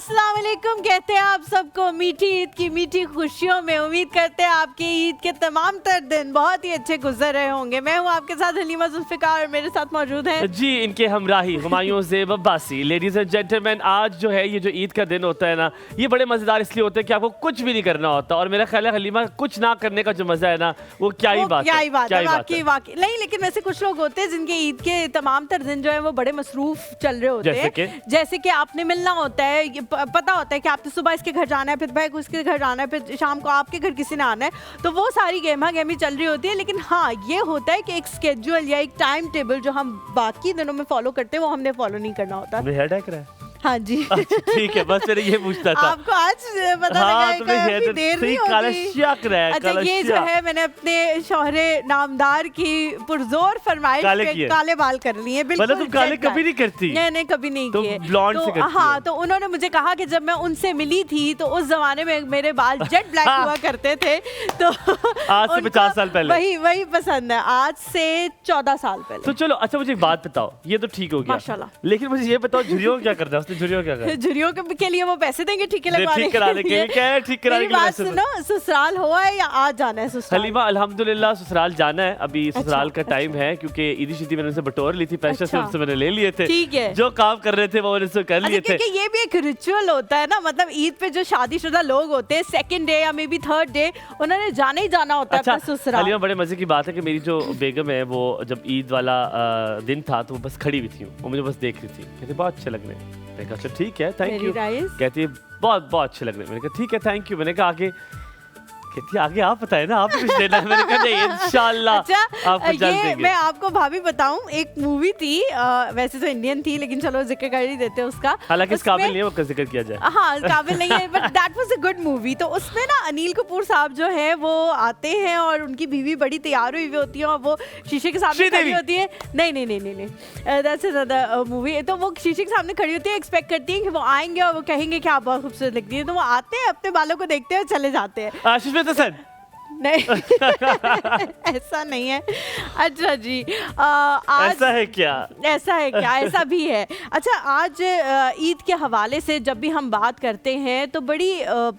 अस्सलाम वालेकुम कहते हैं आप सबको मीठी ईद की मीठी खुशियों में। उम्मीद करते हैं आपके ईद के तमाम तर दिन बहुत ही अच्छे गुजर रहे होंगे। मैं हूँ आपके साथ हलीमा जुल्फिकार और मेरे साथ मौजूद है जी इनके हमराही Humayun Zeb Abbasi. Ladies and gentleman, आज जो है ये जो ईद का दिन होता है ना, ये बड़े मज़ेदार इसलिए होते हैं कि आपको कुछ भी नहीं करना होता। और मेरा ख्याल है हलीमा, कुछ ना करने का जो मज़ा है ना, वो क्या ही बात है। वाकई नहीं, लेकिन वैसे कुछ लोग होते हैं जिनके ईद के तमाम तर दिन जो है वो बड़े मसरूफ चल रहे होते हैं। जैसे कि आपने मिलना होता है, पता होता है कि आपने सुबह इसके घर जाना है, फिर भाई उसके घर जाना है, फिर शाम को आपके घर किसी ने आना है, तो वो सारी गेमी चल रही होती है। लेकिन हाँ, ये होता है कि एक स्केड्यूल या एक टाइम टेबल जो हम बाकी दिनों में फॉलो करते हैं वो हमने फॉलो नहीं करना होता। हाँ जी ठीक है, बस मेरे ये पूछता था आपको आज पता लगा है देर नहीं होगी। अच्छा, ये जो है मैंने अपने शौहरे नामदार की पुरजोर फरमाइश पे काले बाल कर लिए। बिल्कुल मतलब तुम काले कभी नहीं करती? नहीं कभी नहीं किए। ब्लॉन्ड से करती हाँ, तो उन्होंने मुझे कहा कि जब मैं उनसे मिली थी तो उस जमाने में मेरे बाल जेट ब्लैक हुआ करते थे, तो आज से 50 साल पहले वही पसंद है, आज से 14 साल पहले। तो चलो, अच्छा मुझे एक बात बताओ, ये तो ठीक हो गया माशाल्लाह, लेकिन मुझे ये बताओ झुर्रियों क्या करता है? झुर्रियों के लिए वो पैसे देंगे ठीक लगवाने के लिए? क्या है ठीक कराने के लिए? सुनो, ससुराल हुआ है या आज जाना है ससुराल? हलीमा अल्हम्दुलिल्लाह ससुराल जाना है, अभी ससुराल का टाइम है, क्योंकि ईदी शिदी मैंने उनसे बटोर ली थी, पैसे से उनसे मैंने ले लिए थे। ठीक है, जो काम कर रहे थे वो उनसे कर लिए थे। ये भी एक रिचुअल होता है ना, मतलब ईद पे जो शादीशुदा लोग होते हैं सेकंड डे या मे बी थर्ड डे उन्होंने जाना ही जाना होता है अपना ससुराल। हलीमा, बड़े मजे की बात है कि मेरी जो बेगम है वो जब ईद वाला दिन था तो वो बस खड़ी हुई थी, वो मुझे बस देख रही थी, कहती बहुत अच्छे लग रहे हैं। मैंने कहा अच्छा ठीक है, थैंक यू। कहती है बहुत अच्छे लग रहे हैं। मैंने कहा ठीक है, थैंक यू। मैंने कहा आगे? कहती आगे आप बताएं ना, आप कुछ देना है। मैंने कहा नहीं इंशाल्लाह आपको जल्द देंगे। मैं आपको भाभी बताऊं, एक मूवी थी, वैसे तो इंडियन थी लेकिन चलो जिक्र कर ही देते हैं उसका। हालांकि इस काबिल नहीं है वो जिक्र किया जाए। हाँ, काबिल नहीं है, but that was a good movie. तो उसमें ना अनिल कपूर साहब जो है वो आते हैं और उनकी बीवी बड़ी तैयार हुई होती है और वो शीशे के सामने खड़ी होती है। नहीं, दैट्स अनदर मूवी। तो वो शीशे के सामने खड़ी होती है, एक्सपेक्ट करती है कि वो आएंगे और वो कहेंगे कि आप बहुत खूबसूरत लगती है, तो वो आते हैं, अपने बालों को देखते हैं और चले जाते हैं। नहीं ऐसा नहीं है। अच्छा जी, आज ऐसा है क्या? ऐसा भी है। अच्छा, आज ईद के हवाले से जब भी हम बात करते हैं तो बड़ी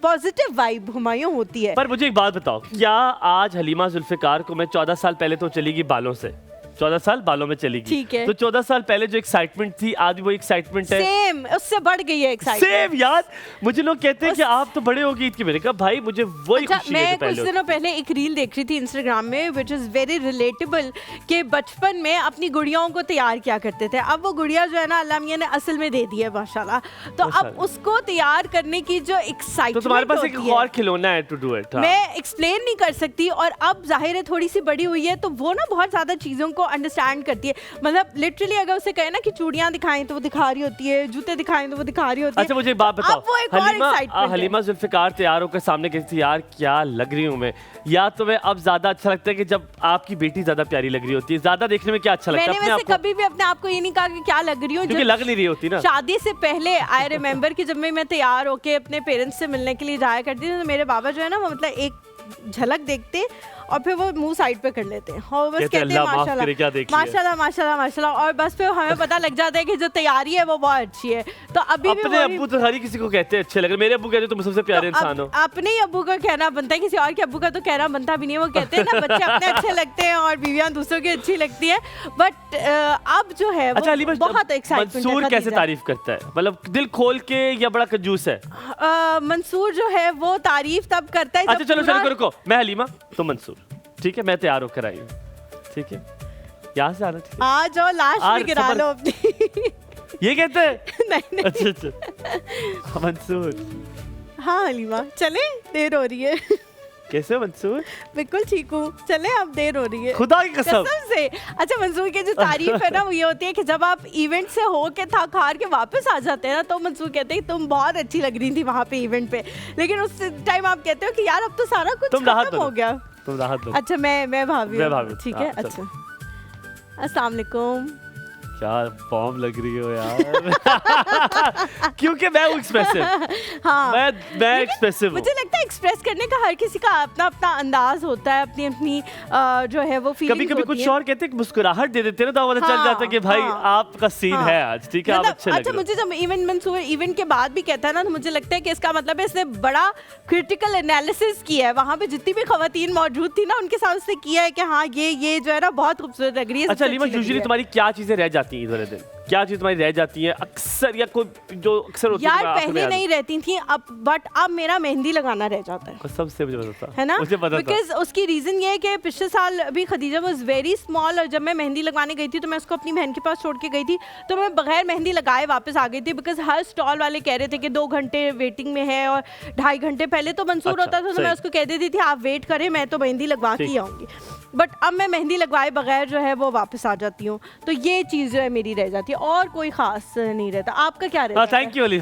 पॉजिटिव वाइब हुमायूं होती है। पर मुझे एक बात बताओ, क्या आज हलीमा जुल्फिकार को मैं 14 साल पहले तो चलेगी बालों से, 14 साल बालों में चलेगी, ठीक है, तो 14 साल पहले जो एक्साइटमेंट थी आज वो एक्साइटमेंट है सेम, उससे बढ़ गई है एक्साइटमेंट। सेम यार, मुझे लोग कहते हैं कि आप तो बड़े हो गई ईद की। मैंने कहा भाई मुझे वही खुशी है। मैं कुछ दिनों पहले एक रील देख रही थी इंस्टाग्राम में, विच इज वेरी रिलेटेबल, कि बचपन में अपनी गुड़ियाओं को तैयार किया करते थे। अब वो गुड़िया जो है ना, अल्लाह मियां ने असल में दे दी है माशाल्लाह, तो अब उसको तैयार करने की जो एक्साइटमेंट, तो तुम्हारे पास एक और खिलौना है टू डू इट। मैं एक्सप्लेन नहीं कर सकती, और अब जाहिर है थोड़ी सी बड़ी हुई है तो वो ना बहुत ज्यादा चीजों को अंडरस्टैंड करती है। मतलब लिटरली अगर उसे कहे ना कि चूड़ियां दिखाएं तो वो दिखा रही होती है, जूते दिखाएं तो वो दिखा रही होती है। अच्छा मुझे एक बात बताओ, हलीमा जुल्फिकार तैयार होकर सामने कहती यार क्या लग रही हूँ मैं, या तुम्हें अब ज्यादा अच्छा लगता है कि जब आपकी बेटी ज्यादा प्यारी लग रही होती है? ज्यादा देखने में क्या अच्छा लगता है? मैंने वैसे कभी भी अपने आप को ये नहीं कहा कि क्या लग रही हूँ, क्योंकि लग नहीं रही होती ना। शादी से पहले आई रिमेम्बर कि जब मैं तैयार होके अपने पेरेंट्स से मिलने के लिए जाया करती थी तो मेरे बाबा जो है ना वो मतलब एक झलक देखते और फिर वो मुंह साइड पे कर लेते हैं और बस कहते हैं माशाल्लाह, और बस फिर हमें पता लग जाता है कि जो तैयारी है वो बहुत अच्छी है। तो अभी अपने अब्बू तो हर किसी को कहते हैं अच्छे लग रहे, मेरे अब्बू कहते हैं तुम सबसे प्यारे इंसान हो। अपने ही अब्बू का कहना बनता है, किसी और के अब्बू का तो कहना बनता भी नहीं है। वो कहते हैं ना बच्चे अपने अच्छे लगते हैं और बीवियां दूसरों की अच्छी लगती है, बट अब जो है वो बहुत एक्साइटमेंट। मंसूर कैसे तारीफ करता है, मतलब दिल खोल के या बड़ा कंजूस है? मंसूर जो है वो तारीफ तब करता है। अच्छा चलो रुको, मैं हलीमा तो मंसूर, ठीक है, मैं तैयार होकर आई हूँ, ठीक है, यहाँ से आना, ठीक है, आ जाओ, लास्ट में गिरा लो अपनी ये कहते हैं? नहीं। अच्छा मंसूर। हाँ हलीमा, चले, देर हो रही है। कैसे मंसूर? बिल्कुल ठीक हूँ, चले, अब देर हो रही है खुदा की कसम से। अच्छा, मंसूर की जो तारीफ है ना वो ये होती है कि जब आप इवेंट से होके थक हार के वापस आ जाते हैं ना तो मंसूर कहते हैं तुम बहुत अच्छी लग रही थी वहाँ पे इवेंट पे, लेकिन उस टाइम आप कहते हो कि यार अब तो सारा कुछ खत्म हो गया। तुम राहत दो। अच्छा, मैं भाभी, मैं भाभी, ठीक है। अच्छा, अस्सलाम वालेकुम। क्या बॉम्ब लग रही हो यार। क्योंकि मैं हूँ एक्सप्रेसिव। हाँ, मैं एक्सप्रेसिव हूँ। मुझे लगता है एक्सप्रेस करने का हर किसी का अपना अपना अंदाज होता है, अपनी अपनी जो है वो फीलिंग। कभी कभी कुछ और कहते हैं, मुस्कुराहट दे देते हैं ना, तो पता चल जाता है कि भाई आपका सीन है आज, ठीक है, आप अच्छे लग रहे हो। अच्छा, मुझे जब इवेंट के बाद भी कहता है ना, तो मुझे लगता है कि इसका मतलब है इसने बड़ा क्रिटिकल एनालिसिस किया है। वहाँ पे जितनी भी खवातीन मौजूद थी ना, उनके साथ उसने किया है कि हाँ ये जो है ना बहुत खूबसूरत लग रही है। अच्छा लीमा, यूजुअली तुम्हारी क्या चीजें रह जाती हैं इस वाले दिन? क्या चीज तुम्हारी रह जाती है अक्सर, या कोई जो अक्सर होती है? यार पहले नहीं रहती थी अब, बट अब मेरा मेहंदी लगाना रह जाता है। सबसे मुझे पता था, है ना, मुझे पता था। बिकॉज उसकी रीजन ये है कि पिछले साल अभी खदीजा वाज वेरी स्मॉल, और जब मैं मेहंदी लगाने गई थी तो मैं उसको अपनी बहन के पास छोड़ के गई थी, तो मैं बगैर मेहंदी लगाए वापस आ गई थी, बिकॉज हर स्टॉल वाले कह रहे थे कि 2 घंटे वेटिंग में है, और 2.5 घंटे पहले तो मंसूर होता था, तो मैं उसको कह देती थी आप वेट करें, मैं तो मेहंदी लगवा के आऊँगी। बट अब मैं मेहंदी लगवाए बगैर जो है वो वापस आ जाती हूँ, तो ये चीज़ जो है मेरी रह जाती है, और कोई खास नहीं रहता। आपका क्या रहता है? Thank you Ali.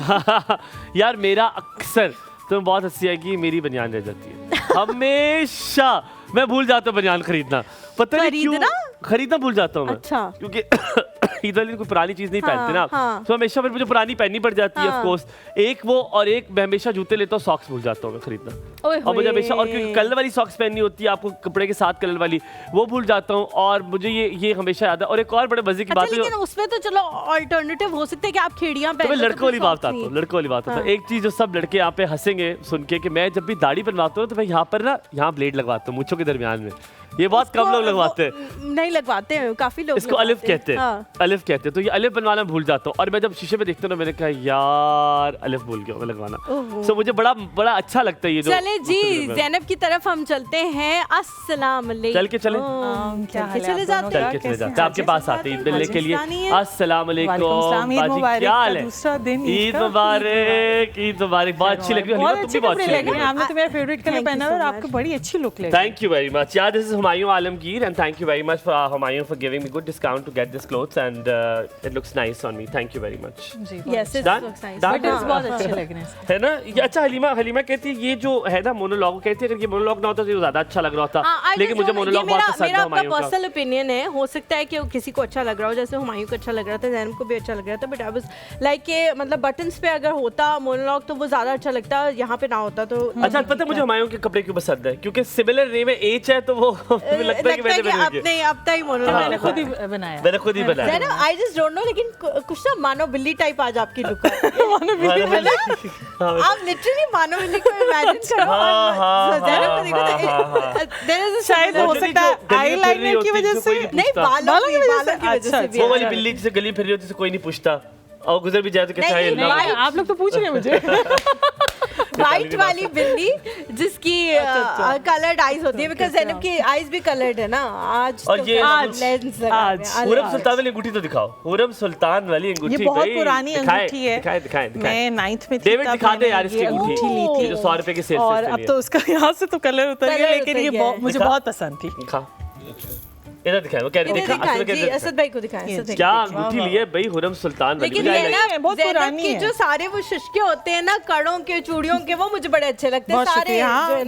यार मेरा अक्सर तो बहुत हंसी आएगी, मेरी बनियान रह जाती है हमेशा। मैं भूल जाता हूँ बनियान खरीदना, पता नहीं क्यों खरीदना भूल जाता हूँ मैं। अच्छा। क्योंकि ईद वाले दिन कोई पुरानी चीज नहीं पहनते ना, हाँ। तो हमेशा फिर मुझे पुरानी पहननी पड़ जाती है ऑफ कोर्स। एक वो, और एक मैं हमेशा जूते लेता हूँ, सॉक्स भूल जाता हूँ मैं खरीदना, और मुझे हमेशा, और क्योंकि कलर वाली सॉक्स पहननी होती है आपको, कपड़े के साथ कलर वाली, वो भूल जाता हूँ, और मुझे ये हमेशा याद है। और एक और बड़े मजे की बात है, लेकिन उसमें तो चलो अल्टरनेटिव हो सकता है कि आप खेड़ियां पहनो। तो मैं लड़कों वाली बात बताता हूँ, लड़कों वाली बात बताता हूँ। एक चीज जो सब लड़के यहाँ पे हंसेंगे सुन के, कि मैं जब भी दाढ़ी बनवाता हूँ तो मैं यहाँ पर ना, यहाँ ब्लेड लगवाता हूँ मूंछों के दरमियान में। ये बहुत कम लोग लगवाते हैं, नहीं लगवाते हैं, काफी लोग इसको अलिफ कहते हैं। अलिफ कहते हैं, तो ये अलिफ बनवाना भूल जाता हूँ, और मैं जब शीशे में देखता हूँ ना, मैंने कहा यार अलिफ भूल गया मैं लगवाना। सो मुझे बड़ा अच्छा लगता है ये जो। चले जी, ज़ैनब की तरफ हम चलते हैं। अस्सलाम वालेकुम। चल के चले चले जाते हैं आपके पास आते हैं मिलने के लिए। अस्सलाम वालेकुम बाजी, क्या हाल है? ईद मुबारक, ईद मुबारक। बहुत अच्छी लग रही है, तुम भी बहुत अच्छी लग रही है। आपने तो मेरा फेवरेट कलर पहना है और आपको बड़ी अच्छी लुक लग रही है। थैंक यू वेरी मच यार, this is Humayun Alamgir, and thank you very much for Humayun for giving me good discount to get this clothes, and it looks nice on me. Thank you very much. Yes, it looks nice. Buttons बहुत अच्छे लग रहे हैं, है ना? ये अच्छा, हलीमा कहती है ये जो है ना मोनोलॉग, कहती है अगर ये मोनोलॉग ना होता तो ज्यादा अच्छा लग रहा होता, लेकिन मुझे मोनोलॉग बहुत पसंद है। मेरा अपना पर्सनल ओपिनियन है, हो सकता है कि किसी को अच्छा लग रहा हो, जैसे हुमायूं को अच्छा लग रहा था, ज़ैनब को भी अच्छा लग रहा था, बट आई वाज लाइक के मतलब बटन्स पे अगर होता मोनोलॉग तो वो ज्यादा अच्छा लगता, यहाँ पे ना होता तो। अच्छा, पता है मुझे हुमायूं के कपड़े क्यों पसंद है? क्योंकि सिमिलर नेम है, एच है, तो वो लगता है कि अपने अब तक ही मोनोलॉग मैंने खुद ही बनाया। मैंने खुद ही बनाया। Zainab, I just don't know, लेकिन कुछ ना मानो बिल्ली टाइप आज आपकी लुक है। मानो बिल्ली है ना? आप लिटरली मानो बिल्ली को इमेजिन करो। ज़ैनब को देखो तो देयर इज शायद हो सकता है आईलाइनर की वजह से, नहीं बालों की वजह से भी। वो वाली बिल्ली जिसे गली फिर रही होती है, कोई नहीं पूछता, और गुजर भी जाए तो कहता है नहीं, आप लोग तो पूछ रहे हैं मुझे। वाइट वाली बिल्ली जिसकी कलर्ड आईज होती है, बिकॉज़ ज़ैनब की आईज भी कलर्ड है ना आज। और ये लेंस आज हुरम सुल्तान वाली अंगूठी तो दिखाओ, हुरम सुल्तान वाली अंगूठी। ये बहुत पुरानी अंगूठी है, दिखाएं। मैं 9th में थी, डेविड दिखा दे यार इसकी अंगूठी ली थी जो 100 रुपए की सेल और अब तो उसका यहाँ से तो कलर उतर गया, लेकिन ये मुझे बहुत पसंद थी। दिखा, इधर दिखाएं, वो कह रही दिखाएं, असद भाई को दिखाएं। क्या अंगूठी ली है भाई हुरम सुल्तान वाली? लेकिन ये ना बहुत पुरानी है, जो सारे वो शिशके होते हैं ना कड़ों के, चूड़ियों के, वो मुझे बड़े अच्छे लगते हैं सारे।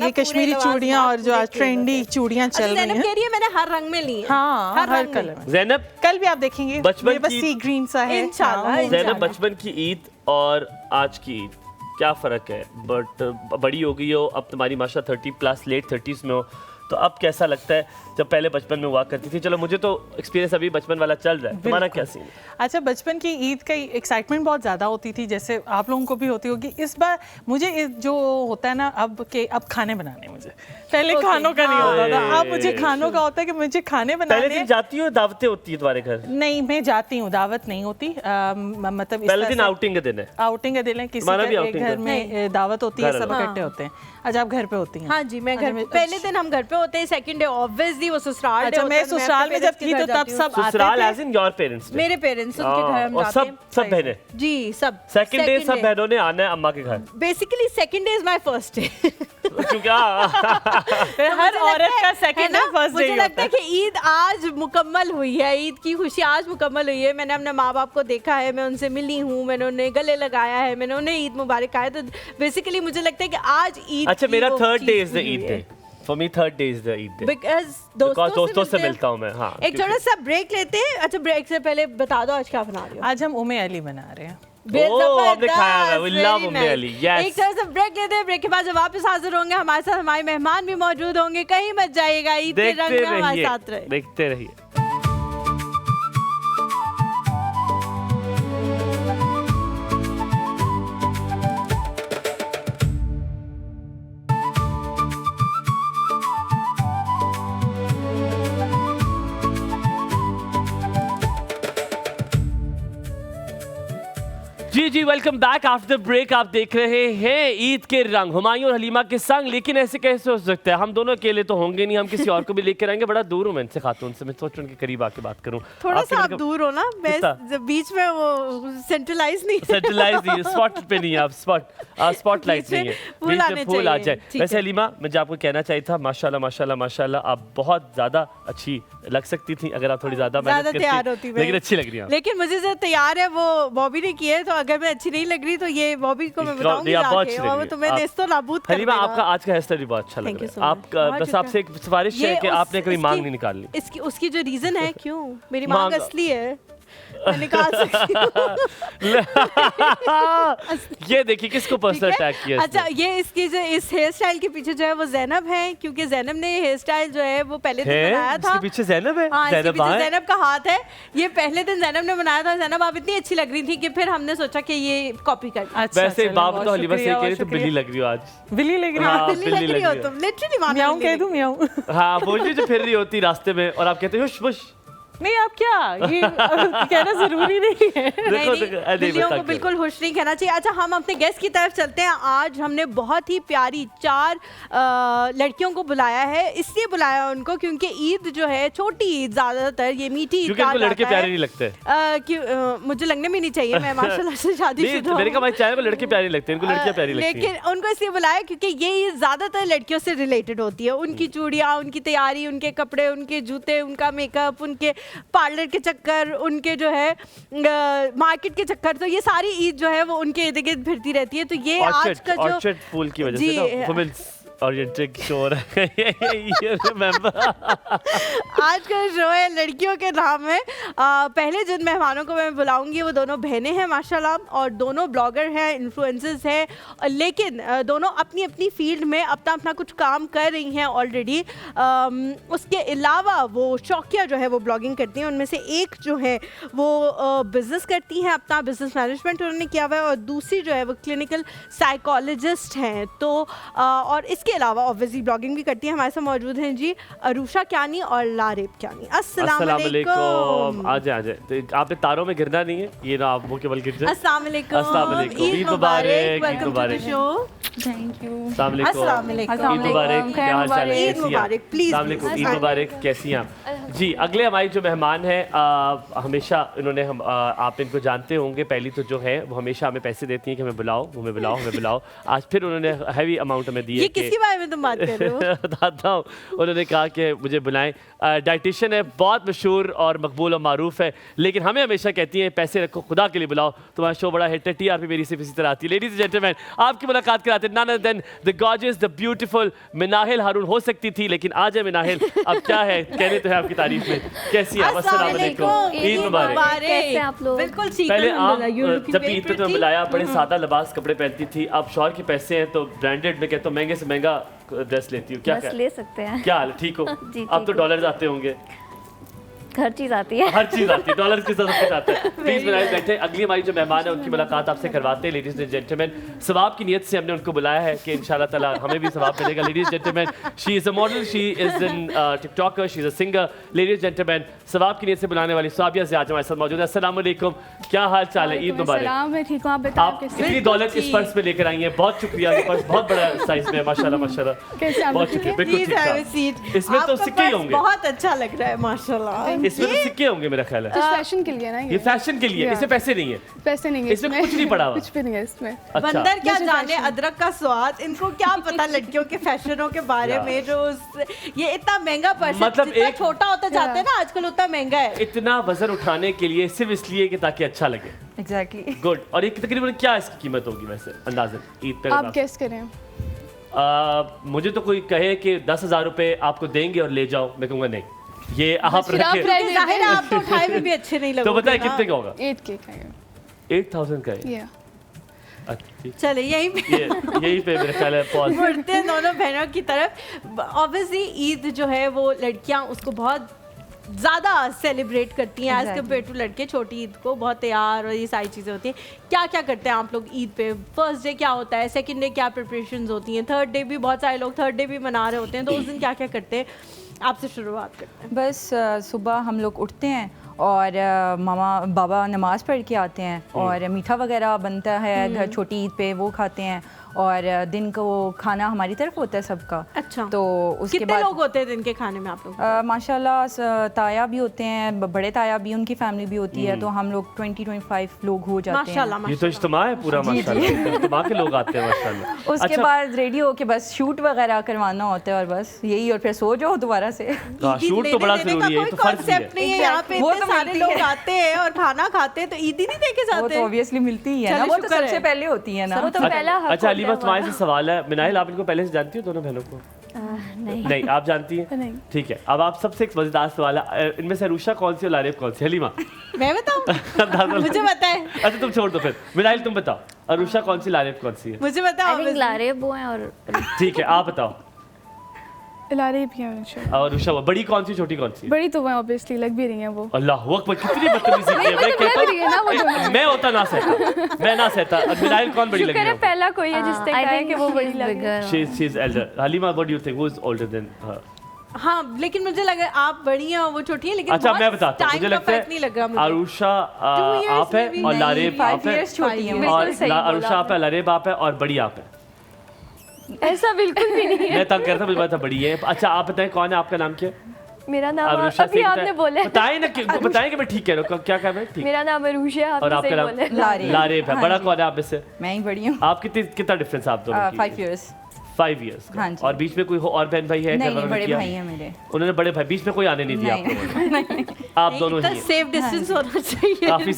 ये कश्मीरी चूड़ियां और जो ट्रेंडी चूड़ियां चल रही हैं। ज़ैनब कह रही है मैंने हर रंग में ली है। हाँ, हर कलर में। ज़ैनब कल भी आप देखेंगे बचपन की सी ग्रीन सा है इंशाल्लाह। ज़ैनब बचपन की ईद और आज की ईद क्या फ़र्क है? बट बड़ी हो गई हो अब, तुम्हारी माशा 30+ लेट 30s में हो, तो अब कैसा लगता है जब पहले बचपन में हुआ करती थी? चलो मुझे तो एक्सपीरियंस अभी बचपन वाला चल रहा है, तुम्हारा क्या सीन है? अच्छा, बचपन की ईद का एक्साइटमेंट बहुत ज़्यादा होती थी, जैसे आप लोगों को भी होती होगी। इस बार मुझे जो होता है ना अब खाने बनाने, मुझे पहले खानों का नहीं होता था, अब मुझे खानों का होता है कि मुझे खाने बनाने। पहले दिन जाती हो, दावतें होती है तुम्हारे घर? नहीं, मैं जाती हूँ, दावत नहीं होती। मतलब पहले दिन आउटिंग का दिन है, आउटिंग का दिन है, किसी के घर में दावत होती है, सब इकट्ठे होते हैं। अच्छा, आप घर पे होती हैं? हाँ जी, मैं घर में। पहले दिन हम घर पे होते हैं, सेकंड डे ऑब्वियसली वो ससुराल। अच्छा, मैं ससुराल में जब थी तो तब सब आते थे। ससुराल एज इन योर पेरेंट्स? मेरे पेरेंट्स, उनके घर हम जाते हैं। सब बहनें? जी सब। सेकंड डे सब बहनों ने आना है अम्मा के घर? Basically second day is my first day. क्योंकि हर औरत का सेकंड डे फर्स्ट डे मुझे लगता है कि ईद आज मुकम्मल हुई है, ईद की खुशी आज मुकम्मल हुई है। मैंने अपने माँ बाप को देखा है, मैं उनसे मिली हूँ, मैंने उन्हें गले लगाया है, मैंने उन्हें ईद मुबारक कहा है, तो बेसिकली मुझे लगता है कि आज ईद। अच्छा, मेरा third day is the Eid day. For me, third day is the Eid day. Because Because दोस्तों से मिलते हैं। मिलता हूँ मैं, हाँ। एक छोटा सा ब्रेक लेते हैं। अच्छा, ब्रेक से पहले बता दो आज क्या बना रही हो। आज हम उम्मे अली बना रहे हैं। आपने खाया है, we love Very Umme nice. Ali, yes. एक तरह से ब्रेक लेते हैं, ब्रेक के बाद जब वापस हाजिर होंगे हमारे साथ हमारे मेहमान भी मौजूद होंगे, कहीं मत जाइएगा, ईद के रंग में हमारे साथ रहे। देखते रहिए। जी वेलकम बैक आफ्टर ब्रेक। आप देख रहे हैं ईद के रंग हुमायूं और हलीमा के संग। लेकिन ऐसे कैसे हो सकता है, हम दोनों अकेले तो होंगे नहीं, हम किसी और को भी लेकर आएंगे। बड़ा दूर हूं मैं इनसे, खातून से, मैं सोच उनके करीब आके बात करूं। थोड़ा सा आप दूर हो ना, मैं बीच में वो सेंट्रलाइज नहीं स्पॉट पे नहीं है आप, स्पॉटलाइट नहीं है, बीच में फूल आ जाए। वैसे हलीमा, मुझे आपको कहना चाहिए था, माशाल्लाह माशाल्लाह माशाल्लाह, आप बहुत ज्यादा अच्छी लग सकती थी अगर आप थोड़ी ज्यादा मेहनत करती, लेकिन अच्छी लग रही है। लेकिन मुझे जो तैयार है वो बॉबी ने की है, तो अगर मैं अच्छी नहीं लग रही तो ये बॉबी को मैं बताऊंगी जाके, और वो तुम्हें नेस्तो नाबूद कर देगा। आपका आज का हेयर स्टाइल भी बहुत अच्छा लग रहा है। आपका बस आपसे एक सिफारिश है कि आपने कभी मांग नहीं निकालनी। इसकी उसकी जो रीजन है क्यों, मेरी मांग असली है, मैं निकाल सकती हूँ। ये देखिए किसको पर्सनल अटैक किया। अच्छा, ये इसकी जो इस हेयर स्टाइल के पीछे जो है वो ज़ैनब है, क्योंकि ज़ैनब ने हेयर स्टाइल जो है वो पहले दिन बनाया था। इसके पीछे ज़ैनब है? हाँ, इसके पीछे ज़ैनब का हाथ है। ये पहले दिन ज़ैनब ने बनाया था। ज़ैनब आप इतनी अच्छी लग रही थी कि फिर हमने सोचा कि ये कॉपी कर। वैसे बाप तो हलीमा से कह रही थी बिल्ली लग रही हो आज। बिल्ली लग रही हो? बिल्ली लग रही हो तुम, लिटरली म्याऊं कह दूं, म्याऊं। हाँ, बोलिए जो फिर रही होती रास्ते में और आप कहते हो हुश हुश। नहीं, आप क्या ये कहना जरूरी नहीं है। नहीं, बिल्लियों को बिल्कुल खुश नहीं कहना चाहिए। अच्छा, हम अपने गेस्ट की तरफ चलते हैं। आज हमने बहुत ही प्यारी 4 लड़कियों को बुलाया है। इसलिए बुलाया उनको क्योंकि ईद जो है, छोटी ईद, ज्यादातर ये मीठी ईद क्योंकि लड़के प्यारे नहीं लगते। मुझे लगने भी नहीं चाहिए, मैं माशाल्लाह से शादीशुदा हूं। मेरे का भाई चाहे वो लड़के प्यारे लगते हैं, इनको लड़कियां प्यारी लगती हैं। लेकिन उनको इसलिए बुलाया क्योंकि ये ईद ज्यादातर लड़कियों से रिलेटेड होती है। उनकी चूड़ियाँ, उनकी तैयारी, उनके कपड़े, उनके जूते, उनका मेकअप, उनके पार्लर के चक्कर, उनके जो है मार्केट के चक्कर, तो ये सारी ईद जो है वो उनके इर्द गिर्द फिरती रहती है। तो ये आज का जो ऑर्चर्ड फूल की वजह से ना वुमेन्स ओरिएंटेड शो है ये रिमेंबर। आज का शो है लड़कियों के नाम है। पहले जिन मेहमानों को मैं बुलाऊंगी वो दोनों बहनें हैं माशाल्लाह, और दोनों ब्लॉगर हैं, इन्फ्लुएंसर्स हैं, लेकिन दोनों अपनी अपनी फील्ड में अपना अपना कुछ काम कर रही हैं ऑलरेडी। उसके अलावा वो शौकिया जो है वो ब्लॉगिंग करती हैं। उनमें से एक जो है वो बिज़नेस करती हैं, अपना बिज़नेस मैनेजमेंट उन्होंने किया हुआ है, और दूसरी जो है वो क्लिनिकल साइकोलॉजिस्ट हैं। तो और इसके अलावा ऑब्वियसली ब्लॉगिंग भी करती है। हमारे साथ मौजूद हैं जी अरूशा क्यानी और लारेब क्यानी। अस्सलाम वालेकुम। आ जाए तो आपने तारों में गिरना नहीं है, ये ना आप वो केवल गिर जाए। अस्सलाम वालेकुम। अस्सलाम वालेकुम। ईद मुबारक। ईद मुबारक। Thank you. अस्सलाम वालेकुम। ईद मुबारक। क्या हाल चाल है? ईद मुबारक। प्लीज। अस्सलाम वालेकुम। ईद मुबारक। कैसी हैं आप? जी, अगले हमारे जो मेहमान हैं, हमेशा इन्होंने आप इनको जानते होंगे, पहली तो जो है वो हमेशा हमें पैसे देती हैं कि हमें बुलाओ, हमें बुलाओ, हमें बुलाओ। आज फिर उन्होंने हैवी अमाउंट हमें दिए। ये किसके बारे में तुम बात कर रहे हो? बताता हूँ। उन्होंने कहा कि मुझे बुलाएं। डाइटिशियन है, बहुत मशहूर और मकबूल और मारूफ है, लेकिन हमें हमेशा कहती हैं पैसे रखो, खुदा के लिए बुलाओ, तुम्हारा शो बड़ा हिट है। टीआरपी मेरी सिर्फ इसी तरह आती है। लेडीज एंड जेंटलमैन, आपकी मुलाकात कराते हैं none other than the gorgeous, the beautiful Minahil Haroon. हो सकती थी लेकिन आज है मिनाहिल। अब क्या है, कहने तो है आपकी तारीफ में। कैसी है? अस्सलाम वालेकुम। ईद मुबारक। कैसे आप लोग? बिल्कुल ठीक। पहले आप जब ईद पे तुम्हें बुलाया बड़े सादा लिबास कपड़े पहनती थी, अब शौहर के पैसे हैं तो ब्रांडेड में कहते हो महंगे से महंगा ड्रेस लेती हूँ। क्या ले सकते हैं। क्या हाल है? ठीक हो? जी, अब तो डॉलर्स आते होंगे। हर चीज आती है, हर चीज आती है, डॉलर के साथ सब कुछ आता है। प्लीज बनाए बैठे। अगली हमारी जो मेहमान है उनकी मुलाकात आपसे करवाते हैं। लेडीज एंड जेंटलमैन, सवाब की नियत से हमने उनको बुलाया है कि इंशाल्लाह ताला हमें भी सवाब मिलेगा। Ladies gentleman, she is a model, she is in TikToker, she is a singer. Ladies gentleman, सवाब की नियत से बुलाने वाली साबिया ज़ियाद हमारे साथ मौजूद है। अस्सलाम वालेकुम, क्या हाल चाल है? ईद मुबारक। मैं ठीक हूँ, आप बताओ आप इतनी दौलत इस पर्स में लेकर आई हैं, बहुत शुक्रिया। ये पर्स बहुत बड़ा साइज में है, माशाल्लाह माशाल्लाह। बहुत शुक्रिया। बिल्कुल ठीक ठाक। इसमें तो सिक्के ही होंगे। बहुत अच्छा लग रहा है माशाल्लाह। इसमें तो सिक्के होंगे मेरा ख्याल है। फैशन के लिए ना, ये फैशन के लिए, इसमें पैसे नहीं है। पैसे नहीं है इसमें कुछ नहीं पड़ा हुआ। कुछ भी नहीं है इसमें। अच्छा। बंदर क्या जाने अदरक का स्वाद, इनको क्या पता लड़कियों के फैशनों के बारे में। जो ये इतना महंगा पर्स, मतलब जितना एक छोटा होता जाता है ना आजकल उतना महंगा है। इतना वजन उठाने के लिए सिर्फ इसलिए कि ताकि अच्छा लगे। एग्जैक्टली। गुड। और ये तकरीबन क्या इसकी कीमत होगी वैसे अंदाजन ईद पे? आप गेस करें। मुझे तो कोई कहे कि 10,000 रुपए आपको देंगे और ले जाओ, मैं कहूँगा नहीं, ये आप रखे। क्योंकि जाहिर है आप तो उठाए में भी अच्छे नहीं लगोगे तो बताए ना। कितने का होगा? 8K का है 8,000 का है। या अच्छा, चले यहीं पे यही पे मेरा ख्याल है पॉज। बढ़ते हैं दोनों बहनों की तरफ। ऑब्वियसली ईद जो है वो लड़कियां उसको बहुत ज़्यादा सेलिब्रेट करती हैं एज कम्पेयर टू लड़के। छोटी ईद को बहुत तैयार और ये सारी चीज़ें होती हैं। क्या क्या करते हैं आप लोग ईद पे? फर्स्ट डे क्या होता है, सेकंड डे क्या प्रिपरेशंस होती हैं, थर्ड डे भी बहुत सारे लोग थर्ड डे भी मना रहे होते हैं, तो उस दिन क्या क्या करते हैं? आपसे शुरुआत करते हैं। बस सुबह हम लोग उठते हैं और मामा बाबा नमाज़ पढ़ के आते हैं और मीठा वगैरह बनता है घर छोटी ईद पे, वो खाते हैं और दिन को खाना हमारी तरफ होता है सबका। अच्छा, तो उसके कितने बाद लोग होते हैं दिन के खाने में आप लोग? माशाल्लाह ताया भी होते हैं, बड़े ताया भी, उनकी फैमिली भी होती है, तो हम लोग 20-25 लोग हो जाते हैं। माशाल्लाह ये तो इज्तिमा है पूरा, माशाल्लाह इज्तिमा के लोग आते हैं माशाल्लाह। उसके बाद रेडी होके बस शूट वगैरह करवाना होता है और बस यही, और फिर सो जाओ दोबारा से। शूट तो बड़ा जरूरी है, ये तो फर्ज भी कॉन्सेप्ट नहीं है यहाँ पे। वो इतने तो सारे मिलती लोग है। आते हैं और खाना खाते हैं, तो ईद ही नहीं देके वो जाते तो ऑब्वियसली मिलती ही है ना, चलो, वो तो शुक्र सबसे है। पहले होती है ना। वो तो पहला हक अच्छा अली, होता है बस तुम्हारे से हमारा। सवाल है, मिनाइल आप इनको पहले से जानती हो दोनों बहनों को? नहीं नहीं, आप जानती हैं? नहीं। ठीक है, अब आप सबसे एक मजेदार सवाल है, इनमें से अरुषा कौन सी और लारेब कौन सी? हलीमा मैं बताऊं? मुझे पता है। अच्छा तुम छोड़ दो फिर, मिनाइल तुम बताओ, अरुषा कौन सी, लारेब कौन सी है? मुझे बताओ। आई थिंक लारे वो हैं और ठीक है, आप बताओ। लारे भी हैं इंशाल्लाह। और अरुषा बड़ी कौन सी, छोटी कौन सी? बड़ी तो मैं ऑब्वियसली लग भी रही हैं वो। अल्लाह अकबर, कितनी बदतमीजी की है। मैं कहता रही है ना वो जो हूं मैं होता ना सहता, मैं ना सहता। अब मिनाइल कौन बड़ी लग रही है? पहला कोई है जिसने आई कहा है थिंक कि वो बड़ी लगे। She is elder. Halima, what do you think? Who is older than her? हाँ, लेकिन मुझे लगा आप बड़ी हैं और वो छोटी हैं, लेकिन अच्छा बहुत मैं बताता हूँ, time मुझे का लगता फर्क नहीं लग रहा है मुझे। अरुषा 2 years आप है maybe। और नहीं, लारेब 5 आप है, years छोटी है। और बिल्कुल सही बोला अरुषा आप है, लारेब आप है और बड़ी आप है। ऐसा बिल्कुल भी नहीं है। मैं तब कहता मुझे पता बड़ी है। अच्छा आप बताएं कौन है, आपका नाम क्या है? मेरा नाम अरुषा अभी से आपने बोला बताएं ना, बताएं कि मैं ठीक कह रहा हूँ। क्या क्या मैं ठीक? मेरा नाम अरुषा है, और आपने आपका सही नाम? बोला। लारेब। लारेब है। हाँ बड़ा जी। कौन है आप में से? मैं ही बड़ी हूँ। आप कितना डिफरेंस आप दोनों की? 5 years। 5 years का। हाँ जी। और बीच में कोई और बहन भाई है? नहीं घर वालों ने बड़े किया? भाई हैं मेरे। उन्होंने बड़े भाई, बीच में कोई आने नहीं दिया नहीं। आपको? आप दोनों ही हैं। सेफ डिस्टेंस होना चाहिए। काफी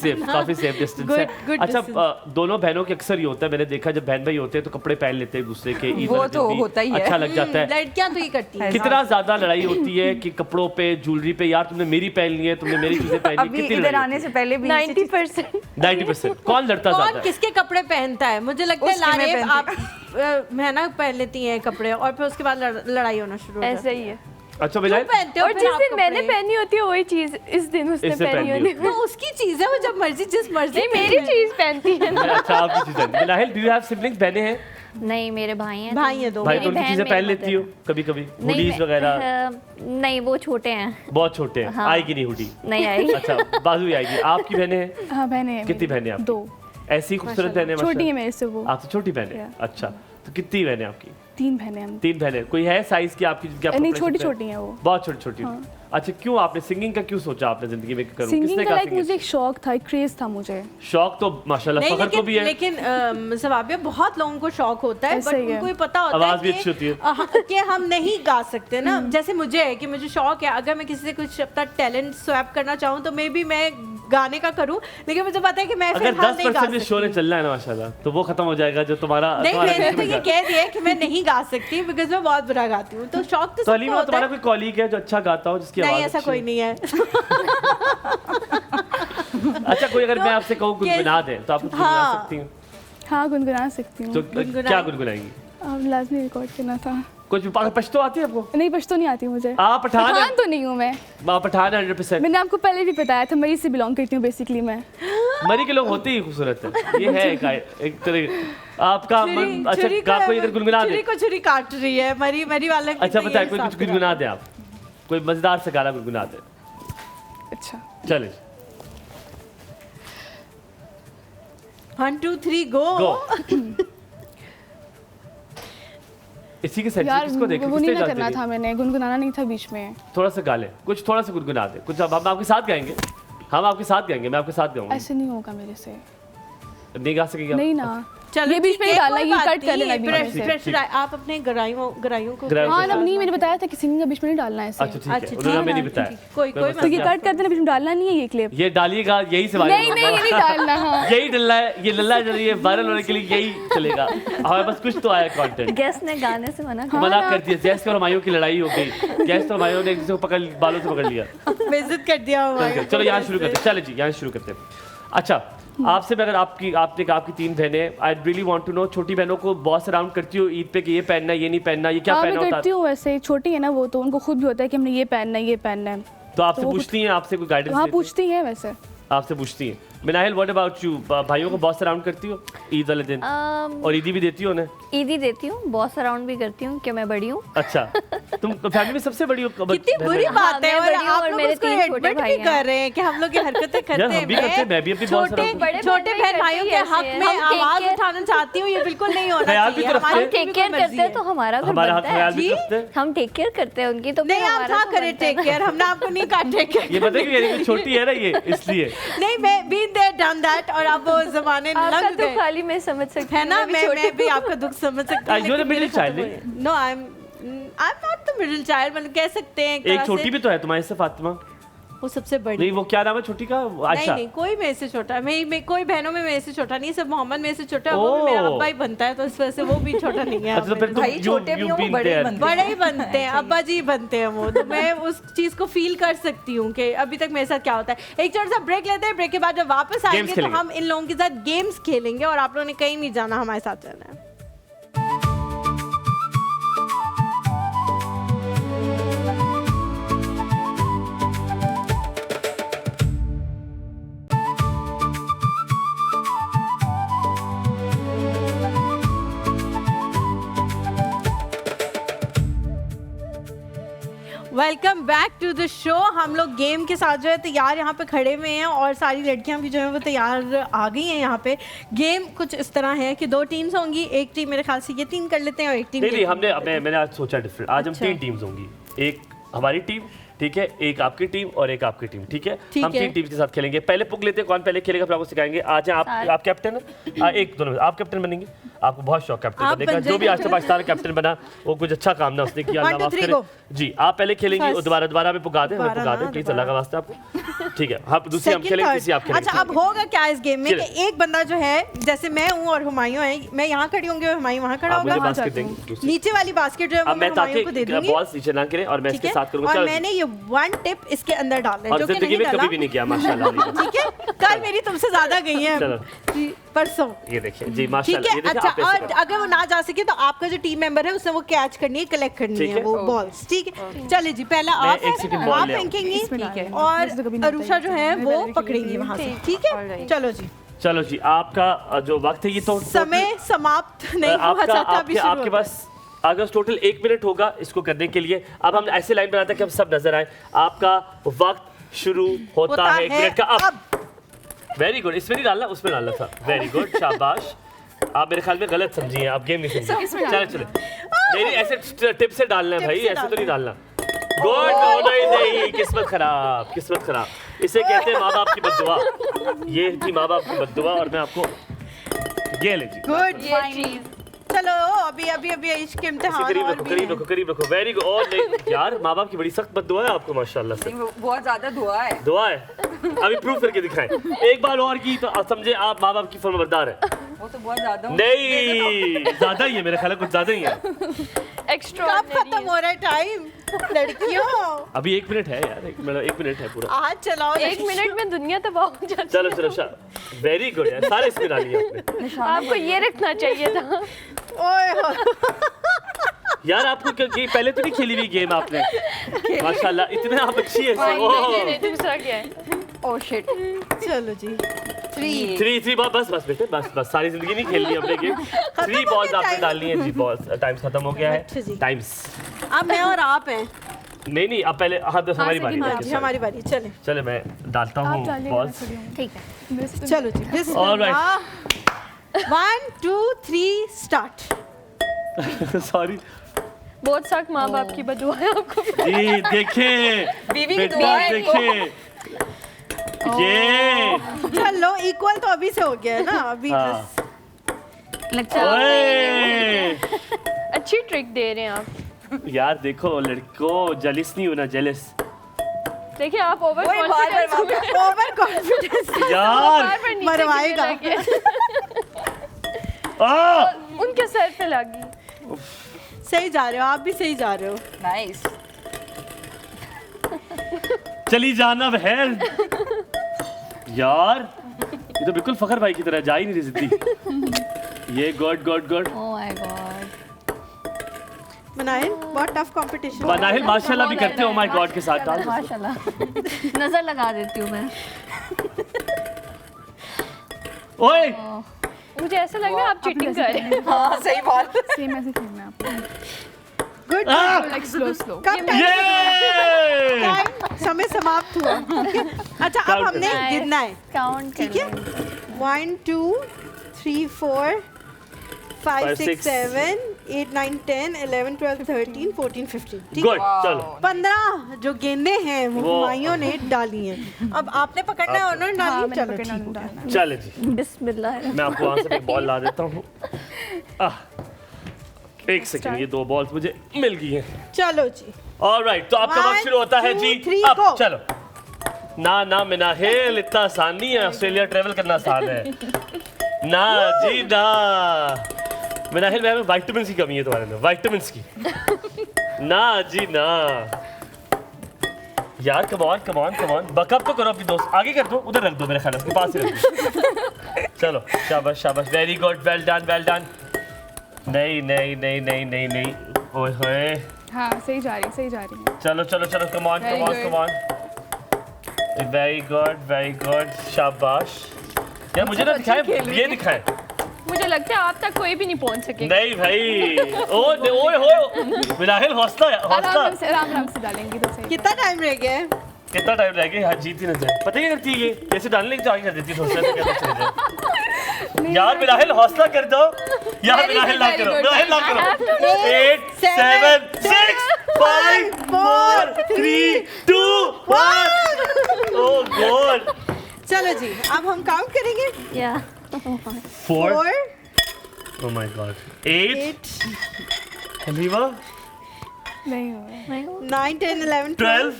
सेफ डिस्टेंस है। Good अच्छा distance। दोनों बहनों के अक्सर ये होता है, मैंने देखा जब बहन भाई होते हैं तो कपड़े पहन लेते हैं एक दूसरे के, ईद वो वाले तो दिन भी होता ही है। अच्छा लग जाता है। लड़कियां तो ये करती हैं। कितना ज्यादा लड़ाई होती है कि कपड़ों पे, ज्वेलरी पे, यार तुमने मेरी पहन ली है, तुमने मेरी चीजें पहन ली, अभी कितनी इधर लड़ाई आने होती से पहले भी 90%। है? 90%। कौन लड़ता कौन ज्यादा है? किसके कपड़े पहनता है? मुझे लगता है उसके मैं लारेब पहनती आप है ना पहन लेती हैं कपड़े और फिर उसके बाद लड़ाई होना शुरू हो जाती ऐसा ही है। अच्छा क्यों मिलाए पहनते हो और फिर जिस आप दिन मैंने कपड़े? पहनी होती है वही चीज इस दिन उसने इससे पहनी पहनी होती होती है। तो उसकी चीज है वो, जब मर्जी जिस मर्जी नहीं मेरी चीज पहनती है ना। अच्छा आपकी चीजें। मिलाहिल, डू यू हैव सिबलिंग्स? बहनें हैं? नहीं मेरे भाई हैं। भाई हैं दो। भाई तो मेरी उनकी बहन चीजें मेरे पहन लेती हो mother। कभी कभी? नहीं, हुडीज वगैरह? नहीं वो छोटे हैं, बहुत छोटे हैं, हाँ। आएगी नहीं हुडी। नहीं आई। अच्छा बाजू ही आएगी। आपकी बहनें हैं? हाँ बहनें हैं कितनी मेरी। बहनें आपकी? 2 ऐसी खूबसूरत बहनें? छोटी है मेरे से वो। आपसे छोटी बहनें? Yeah। अच्छा तो कितनी बहनें आपकी? 3 बहनें हैं हम। 3 बहनें। कोई है साइज की आपकी जिनके आप नहीं कपड़े छोटी सिलते हैं? छोटी हैं वो। बहुत छोटी छोटी। अच्छा क्यों आपने सिंगिंग का क्यों सोचा आपने जिंदगी में करूं? सिंगिंग किसने का कहा लाइक singing? मुझे एक शौक था, एक क्रेज था मुझे। शौक तो माशाल्लाह नहीं फखर को भी है। लेकिन सवाबिया बहुत लोगों को शौक होता है, ऐसा बट ही है। उनको ये पता होता आवाज़ भी है अच्छी होती है। कि हम नहीं गा सकते ना। जैसे मुझे है कि मुझे शौक है, अगर मैं किसी से कुछ अपना टैलेंट स्वैप करना चाहूँ तो मे बी मैं गाने का करूँ, लेकिन मुझे पता है कि मैं अगर फिलहाल नहीं गा 10% शो ने सकती। चलना है ना माशाल्लाह तो वो खत्म हो जाएगा जो तुम्हारा नहीं तुम्हारा मैंने तो किसी में ये गा- कह दिया है कि मैं नहीं गा सकती बिकॉज मैं बहुत बुरा गाती हूँ। तो शौक तो तो अली सबको में होता तुम्हारा है। कोई कॉलीग है जो अच्छा गाता हो जिसकी नहीं आवाज ऐसा अच्छी कोई हो? नहीं है। अच्छा कोई अगर मैं आपसे कहूँ कि- गुनगुना दे तो आप कुछ गुनगुना हाँ। सकती हैं? हाँ गुनगुना सकती हूँ। तो गुनगुनाएं। क्या गुनगुनाएंगी? अब लाजमी रिकॉर्ड करना था। कुछ पश्तो आती है आपको? नहीं पश्तो नहीं आती मुझे। आप पठान पठान है? तो नहीं हूँ मैं। आप पठान है 100%। मैंने आपको पहले भी बताया था, मरी से बिलोंग करती हूँ बेसिकली मैं। मरी के लोग होते ही खूबसूरत है, ये है एक तरह आपका मन। अच्छा छुरी गा कोई अगर गुनगुना दे। छुरी को छुरी काट रही है मरी मरी वाला। अच्छा बताए कोई कुछ गुनगुना दे आप, कोई मजेदार से गाना गुनगुना दे। अच्छा चले 1 2 3 गो। गो। इसी के सेंस यार किसको देखे वो नहीं किसने ना जाते करना नहीं? था मैंने, गुनगुनाना नहीं था बीच में। थोड़ा सा गा ले, कुछ थोड़ा सा गुनगुना दे कुछ। अब हम आपके साथ गाएंगे, हम आपके साथ गाएंगे, मैं आपके साथ गाऊंगा। ऐसे नहीं होगा मेरे से। नहीं गा सकेंगे आप? नहीं ना। चलो ये बीच में ठीक है, डालना, कोई ये बात कट कर नहीं, लेना बीच में से। प्रेशर आप अपने गराइयों को गराइयों हाँ ना, नहीं मैंने बताया था किसी ने बीच में नहीं डालना है अच्छा इसे। ठीक है, अच्छा, उन्होंने हमें नहीं ठीक बताया। है, कोई तो ये कट कर देना, बीच में डालना नहीं है ये क्लिप। ये डालिएगा, यही से नहीं नहीं, ये नहीं डालना। हाँ यही डल्ला है, ये लल्ला चल रही है, वायरल होने के लिए यही चलेगा। हमारे पास कुछ तो आया कंटेंट। गेस्ट ने गाने से मना कर मना कर दिया, गैस और हमायों की लड़ाई हो गई। गैस और हमायों ने एक दूसरे को पकड़, बालों से पकड़ लिया। बेइज्जत कर दिया हमारे। चलो यहाँ शुरू करते हैं, चले जी यहाँ शुरू करते हैं। अच्छा, आपसे मैं अगर आपकी 3 बहनें, I really want to know, छोटी बहनों को बॉस अराउंड करती हो ईद पे कि ये पहनना है, ये नहीं पहनना, ये क्या हाँ पहनना मैं होता करती है? हूँ वैसे, छोटी है ना वो, तो उनको खुद भी होता है कि हमने ये पहनना है, ये पहनना है। तो आपसे तो वो पूछती हैं, आपसे कोई गाइडेंस हाँ लेती हैं? पूछती हैं वैसे। आपसे पूछती हैं। Minahil, what about you? भाइयों को बॉस अराउंड करती हो ईद वाले दिन? और ईदी भी देती हो उन्हें? ईदी देती हूँ, बॉस अराउंड भी करती हूँ, कि मैं बड़ी हूँ। अच्छा, तुम फैमिली में सबसे बड़ी हो? कितनी बुरी बात है, मैं और बड़ी हूँ आप और लोग मेरे उसको 3 छोटे एडमिट भाई भी हैं। कर रहे हैं कि हम लोग ये हरकतें करते यार, हम भी करते हैं, मैं भी अपनी बॉस छोटे अराउंड छोटे बहन भाइयों के हक में हम take आवाज care- उठाना चाहती हूँ, ये बिल्कुल नहीं होना ख्याल भी चाहिए। तो रखते हमारी हैं। भी टेक कोई केयर मर्जी करते हैं है। तो हमारा घर हमारा बनता ख्याल है। भी जी? रखते हैं। हम टेक केयर करते हैं उनकी, तो फिर नहीं, आप हमारा था तो करे बनता है टेक केयर, हमने आपको नहीं कहा टेक केयर। ये पता है कि मेरी छोटी है ना ये, इसलिए। नहीं, मैं बीन देयर डन दैट, और अब वो जमाने आपका लग तो गए, खाली मैं समझ सकती है हूँ, ना? भी मैं छोटी भी आपका दुख समझ सकती हूँ। You're a middle child, no, I am not the middle child, मतलब कह सकते हैं एक एक तरह छोटी से। भी तो है तुम्हारे से, फातिमा। वो सबसे बड़ी। नहीं, वो क्या नाम है छोटी का? नहीं आयशा। नहीं, कोई मेरे से छोटा, मैं कोई बहनों में मेरे से छोटा नहीं, सब मोहम्मद मेरे से छोटा है, वो भी मेरा ओह। अब्बा ही बनता है, तो इस वजह से वो भी छोटा नहीं है। अच्छा, तो फिर तुम भाई छोटे भी हों, बड़े ही बनते हैं। बड़े ही बनते हैं, अब्बा जी बनते हैं वो, तो मैं उस चीज को फील कर सकती हूँ कि अभी तक मेरे साथ क्या होता है। एक छोटा सा ब्रेक लेते हैं, ब्रेक के बाद जब वापस आएंगे तो खेलेंगे। हम इन लोगों के साथ गेम्स खेलेंगे, और आप लोगों ने कहीं नहीं जाना, हमारे साथ रहना है। Welcome back to the show. हम लोग गेम के साथ जो है तैयार यहाँ पे खड़े हुए हैं, और सारी लड़कियाँ भी जो है वो तैयार आ गई हैं यहाँ पे। गेम कुछ इस तरह है कि 2 टीम्स होंगी, एक टीम मेरे ख्याल से ये 3 कर लेते हैं, और एक टीम नहीं, मैंने आज सोचा डिफरेंट। आज हम अच्छा। 3 टीम्स होंगी, एक हमारी टीम, ठीक है, एक आपकी टीम और एक आपकी टीम, ठीक है? ठीक हम है। 3 टीम्स के साथ खेलेंगे। पहले पुक लेते हैं, कौन पहले खेलेगा, फिर आपको सिखाएंगे। आज आप कैप्टन, एक दोनों आप कैप्टन बनेंगे। आपको बहुत शौक कैप्टन आप बनने का, बन जो भी आज तक जाइए। पाकिस्तान का कैप्टन बना वो कुछ अच्छा काम ना उसने किया, One, अल्लाह two, माफ three, करे। go. जी, आप पहले खेलेंगी और First. दोबारा हमें पुका दें, प्लीज, अल्लाह का वास्ता आपको, ठीक है? हम दूसरी हम Second, खेलेंगे, third. तीसरी आप खेलेंगे। अच्छा, अब होगा क्या इस गेम में चलिए। कि एक बंदा जो है, जैसे मैं हूँ और हुमायूं है, मैं यहाँ खड़ी होंगी और हुमायूं वहाँ खड़ा आप मुझे होगा। बास्केट देंगे दूसरी। नीचे वाली बास्केट जो है वो अब मैं मैं हुमायूं को दे ताकि दूंगी, बॉल्स नीचे ना गिरे और मैं ठीक इसके है? साथ करूंगा। और चलो। मैंने ये 1 टिप इसके अंदर डालना है, और जो कि जिंदगी नहीं में कभी डाला, भी नहीं किया, माशाल्लाह। ठीक है? कल मेरी तुमसे ज्यादा गई है चलो। जी, परसों। ये देखिए जी, ठीक माशाल्लाह। है? ये देखिए, अच्छा, आप ऐसे और करो। अगर वो ना जा सके तो आपका जो टीम मेंबर है उसने वो कैच करनी है, कलेक्ट करनी ठीक है है। वो बॉल्स, ठीक है? चलिए जी, पहला मैं आप एक second ball आप ले आऊं। फेंकेंगी, ठीक है। और वैसे तो कभी नहीं अरुषा जो है वो पकड़ेंगी वहां से, ठीक है? Alright. चलो जी, चलो जी, आपका जो वक्त है ये तो समय समाप्त नहीं हुआ, आपका चाचा अभी शुरू आपके होगा। पास अगर टोटल 1 मिनट होगा इसको करने के लिए। अब हम ऐसे लाइन बनाते हैं कि हम सब नजर आए। आपका वक्त शुरू होता है 1 मिनट का अब। वेरी गुड, इसमें नहीं डालना, उसमें डालना था। वेरी गुड, शाबाश। आप मेरे ख्याल में गलत समझी हैं, आप गेम नहीं समझी। चलो चलो, नहीं ऐसे टिप से डालना है भाई, टिप से ऐसे तो नहीं डालना डालना। गुड, नहीं, किस्मत खराब, किस्मत खराब। इसे कहते हैं माँ बाप की बद्दुआ। ये थी माँ बाप की बद्दुआ, और मैं आपको ये ले जी। गुड, चलो अभी इश्क के इम्तिहान करीब और रखो, भी करीब हैं। रखो, करीब रखो। Very good. और नहीं यार, माँ बाप की बड़ी सख्त बद्दुआ है आपको, माशाल्लाह से। बहुत ज्यादा दुआ है। दुआ है, अभी प्रूफ करके दिखाएं। एक बार और की तो आप समझे आप माँ बाप की फरमाबरदार है। वो तो बहुत ज्यादा नहीं, ज्यादा ही है, मेरा ख्याल है कुछ ज्यादा ही है। कब खत्म हो रहा है टाइम लड़कियों? अभी 1 मिनट है यार, 1 मिनट है पूरा। आज चलाओ। 1 मिनट में दुनिया तबाह हो जाती चलो चलो, वेरी गुड यार, सारे इसमें डालिए आपने। है। आपको ये रखना चाहिए था। ओए हो। यार आपको ये पहले तो नहीं खेली हुई गेम आपने, माशाल्लाह इतने आप अच्छी है। नहीं, दूसरा क्या है? Oh shit. चलो जी, 3 3 बस बेटे, बस सारी जिंदगी नहीं खेलनी हमने गेम। 3 बॉल्स आपने डालनी है जी। बॉल्स टाइम खत्म हो गया अच्छा जी। है। टाइम्स अब मैं और आप हैं। नहीं, अब पहले हाँ, बस हमारी बारी हाँ है। जी, हमारी बारी, चले। चले मैं डालता आप हूँ डालिए, बॉल्स। मैं खड़ी हूँ। ठीक है। मेरे से तो- चलो जी, बिस्मिल्लाह। 1 2 3 स्टार्ट। सॉरी बहुत सख्त माँ बाप की बदुआ है आपको। जी, देखें बीवी की बेटा, दुआ है इनको। देखें ये चलो, इक्वल तो अभी से हो गया है ना, अभी हाँ। बस लगता है ओए अच्छी ट्रिक दे रहे हैं आप। यार देखो लड़कों जेलिस नहीं होना, जेलिस देखिए आप ओवर वही बार-बार कॉन्फिडेंस ओवर कॉन्फिडेंस यार मरवाएगा। उनके सर पे लगी। सही जा रहे हो, आप भी सही जा रहे हो। नाइस। चली जाना बहन। यार ये तो बिल्कुल फखर भाई की तरह जा ही नहीं रही जिद्दी। ये God God God. Oh my God. Manahil बहुत टफ कंपटीशन। मनाहिल माशाल्लाह भी करते हो माय गॉड के साथ डाल। माशाल्लाह। नजर लगा देती हूँ मैं। ओए मुझे ऐसा लग रहा है आप चीटिंग कर रहे हैं। हाँ सही बात। सेम ऐसे खेलना है आपको। गुड। Like slow slow. कम ये टाइम समय समाप्त हुआ। अच्छा अब Count हमने करना है। गिनना है, काउंट ठीक है? 1 2 3 4 5 6 6, 7 8 9 10 11 12 13 14 15। ठीक है? गुड चलो 15 जो गेंदें हैं वो वो- हुमायूं ने डाली हैं। अब आपने पकड़ना है, उन्होंने हाँ डाली। मैंने चलो पकड़ना ठीक है। डालना। चले जी बिस्मिल्लाह। मैं आपको वहां से एक बॉल ला देता हूँ। एक सेकंड, ये 2 बॉल्स मुझे मिल गई हैं। चलो जी ऑलराइट तो आपका 1 वक्त शुरू होता है 2 जी 3 अब go। चलो। ना मिनाहिल इतना आसान नहीं है, ऑस्ट्रेलिया ट्रेवल करना आसान है ना जी ना। मिनाहिल में विटामिन की कमी है तुम्हारे में, विटामिन की। ना जी ना यार कम ऑन बकअप तो करो अपनी दोस्त, आगे कर दो, उधर रख दो, मेरे ख्याल उसके पास ही रख दो। चलो शाबाश वेरी गुड, वेल डन। नहीं ओए होए हाँ सही जा रही है। चलो कम ऑन वेरी गुड शाबाश। यार मुझे ना दिखाए, ये दिखाए। मुझे लगता है आप तक कोई भी नहीं पहुंच सकेगा। नहीं भाई ओए मिनाहिल हौसला आराम से डालेंगे तो सही। कितना टाइम रह गया है? कितना टाइम रह गया? हाँ जीत ही ना जाए। पता क्या करती है ये, जैसे डालने की आगे कर देती है, थोड़ा सा चले जाए। यार मिनाहिल हौसला कर दो यार, मिनाहिल ना करो 8 7 6 5 4 3 2 1 ओह गॉड। चलो जी अब हम काउंट करेंगे। 4 4 ओह माय गॉड 8 8 हलीमा नहीं हुआ। 9 10 11 12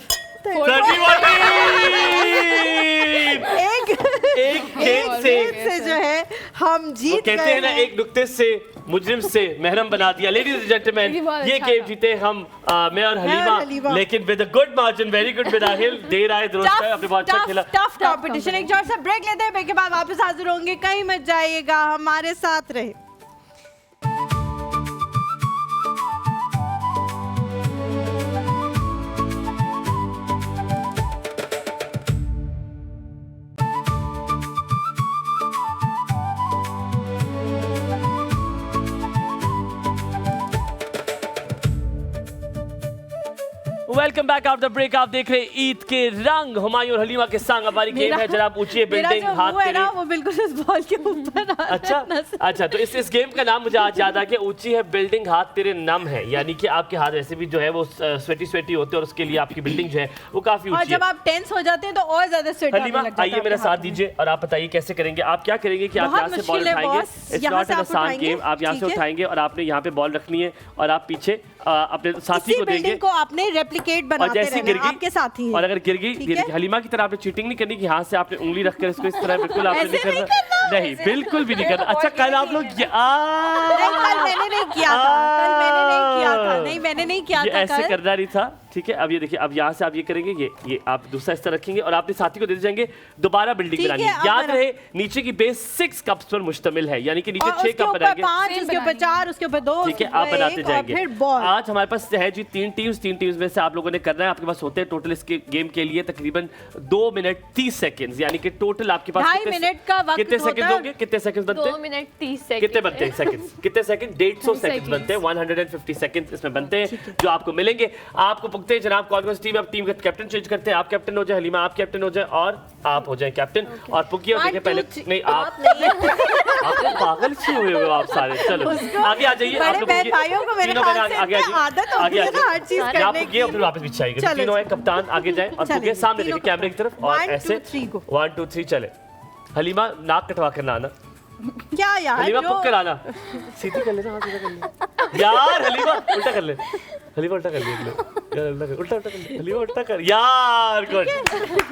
13 एक गेंद से जो है हम वो जीत कहते गए हैं ना, एक नुक्ते से मुजरिम से महरम बना दिया। लेडीज एंड जेंटलमैन, ये बहुत ये अच्छा गेम था। जीते हम मैं और हलीमा। हलीमा, लेकिन with a good margin. Very good Minahil, देर आए दुरुस्त है, आपने बहुत अच्छा खेला। Tough competition. एक छोटा सा ब्रेक लेते हैं, ब्रेक के बाद वापस हाजिर होंगे। कहीं मत जाइएगा, हमारे साथ रहे। Welcome back after break. आप देख रहे हैं ईद के रंग, हुमायूं और हलीमा के संग हमारी गेम है जरा पूछिए बिल्डिंग हाथ है ना तेरे। वो बिल्कुल इस बॉल के ऊपर आ अच्छा तो इस गेम का नाम मुझे आज याद आ गया, ऊंची है बिल्डिंग हाथ तेरे नम है, यानी कि आपके हाथ वैसे भी जो है वो स्वेटी होते हैं और उसके लिए आपकी बिल्डिंग जो है वो काफी और ऊंची जब है। आप टेंस हो जाते हैं तो और ज्यादा स्वेट हलीमा आइए मेरा साथ दीजिए और आप बताइए कैसे करेंगे। आप क्या करेंगे कि आप बहुत यहाँ से बॉल मुश्किल है उठाएंगे, बॉस। इट्स यहाँ नॉट से एन आप आसान उठाएंगे, गेम। आप यहाँ से ठीक है? उठाएंगे और आपने यहाँ पे बॉल रखनी है और आप पीछे अपने साथी इसी को देंगे बिल्डिंग को आपने रेप्लिकेट और बनाते जैसे गिर रहना, गई आपके साथी और हैं। अगर गिर ठीक गई है? हलीमा की तरह आपने चीटिंग नहीं करनी कि हाथ से आपने उंगली रखकर इसको इस तरह बिल्कुल आपने ऐसे नहीं नहीं करना। नहीं बिल्कुल भी नहीं करना। अच्छा कल आप लोग नहीं, कल मैंने नहीं किया था, नहीं मैंने नहीं किया ये था ऐसे कल। करना नहीं था, ठीक है? अब ये देखिए, अब यहाँ से आप ये करेंगे, ये आप दूसरा इस तरह रखेंगे और आपने साथी को दे जाएंगे। दोबारा बिल्डिंग ठीक बनानी है, है। अब याद बना- रहे नीचे की बेस 6 कप्स पर मुश्तमिल है, यानी कि नीचे और 6 उसके कप ऊपर बनाएंगे। 5, उसके ऊपर 4, उसके ऊपर 2, ठीक है, आप बनाते जाएंगे। फिर बॉल। आज हमारे पास है जी 3 टीम्स में से आप लोगों ने करना है। आपके पास होते हैं टोटल इसके गेम के लिए तकरीबन 2 मिनट 30 सेकंड्स, यानी कि टोटल आपके पास 2.5 मिनट का वक्त कितने होता सेकंड्स है। होंगे? कितने सेकंड्स बनते 2 हैं? मिनट 30 सेकंड कितने बनते हैं सेकंड्स? कितने सेकंड? 150 सेकंड्स बनते हैं। 150 सेकंड्स इसमें बनते हैं जो आपको मिलेंगे। आपको पुगते हैं जनाब कौन कौन सी टीम। अब टीम का कैप्टन चेंज करते हैं। आप कैप्टन हो जाए, हलीमा आप कैप्टन हो जाए और आप हो जाए कैप्टन और पुगिए और देखिए पहले नहीं आप तो पागल से हुए हो आप सारे। चलो आगे आ जाइए। आप बड़े लोग बहन भाइयों को मेरे ख्याल से आगे इतनी आदत होती है ना हर चीज आप करने पुगिए और की। फिर वापस पीछे आइए। चलो तीनों है कप्तान, आगे जाए और चले, पुगिए सामने तीनों देखिए कैमरे की तरफ और 1 2 ऐसे 3 go। 1 2 3 चले। हलीमा नाक कटवा कर ना आना। क्या यार हलीमा जो पुक कर आना, सीधी कर लेना, हाँ सीधा कर ले यार। हलीमा उल्टा कर ले, हलीमा उल्टा कर ले यार, उल्टा कर ले, हलीमा उल्टा कर यार। Good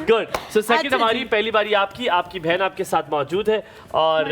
good. सो सेकंड हमारी पहली बारी आपकी बहन आपके साथ मौजूद है और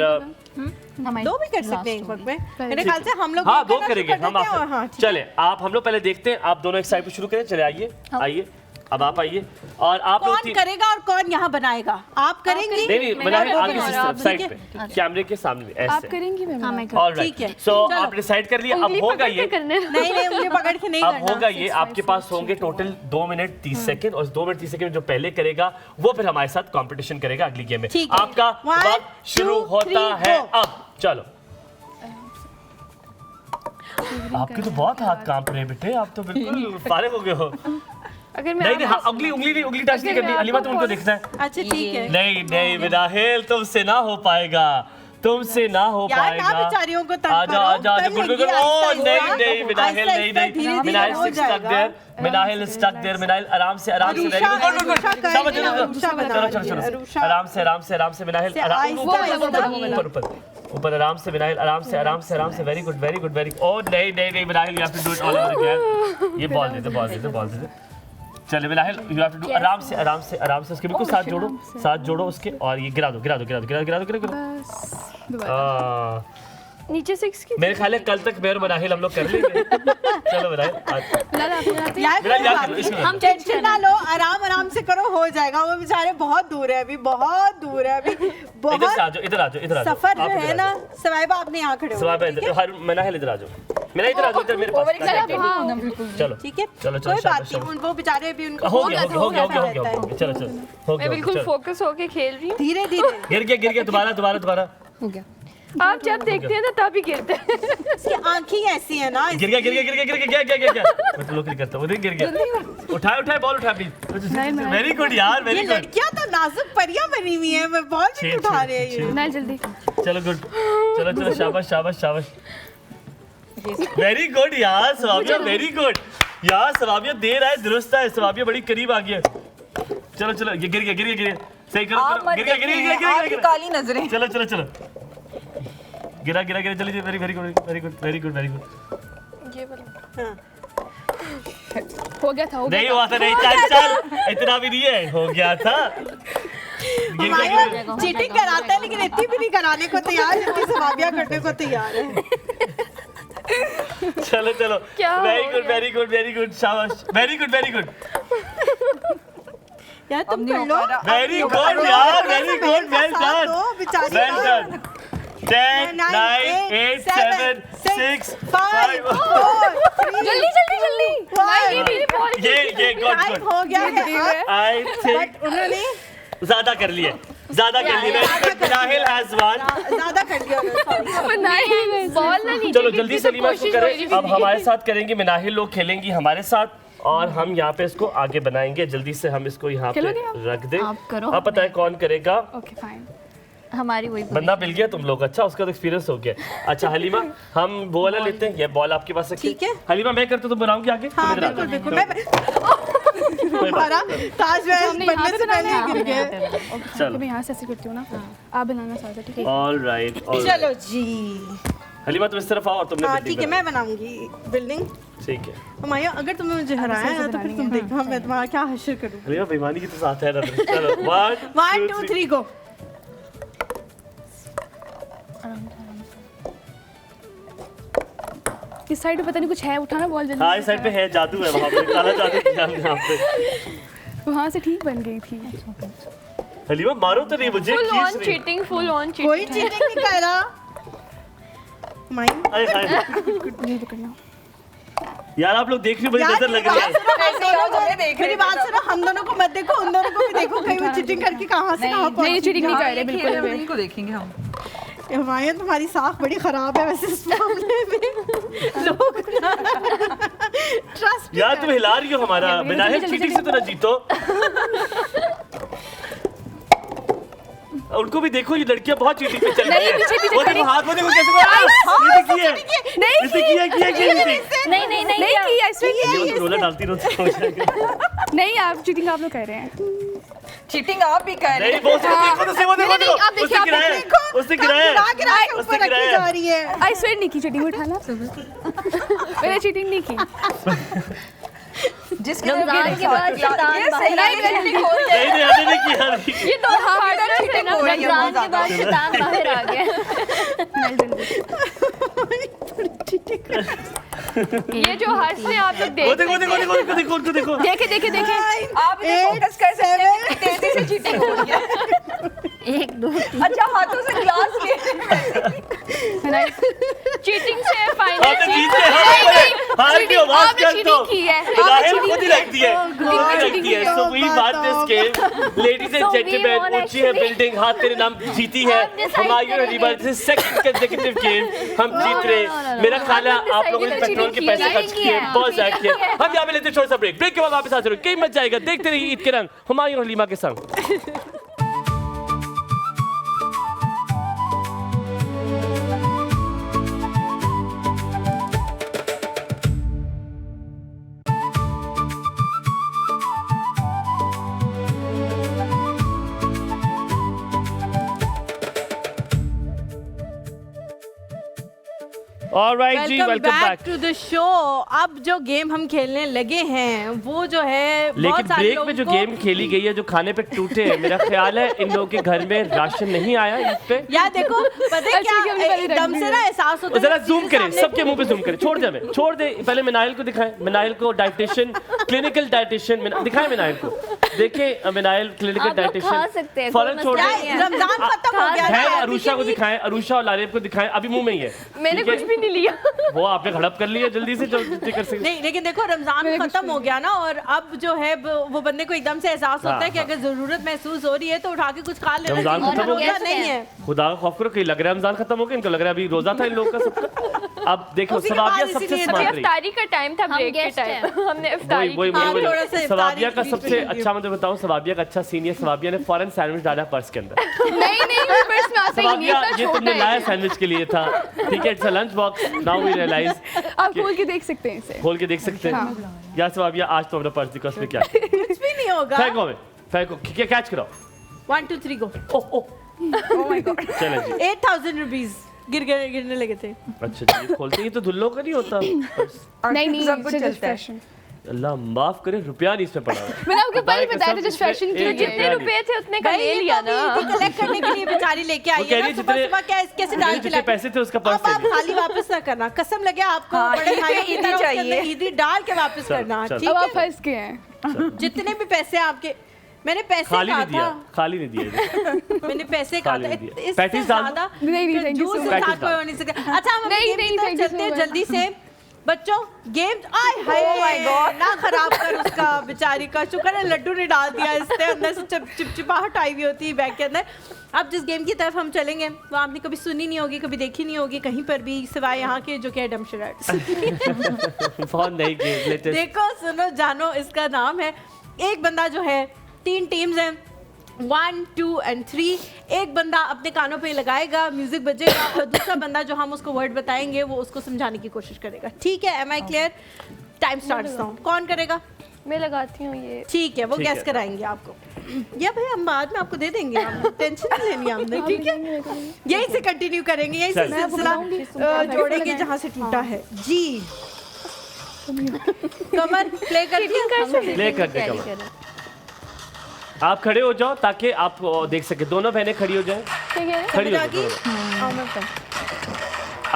दो भी कर सकते हैं एक वक्त में, मेरे ख्याल से हम लोग हाँ ये दो करना करेंगे शुरू कर हम देते हैं और हाँ, आप। ठीक है। चले आप हम लोग पहले देखते हैं, आप दोनों एक साइड पे शुरू करें। चले आइए आइए, अब आप आइए और आप लोग कौन करेगा और कौन यहाँ बनाएगा? आप करेंगे? नहीं बना है आगे और से आप, साइड ठीक पे कैमरे के सामने आप ऐसे। करेंगी मैं ऑलराइट, ठीक है। सो चलो। आप डिसाइड कर लिया। अब उंगली होगा पकड़ के ये, करने दो। नहीं उंगली पकड़ के नहीं अब करना। होगा ये, आपके पास होंगे टोटल 2 मिनट 30 सेकंड और 2 मिनट 30 सेकंड जो पहले करेगा वो फिर हमारे साथ कंपटीशन करेगा अगली गेम में। ठीक है। आपका 1, वक्त शुरू 2, होता 3, है go। अब। चलो आपके तो बहुत हाथ कांप रहे हैं बेटे, आप तो बिल्कुल फारिग हो गए हो। अगर मैं नहीं हाँ, उंगली टच नहीं करनी। हलीमा तुम उनको देखना है। अच्छा ठीक है नहीं मिनाहिल तुमसे ना हो पाएगा, तुमसे ना हो यार, पाएगा। ना बेचारियों को तंग आजा करो, आजा कर गुड लेंगी, गुड। आहिस्ता ओ आहिस्ता। नहीं मिनाहिल आहिस्ता नहीं आहिस्ता, धीरे-धीरे मिनाहिल हो स्टक जाएगा। There, Minahil stuck there. Minahil आराम से अरूषा, गुड अरूषा करेगी शाबाश ना, अरूषा बना चलो रही है, अरूषा। आराम से मिनाहिल से आराम आहिस्ता आहिस्ता। ऊपर आराम से मिनाहिल आराम से वेरी गुड। ओ नहीं Minahil you have to do it all over again. ये बॉल दे दे चले Minahil you have to do आराम से उसके बिल्कुल साथ जोड़ो उसके और ये गिरा दो। नीचे 6 की मेरे ख्याल है कल तक मैं और मनाहिल हम लोग कर लेंगे। चलो मनाहिल यार मेरा याद करो, इसमें हम टेंशन ना लो, आराम से करो, हो जाएगा। वो बेचारे बहुत दूर है अभी, बहुत दूर है अभी, इधर से आ बहुत जाओ, इधर आ जाओ। सफर जो आप इधर है आ ना। जाओ। सवाइबा आपने यहाँ खड़े हो, सवाब ठीक है? हर मनाहिल इधर आ जाओ, मेरा इधर आ जाओ, इधर मेरे पास। चलो ठीक है, चलो, कोई बात शाबाश, नहीं। वो बेचारे अभी उनको हो गया चलो हो मैं बिल्कुल गया। फोकस होके खेल रही हूँ। धीरे धीरे गिर गया दोबारा हो गया। आप जब देखते हैं ना तभी गिरते हैं। इसकी आंखें ऐसी है ना। गिर गया मैं तो लोग करता हूँ गिर गया। उठाए बॉल उठा प्लीज। वेरी गुड यार, ये वेरी गुड। लड़कियां तो नाजुक परियां बनी हुई हैं, मैं बॉल भी उठा रही है ये। नहीं जल्दी चलो गुड, चलो शाबाश। वेरी गुड यार सवाबिया, वेरी गुड यार सवाबिया। देर आए दुरुस्त है, सवाबिया बड़ी करीब आ गई है। चलो ये गिर गया सही करो। गिर काली नजरें। चलो गिरा जल्दी। Very good. ये वाला हाँ। हो गया था नहीं हुआ था, नहीं चल इतना भी नहीं है, हो गया था। हमारा चीटिंग कराता है लेकिन इतनी भी नहीं कराने को तैयार, जितनी सवाबिया करने को तैयार है। चलो क्या हो वेरी गुड शाबाश, वेरी गुड। यार तुम कर लो। वेरी गुड यार, वेरी गुड, वेल डन। 10 9 8 7 6 5 जल्दी ये मेरी बॉल ये गुड टाइम हो गया है। आई थिंक बट उन्होंने ज्यादा कर लिए मिनाहिल हैज वन। ज्यादा कर दिया उन्होंने, sorry। नहीं बॉल ना नीचे चलो जल्दी से लीमा को कोशिश करें। हो रही अब हमारे साथ करेंगे मिनाहिल, लोग खेलेंगी हमारे साथ और हम यहाँ पे इसको आगे बनाएंगे। जल्दी से हम इसको यहाँ पे खेलोगे आप? रख दें। आप करो। अब पता है कौन करेगा? Okay fine. हमारी वही बंदा मिल गया तुम लोग, अच्छा उसका तो एक्सपीरियंस हो गया। अच्छा हलीमा हम वो वाला लेते हैं, ये बॉल आपके पास रखिए। ठीक है। हलीमा मैं करता तो बनाऊंगी आगे। हाँ तुम इधर आ बिल्कुल जाओ। हमारा ताजमहल बनने से पहले ही गिर गए। चलो। मैं यहाँ से ऐसे करती हूँ ना, आप बनाना साथ, ठीक है? ऑलराइट चलो जी। हलीमा तुम इस तरफ आओ और तुमने हाँ building ठीक है, मैं बनाऊंगी बिल्डिंग। बनाई। ठीक है हमाया, अगर तुमने मुझे हराया है तो फिर तुम देखो मैं तुम्हारा क्या हश्र करूँ। हलीमा बेईमानी की तो साथ है ना। चलो 1 2 3 गो। इस साइड पे पता नहीं कुछ है, उठाना बॉल जल्दी। हाँ इस साइड पे है, जादू है वहाँ पे, काला जादू किया हमने यहाँ पे। वहाँ से ठीक बन गई थी। हलीमा मारो तो नहीं मुझे, फुल ऑन खींच नहीं। चीटिंग, फुल ऑन कोई चीटिंग। चीटिंग नहीं कर रहा। हाय हाय ये पकड़ना। यार आप लोग देख रहे हो, बड़ी यार, नजर लग रही है। मेरी बात सुनो, हम दोनों को मत देखो, उन दोनों को भी देखो, कहीं वो चीटिंग करके कहाँ से कहाँ नहीं चीटिंग नहीं कर रहे बिल्कुल भी। इनको देखेंगे हम। हमारे तुम्हारी साख बड़ी खराब है वैसे इस मामले में। लोग ट्रस्ट यार तुम हिला रही हो हमारा। मिनाहिल चीटिंग से तो ना जीतो। उनको भी देखो, ये लड़कियां बहुत चीटिंग पे चल रही है। वो देखो हाथ, वो देखो कैसे नहीं की, रोला डालती नहीं आप चीटिंग आप लोग कर रहे हैं। चीटिंग आप भी कर रहे नहीं वो देखो तो वो देखो नहीं, आप देखिए, उसने आप गिराया देखिए। उसने गिराया गिरा उसने ऊपर रखी गिराया। जा रही है। आई स्वेयर नहीं की, चीटिंग उठाना मैंने चीटिंग नहीं की। जिसके रमजान के बाद शैतान बाहर आ गया। नहीं हमने नहीं किया ये दो पार्टनर थे ना, रमजान के बाद शैतान बाहर आ गया। ये जो हर्ष ने आप लोग वो देख देखो देखो देखो देखो देखो देखो देखे देखे देखे आप इन्हें फोकस कर सकते हैं कि तेजी से चीटिंग हो रही है। 1 2 3 अच्छा हाथों से ग्लास ले चीटिंग से फाइनल आपने जीत गए हार के आवाज कर दो की है। जाहिर खुद ही लगती है खुद ही लगती है। सो वी बात this game ladies and So we gentleman won ऊंची है actually. बिल्डिंग हाथ तेरे नाम जीती है हम decide हमायूं करेंगे। Hariba this is second consecutive game हम जीत रहे। मेरा ख्याल है हम आप लोगों ने decide पेट्रोल के किया, पैसे खर्च cheating किए किया। बहुत ज्यादा किए। हम यहाँ पे लेते हैं छोटा सा ब्रेक ब्रेक के बाद वापस हाजिर हो गेम मच जाएगा देखते रहिए ईद के रंग हुमायूं हलीमा के संग। ऑलराइट जी welcome welcome back back. To the show. अब जो गेम हम खेलने लगे हैं वो जो है लेकिन बहुत सारे ब्रेक लोगों में जो को गेम खेली गई है जो खाने पे टूटे हैं मेरा ख्याल है इन लोगों के घर में राशन नहीं आया ईद पे। यार देखो पता है अच्छी क्या गेम वाली एकदम रखी से है। ना एहसास होता है जरा कि जूम करें सामने- सबके मुंह पे जूम करें छोड़ दे हमें छोड़ दे पहले मिनाइल को दिखाएं मिनाइल को डाइटिशियन क्लिनिकल डाइटिशियन दिखाएं मिनाइल को देखें मिनाइल क्लिनिकल आप लोग खा डाइटिशियन सकते हैं, फौरन कोई छोड़ मसला दें। नहीं है। रमजान खत्म हो गया है ना, अरुषा को दिखाएं अरुषा और लारेब को दिखाएं अभी मुंह में ही है मैंने ठीक है? कुछ भी नहीं लिया। वो आपने हड़प कर लिया जल्दी से जो जितनी कर सकते। नहीं लेकिन देखो रमजान खत्म हो गया ना और अब जो है वो बंदे को एकदम से एहसास होता है कि अगर जरूरत महसूस हो रही है तो उठा के कुछ खा लेना रमजान चाहिए। खत्म हो रोजा गया? नहीं है खुदा का खौफ करो कहीं लग रहा है रमजान खत्म हो गया इनको लग रहा है अभी रोजा था इन लोगों का सबका। अब देखो उसी के सवाबिया बाद सबसे इसीलिए स्मार्ट रही इफ्तारी का टाइम था, हम ब्रेक के हाँ, टाइम guest हमने वही इफ्तारी वही की। हाँ, वही थोड़ा सा वही इफ्तारी सवाबिया का की सबसे बीच में अच्छा मैं बताऊं सवाबिया का अच्छा सीन है सवाबिया ने फौरन सैंडविच डाला पर्स के अंदर। नहीं नहीं मेरे पर्स में आता ही नहीं सवाबिया है, ये इतना तुमने छोटा लाया है। सैंडविच के लिए था ठीक है it's a lunch box now we realise आप खोल के देख सकते हैं इसे। खोल के देख सकते हैं यार सवाबिया आज तो अपना पर्स दिखा उसमें क्या है। कुछ भी नहीं होगा। फेंको में फेंको क्या कैच कराओ 1 2 3 गो। ओह ओह चलें जी 8000 रुपीस गिरने लगे थे। अच्छा जी खोलते ही तो धुल्लों का नहीं होता पर्स। नहीं नहीं सब कुछ it's just चलता है। fashion। अल्लाह माफ करे रुपया नहीं इसमें पड़ा हुआ। मैंने आपको पहले खुदा बताया था कसम just fashion इसमें के लिए। एक जितने रुपया रुपए थे उतने का भाई ले ये लिया तो ना। अभी कलेक्ट करने के लिए बेचारी लेके आई कह है रही ना सुबह जितने- सुबह कैसे डाल के जितने लाके- पैसे थे उसका पर्स अब आप ले लिया। खाली वापस ना करना कसम लगे आपको हाँ, बड़े ईदी भाई पे की ईदी तरह उसके चाहिए। अंदर ईदी डाल के वापस चल, करना चल। ठीक अब आप है। फंस गए हैं। जितने भी पैसे आपके मैंने पैसे खाली कहा नहीं दिया था खाली नहीं दिया मैंने पैसे कहा खाली था नहीं दिया। इससे पैंतीस डाल दो। ज्यादा नहीं, नहीं, thank you so कंजूस much। इंसान पैंतीस कोई डाल। हो नहीं सकता। अच्छा हम नहीं, गेम की नहीं, तरफ thank you चलते हैं so much। जल्दी से बच्चों गेम आय हाय ना खराब कर उसका बेचारी का शुक्र है लड्डू ने डाल दिया इसके अंदर से चिपचिपाहट आई हुई होती है बैग के अंदर। अब जिस गेम की तरफ हम चलेंगे वो आपने कभी सुनी नहीं होगी कभी देखी नहीं होगी कहीं पर भी सिवाय यहाँ के जो कि है डमशराट। बहुत नई गेम लेटेस्ट देखो सुनो जानो इसका नाम है एक बंदा जो है 3 टीम्स हैं 1 2 and 3 एक बंदा अपने कानों पे लगाएगा म्यूजिक बजेगा और दूसरा बंदा जो हम उसको वर्ड बताएंगे वो उसको समझाने की कोशिश करेगा ठीक है am I clear time starts now कौन करेगा मैं लगाती हूँ ये। ठीक है वो ठीक गैस है। कराएंगे आपको या भाई हम बाद में आपको दे देंगे हम टेंशन नहीं लेनी हमने ठीक है यहीं से कंटिन्यू करेंगे यहीं से चल। सिलसिला जोड़ेंगे जहाँ से टूटा है जी कमर प्ले कर प्ले कर दे कमर आप खड़े हो जाओ ताकि आप देख सके दोनों बहनें खड़ी हो जाएं ठीक है खड़ी हो जागी? जाओ दोनों।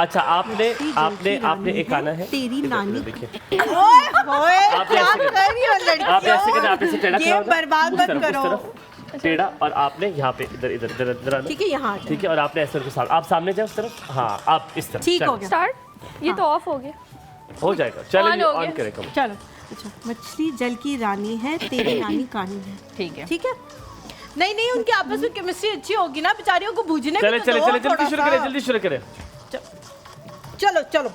अच्छा आपने आपने आपने एक आना है तेरी इधर, नानी इधर देखिए ओए होए आप क्या ऐसे कर रही हो लड़कियों आप ऐसे करें आप ऐसे टेढ़ा ये खड़ा हो जाओ। बर्बाद उस मत तरफ, उस करो। तरफ, टेढ़ा और आपने यहाँ पे इधर इधर इधर इधर आना ठीक है यहाँ ठीक है और आपने ऐसे के साथ आप सामने जाओ उस तरफ हाँ आप इस तरफ ठीक चलो, हो गया स्टार्ट ये तो ऑफ हो गया। हो जाएगा चलो On ये हो ऑन गया। करें कमर चलो अच्छा मछली जल की रानी है तेरी नानी कानी है ठीक है ठीक है नहीं नहीं उनकी आपस में केमिस्ट्री अच्छी होगी ना बेचारियों को बूझने चले भी तो चले दो चले जल्दी थोड़ा शुरू सा। करें जल्दी शुरू करें चलो चलो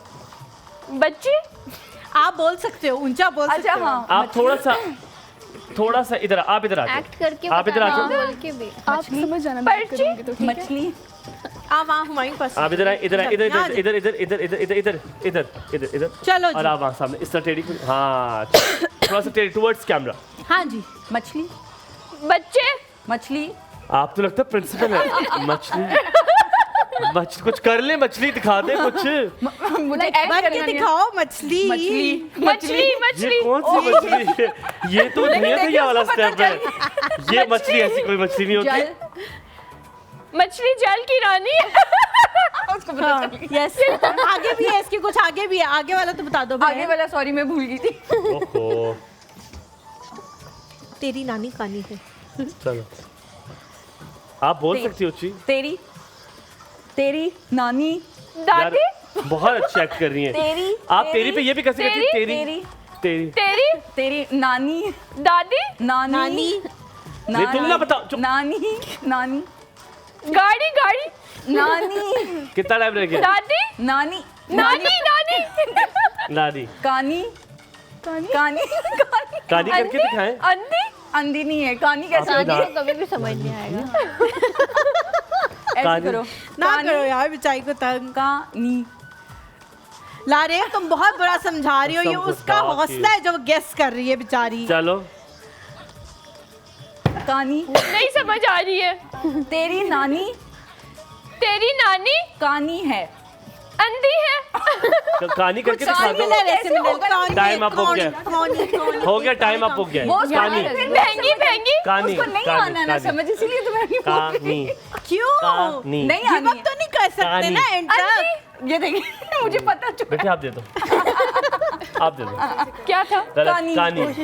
बच्ची आप बोल सकते हो ऊंचा बोल सकते अच्छा हो हाँ आप थोड़ा सा इधर आप इधर आ जाओ एक्ट करके आप इधर आ बताना, जाओ बोल के भी। आप समझ जाना बात पर्ची? करेंगे तो ठीक है। मछली आप वहाँ हुमायूं पास आप इधर आए इधर आए इधर यहाँ इधर इधर इधर इधर इधर इधर इधर इधर इधर चलो और जी आप वहाँ सामने इस तरह टेढ़ी हाँ थोड़ा सा टेढ़ी टुवर्ड्स कैमरा हाँ जी मछली बच्चे, मछली, आप तो लगता है प्रिंसिपल है। मछली कुछ कर ले, मछली दिखा दे कुछ। मुझे ऐड बन करना के नहीं है। दिखाओ मछली। मछली, ये मछली, कौन सी मछली है? ये तो ये वाला स्टेप है। ये मछली, ऐसी कोई मछली नहीं होती। जल, मछली जल की रानी। उसको पता चल गया। यस, आगे भी है इसके, कुछ आगे भी है। आगे वाला तो बता दो आगे भैया। वाला सॉरी मैं भूल गई थी। ओहो, तेरी नानी कानी है। चलो आप बोल सकती हो ची। तेरी नानी, यार बहुत अच्छी एक्ट कर रही हैं। आप तेरी पे ये भी कर सकती हैं। तेरी तेरी नानी, दादी, नानी। नहीं, तुम ना बताओ, चुप। नानी, गाड़ी, कितना टाइम रह गया? दादी, नानी, नानी, नानी कानी करके दिखाएं। अंधी। अंधी नहीं है, कानी कैसे आपने होगी? कभी भी समझ नहीं आएगा। ऐसे कानी। करो। ना करो यार बेचारी को तंग। कानी, ला रहे हो तुम, बहुत बुरा समझा रही हो। ये सब उसका गुस्सा हौसला है जो गेस कर रही है बेचारी। चलो कानी, नहीं समझ आ रही है। तेरी नानी कानी है, अंधी है। कहानी करके दिखा दो। कैसे होगा ना? टाइम अप हो गया। हो गया, टाइम अप हो गया। वो कहानी महंगी, कहानी उसको नहीं आना ना समझ, इसीलिए तो मैं नहीं बोल रही। कहानी क्यों? कहानी। नहीं ये आनी वक्त तो नहीं कर सकते कहानी। ना एंड तक। ये देखिए मुझे पता चुका। बेटे आप दे दो। आप दे दो। क्या था? कहानी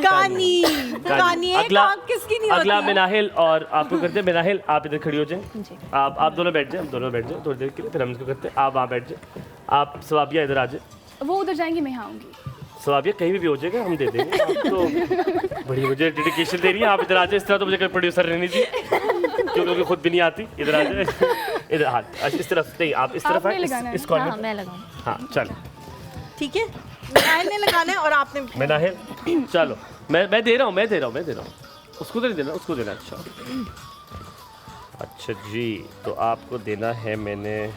कहानी है, अगला काम किसकी नहीं अगला होती है? मिनाहिल और आपको करते हैं। मिनाहिल आप इधर खड़ी हो जाए। आप दोनों बैठ जाए, थोड़ी देर के लिए, फिर हम इसको करते हैं। आप वहाँ बैठ जाए। आप स्वाबिया इधर आ जाए। वो उधर जाएंगी, मैं यहाँ आऊंगी। स्वाबिया कहीं भी हो जाएगा, हम दे देंगे। आप तो बड़ी मुझे डेडिकेशन दे रही है। आप इधर आ जाए। इस तरह तो मुझे कोई प्रोड्यूसर रहनी थी, क्योंकि खुद भी नहीं आती। इधर आ जाए। इधर हाथ इस तरफ नहीं, आप इस तरफ आए। इस कॉर्नर। हाँ, मैं लगाऊं। हाँ चल ठीक है, मिनाहिल ने लगाना है और आपने। मिनाहिल चलो, मैं दे रहा हूँ। उसको तो नहीं देना, उसको देना। अच्छा जी, तो आपको देना है मैंने।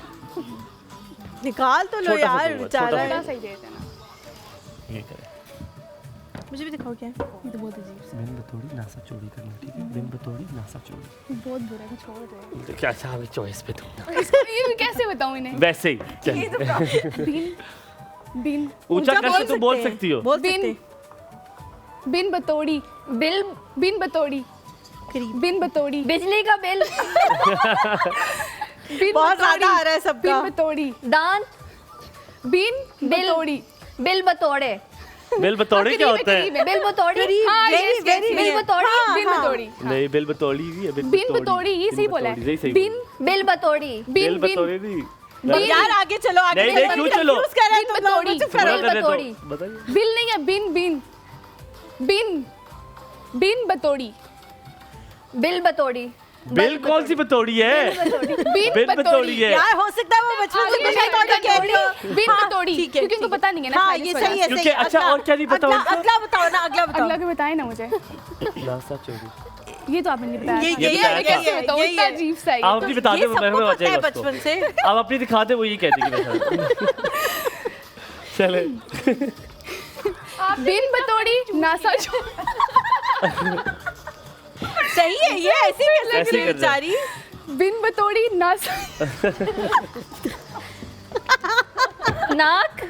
निकाल तो लो छोटा सा यार दूंगा, बेचारा। छोटा थोड़ा सा ही दे देना। ये करें। मुझे भी दिखाओ क्या है। ये तो बहुत अजीब सा, बिन बतौड़ी नासा चोरी करना, ठीक है? बिन बतौड़ी नासा चोरी। बहुत बुरा है, छोड़ दे। तो क्या अच्छा, हमें चॉइस पे दूंगा। ये भी कैसे बताऊं इन्हें? वैसे ही चल। बिन ऊंचा करके तू बोल सकती हो। बोल बिन सकते बिन बतौड़ी, बिन बतौड़ी, करीब। बिन बतौड़ी, बिजली का बिल, बिन बहुत बतौड़ी, ज्यादा आ रहा है सबका। बिन बतौड़ी, दांत, बिन बतौड़ी। बिल बतौड़े। बिल बतौड़ी क्या होता है? बिल बतौड़ी। हाँ, very, yes, very yes, bill near। बतौड़ी। हाँ, बिन हाँ। बतौड़ी, नहीं, बिल बतौड़ी भी है। बिन बतौड़ी, ये सही बोला है। यही सही बिन बिल बतौड़ी। बिल बिन बतौड़ी नहीं। यार आगे चलो, आगे नहीं, चलो। नहीं, क्यों चलो? Confuse कर रहे हैं बिन तुम लोग, बतौड़ी। मुझे पूरा फर्क- करने दो। बतौड़ी। बताइए। बिल नहीं है, बिन बतौड़ी, बिल बतौड़ी। बिल कौन सी बतौड़ी है? बिल बतौड़ी है। यार हो सकता है वो बचपन से आगे बिन बतौड़ी कह रही हो। बिन हाँ, बतौड़ी, ठीक है, क्योंकि उनको ठीक है। पता नहीं है ना। हाँ खाली ये इस सही वजह है, क्योंकि सही है। अच्छा, अगला- और क्या नहीं पता अगला- उनको? अगला बताओ ना, अगला से। बताओ। अगला भी बताए ना मुझे, नासा चोरी। ये तो आपने नहीं बताया। ये- था। ये- ये ये- कैसे ये- बताऊं, ये- इतना अजीब सा है। आप अपनी बता ये दे, सबको मैं पता है बचेगा उसको। बचपन से। आप अपनी दिखा दे, वो ये कह देगी वैसा। चले। बिन बतौड़ी, नासा सही है ये, ऐसी कर ऐसे सकती ही है कर बेचारी। बिन बतौड़ी, नासा नाक,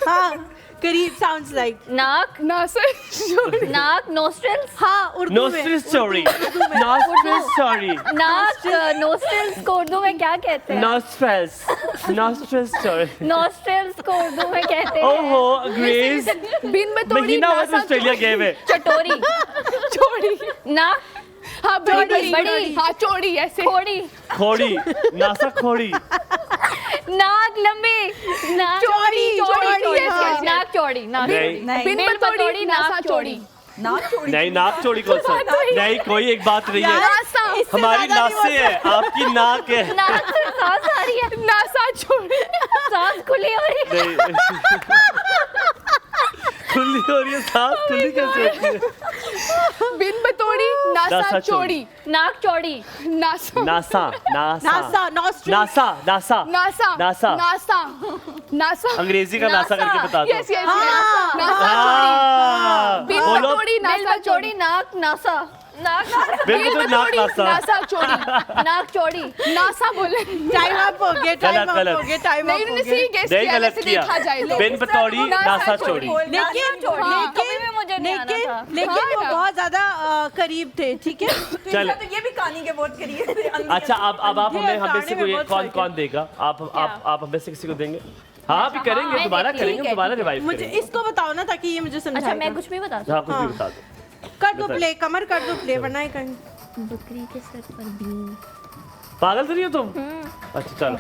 हाँ करीब, साउंड्स लाइक। नाक, नासा नाक, नोस्ट्रल्स। हाँ उर्दू में। नोस्ट्रिल्स चोरी। नोस्ट्रिल्स चोरी। नाक, नोस्ट्रल्स को उर्दू में क्या कहते हैं? नोस्ट्रिल्स। नोस्ट्रिल्स चोरी। नोस्ट्रल्स को उर्दू में कहते हैं ओहो ग्रेस, बिन बतौड़ी, महीना बाद नासा ऑस्ट्रेलिया गए हुए। चटोरी। चौड़ी। नाक, हाँ बड़ी, बड़ी। हाँ चौड़ी ऐसे। खोड़ी, खोड़ी, नासा खोड़ी। नाक लंबी, नाक चौड़ी, चौड़ी, yes, हाँ। yes, नाक चौड़ी, नाक नहीं। चौड़ी। नहीं। बिन बतौड़ी, नासा चौड़ी। नाक चोरी। नहीं, नाक चोरी कौन सा? नहीं, कोई एक बात नहीं है। नासा, हमारी नासें है, आपकी नाक है। नाक से सांस आ रही है, नासा चौड़ी। सांस खुली हो रही है। नहीं। खुली हो रही है, सांस खुली कैसे होती है? बिन बतौड़ी, नासा चौड़ी, नाक चौड़ी, NASA NASA NASA NASA nostril NASA NASA NASA NASA NASA NASA अंग्रेजी का नासा करके बता दो। यस यस नासा चौड़ी, हाँ, बिल बोलो चौड़ी, नासा चौड़ी, नाक नासा, नाक बिल्कुल तो नाक नासा नासा चौड़ी, नाक चौड़ी, नासा बोले। टाइम अप हो गया, टाइम अप गलत। हो गया, टाइम नहीं अप हो नहीं गया। सही गेस नहीं किया, गलत वैसे किया। देखा जाए तो। बिन पतौड़ी नासा चौड़ी। लेकिन कभी मुझे नहीं आना लेकिन था। लेकिन हाँ वो ना। बहुत ज्यादा करीब थे, ठीक है। चल तो ये भी कहानी के बहुत करिए अच्छा, अब आप अंधे हमें और हमें से काने में कोई बहुत कौन फर्क कौन देगा? आप हमें से किसी को देंगे? हाँ भी करेंगे, मैं दोबारा देखती हूँ। करेंगे, दोबारा रिवाइव मुझे करेंगे। इसको बताओ ना ताकि ये मुझे अच्छा समझाए। मैं कुछ भी बता दूं? हाँ कुछ भी बता दो। कर दो प्ले, कमर कर दो प्ले, वरना ही कहीं बकरी के सर पर बीन। पागल तो नहीं हो तुम? अच्छा चलो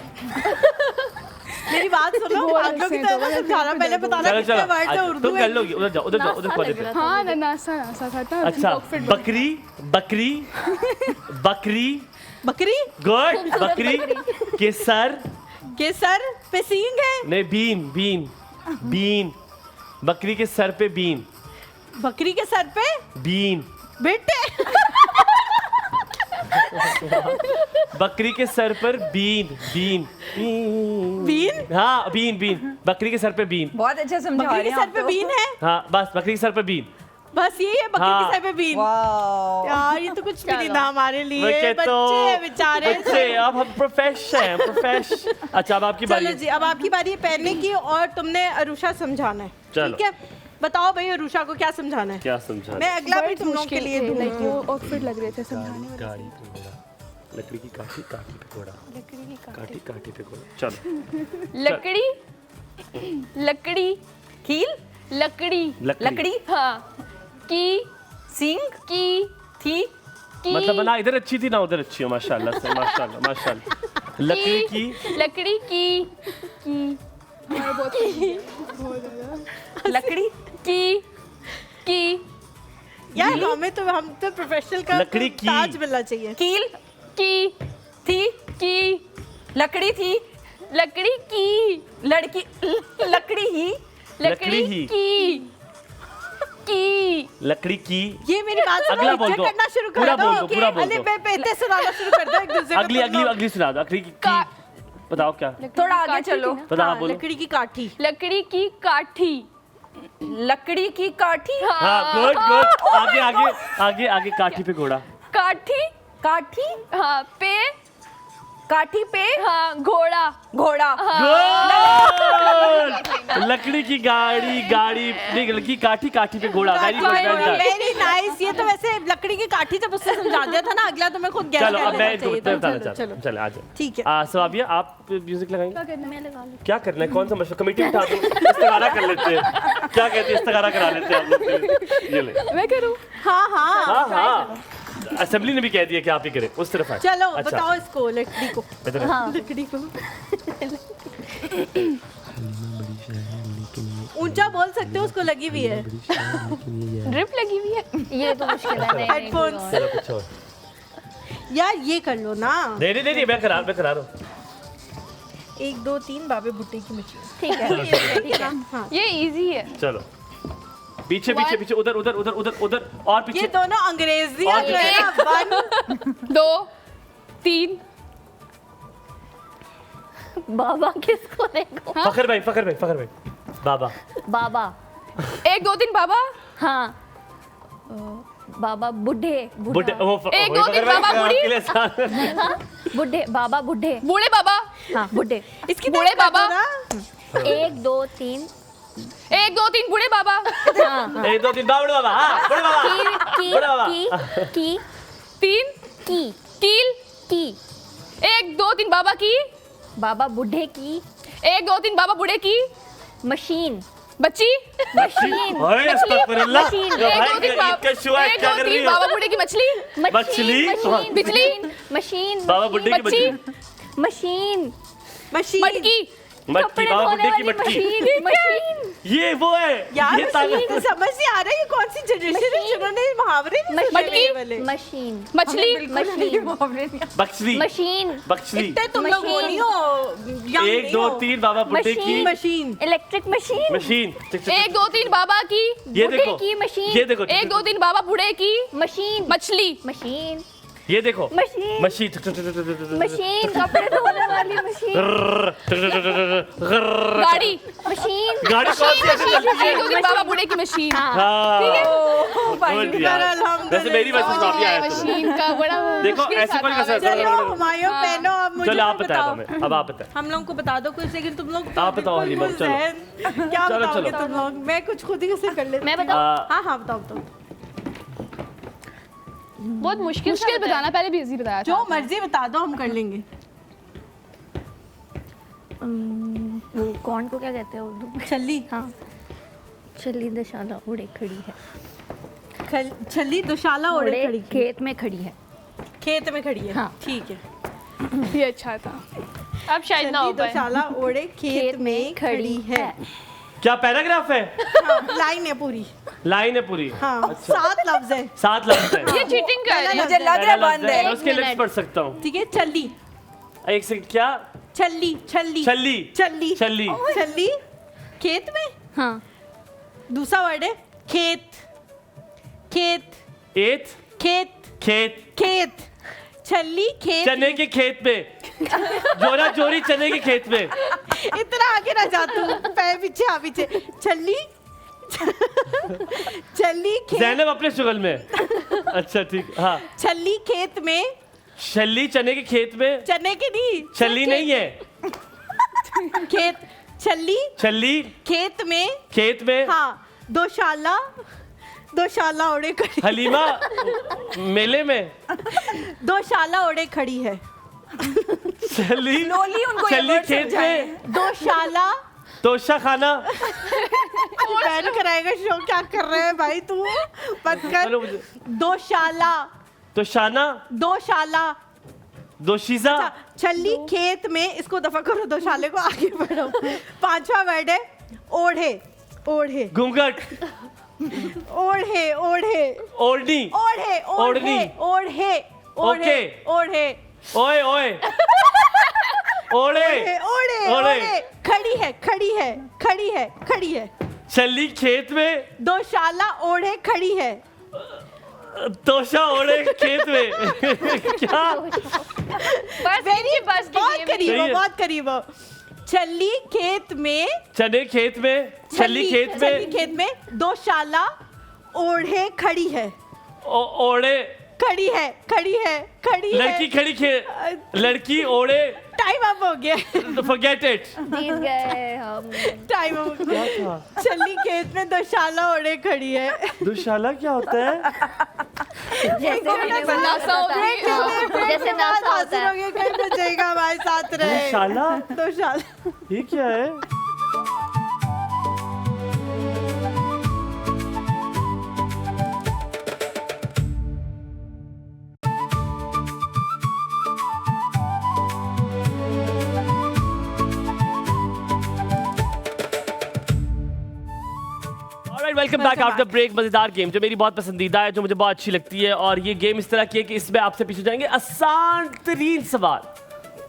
मेरी बात सुनो, पागलों की तरह ना समझाना, पहले बताना चलो कितने वर्ड है चलो उर्दू तुम कर में। लोगी। उधर जाओ, उधर जाओ, उधर नासा खोले लग रहा था हाँ मुझे। नासा नासा था था अच्छा बकरी बकरी बकरी बकरी गुड बकरी के सर के सर पे सींग है, नहीं बीन बीन बीन बकरी के सर पे बीन बकरी के सर पे बीन बेटे बकरी के सर पर बीन बीन बीन, हाँ बीन बीन बकरी के सर पे बीन। बहुत अच्छा समझा बकरी रहे के हैं सर आप पे तो। बीन है, हाँ बस बकरी के सर पे बीन। बस यही है बकरी हाँ। के सर पे बीन। वाओ यार ये तो कुछ भी नहीं था हमारे मैं लिए, कहता बच्चे हूँ, हैं बेचारे। बच्चे अब हम प्रोफेशन हैं प्रोफेशन। अच्छा अब आपकी बारी चलो जी, अब आपकी बारी है पहनने की और तुमने अरुषा समझाना है, चलो। ठीक है। बताओ भाई अरुषा को क्या समझाना है। क्या समझा? मैं अगला भी तुम लोगों के लिए लाइक दूंगी। वो आउटफिट लग रहे थे समझाने वाले। गाड़ी पे घोड़ा, लकड़ी की काठी काठी पे घोड़ा, काठी काठी पे घोड़ा। चलो लकड़ी लकड़ी कील लकड़ी लकड़ी हाँ की सींग की थी की मतलब ना इधर अच्छी थी ना उधर अच्छी हो, माशाल्लाह से माशाल्लाह माशाल्लाह। लकड़ी की लकड़ी की लकड़ी की यार हमें तो हम तो प्रोफेशनल का लकड़ी तो की। ताज मिलना चाहिए। कील की थी की लकड़ी थी लकड़ी की लड़की लकड़ी ही लकड़ी ही। की लकड़ी की ये मेरी बात सुनो, अगला बोल इज्जत दो। करना शुरू कर पूरा दो। बोल दो, पूरा बोल अली दो। बे बेटे सुनाना शुरू कर दो एक दूसरे को अगली तुम अगली लोग। अगली सुना दो। लकड़ी की बताओ क्या? थोड़ा आगे काठी चलो थी ना? बताओ हाँ, बोलो। लकड़ी की काठी, लकड़ी की काठी लकड़ी की काठी हाँ गुड गुड। आगे आगे आगे आगे काठी पे घोड़ा। काठी काठी हाँ पे काठी पे हाँ घोड़ा घोड़ा गुड। लकड़ी की गाड़ी गाड़ी नहीं, लकड़ी की काठी काठी पे घोड़ा। Very good very good. Very nice. ये तो वैसे लकड़ी की काठी जब उससे समझा दिया था ना, अगला तो मैं खुद गैस चलो कर अब लेना मैं चाहिए उत्तर था। बताना चलो, चाहता हूँ। चलो आ जाओ। ठीक है। सवाबिया आप म्यूजिक लगाएंगे? मैं लगा लूं। क्या करना है? कौन सा मशवरा? कमेटी उठा दो, इस्तिखारा कर लेते हैं। क्या कहते हैं? इस्तिखारा करा लेते हैं आप लोग के लिए। ये ले। मैं करूँ हाँ हाँ हाँ हाँ असेंबली ने भी कह दिया कि आप ही करें उस तरफ है। चलो अच्छा। बताओ इसको, लकड़ी को। इधर है। लकड़ी को ऊंचा बोल सकते हो, उसको लगी हुई है ड्रिप लगी हुई है। ये तो मुश्किल है। नहीं, नहीं, हेडफोन्स। चलो कुछ और। यार ये कर लो ना। नहीं नहीं नहीं मैं करा रहा हूँ। 1 2 3 बाबे भुट्टे की मछली। ठीक है ठीक है। हाँ, ये इजी है। चलो पीछे पीछे पीछे उधर उधर उधर उधर उधर और ये पीछे। दोनों अंग्रेजी और जो है ना, 1 2 3 बाबा किसको देखो? फखर भाई बाबा बाबा 1 2 3 बाबा हाँ बाबा बुढ़े बुढ़े वो एक, दो, तीन, बाबा, बुढ़ी। बुढ़े बाबा बुढ़े बूढ़े बाबा हाँ बुढ़े इसकी बूढ़े तरफ कर दो बाबा। ना। 1 2 3 1 2 3 बूढ़े बाबा हाँ एक दो तीन बड़े बाबा हाँ बड़े बाबा की बड़े बाबा की 3 की कील की 1 2 3 बाबा की बाबा बुढ़े की 1 2 3 बाबा बूढ़े की मशीन बच्ची मशीन ओए अस्तगफिरुल्लाह मशीन। ये 1 भाई 2 3 इसका शो है क्या कर रही 3 हो बाबा बूढ़े की मछली मछली? बिजली? मशीन बाबा बुड्ढे की बच्ची मछली मशीन मशीन मटकी मटकी, कपड़े बाबा धोने बुड्ढे की वाली मटकी। मशीन ये वो है, यार ये मशीन समझ नहीं आ रहा है, ये कौन सी जनरेशन है जिन्होंने मुहावरे नहीं सुने मटकी, ये वाले। मशीन मछली बक्सली, मशीन बक्सली। इतने तुम लोग वो मशीन। नहीं हो, young 1 नहीं 2 हो। 3 बाबा बुड्ढे की मशीन इलेक्ट्रिक मशीन मशीन। 1 2 3 बाबा की ये बूढ़े देखो, की मशीन। ये देखो, 1 2 3 बाबा बूढ़े की मशीन मछली मशीन ये देखो, मशीन मशीन। मशीन कपड़े धोने वाली मशीन गाड़ी मशीन गाड़ी कौन सी ऐसी चलती है? 1 2 3 बाबा बूढ़े की मशीन हाँ, गुड यार। अल्हम्दुलिल्लाह। वैसे मेरी वजह से आप ही आए थे। मशीन का बड़ा देखो ऐसे कोई कैसे चलो हुमायूं पहनो, अब मुझे चलो आप कुछ बताओ बताओ। हमें, अब आप बताएं। हम लोगों को बता दो कुछ, लेकिन तुम लोग तो आप बताओ बिल्कुल हलीमा, चलो। ज़हन। क्या चलो, बताओगे चलो। तुम लोग? मैं कुछ खुद ही से कर लेती मैं हूँ। बताऊँ? हाँ हाँ बताओ बताओ। बहुत मुश्किल बताना, पहले भी इजी बताया जो मर्जी बता दो, हम कर लेंगे। वो कौन को क्या कहते हैं उर्दू में? छल्ली। हाँ छली दशाला उड़े खड़ी है छल्ली दुशाला ओढ़े उड़े खड़ी, खेत में खड़ी है खेत में खड़ी है। हाँ। ठीक है। ये अच्छा था, अब शायद ना छल्ली हो पाए। दुशाला ओढ़े खेत में खड़ी है। क्या पैराग्राफ है? हाँ, लाइन है पूरी। लाइन है पूरी? हाँ 7 लफ्ज है। 7 लफ्ज है। ये चीटिंग कर रही है। मुझे लग रहा पहला बंद लफ्ज है, है। मैं उसके एक लिप्स मिनट। पढ़ सकता हूँ। ठीक है। छल्ली एक सेकंड, क्या? छल्ली छल्ली छल्ली, छल्ली छल्ली। छल्ली खेत में। हाँ दूसरा वर्ड है खेत, खेत एथ, खेत खेत, खेत। छल्ली खेत। चने के खेत में, जोरा जोरी चने के खेत में। इतना आगे ना जा तू, पैर पीछे आ पीछे। छल्ली छल्ली खेत। ज़ैनब अपने शुगल में। अच्छा ठीक, हाँ। छल्ली खेत में, छल्ली चने के खेत में। चने की नहीं, छल्ली नहीं है, खेत। छल्ली छल्ली खेत में। खेत में। हाँ दोशाला, दोशाला ओढ़े खड़ी। हलीमा मेले में। दोशाला ओढ़े खड़ी है। छल्ली, लोली उनको ये छल्ली word खेत समझाएं। में। दोशाला तोशा खाना। बैन कराएगा शो, क्या कर रहे हैं भाई तू? मत चलो कर। मुझे- दोशाला, तोशाना, दोशाला। दोशीजा। छल्ली खेत में, इसको दफा करो, दोशाले को आगे बढ़ो। 5वां वर्ड है ओढ़े, ओढ़े घूंघट, ओढ़े ओढ़े ओढ़नी, ओढ़े ओढ़नी। ओढ़े ओढ़े ओके। ओढ़े ओए ओए, ओढ़े, ओढ़े ओढ़े ओढ़े। ओढ़े। खड़ी है खड़ी है खड़ी है खड़ी है। छल्ली खेत में, दोशाला ओढ़े खड़ी है। तोशा ओढ़े खेत में। क्या? बस बहुत करीब सही हो, है। बहुत करीब हो। छल्ली खेत में, चने खेत में, छल्ली खेत छल्ली में, खेत में। दोशाला ओढ़े खड़ी है, ओढ़े। खड़ी है खड़ी है खड़ी है। लड़की खड़ी लड़की ओढ़े। टाइम अप हो गया, फॉरगेट इट। जीत गए हम टाइम अप हो गया। छल्ली खेत में दोशाला ओढ़े खड़ी है। दुशाला क्या होता है? जैसे नासा होता है। जैसे नासा होता है। हासिल हो गया, कल बचेगा हमारे साथ रहे। दुशाला, दोशाला। ये क्या है? Welcome back after break. मजेदार गेम जो मेरी बहुत पसंदीदा है, जो मुझे बहुत अच्छी लगती है, और ये गेम इस तरह की है कि इसमें आपसे पूछे जाएंगे आसान तरीन सवाल।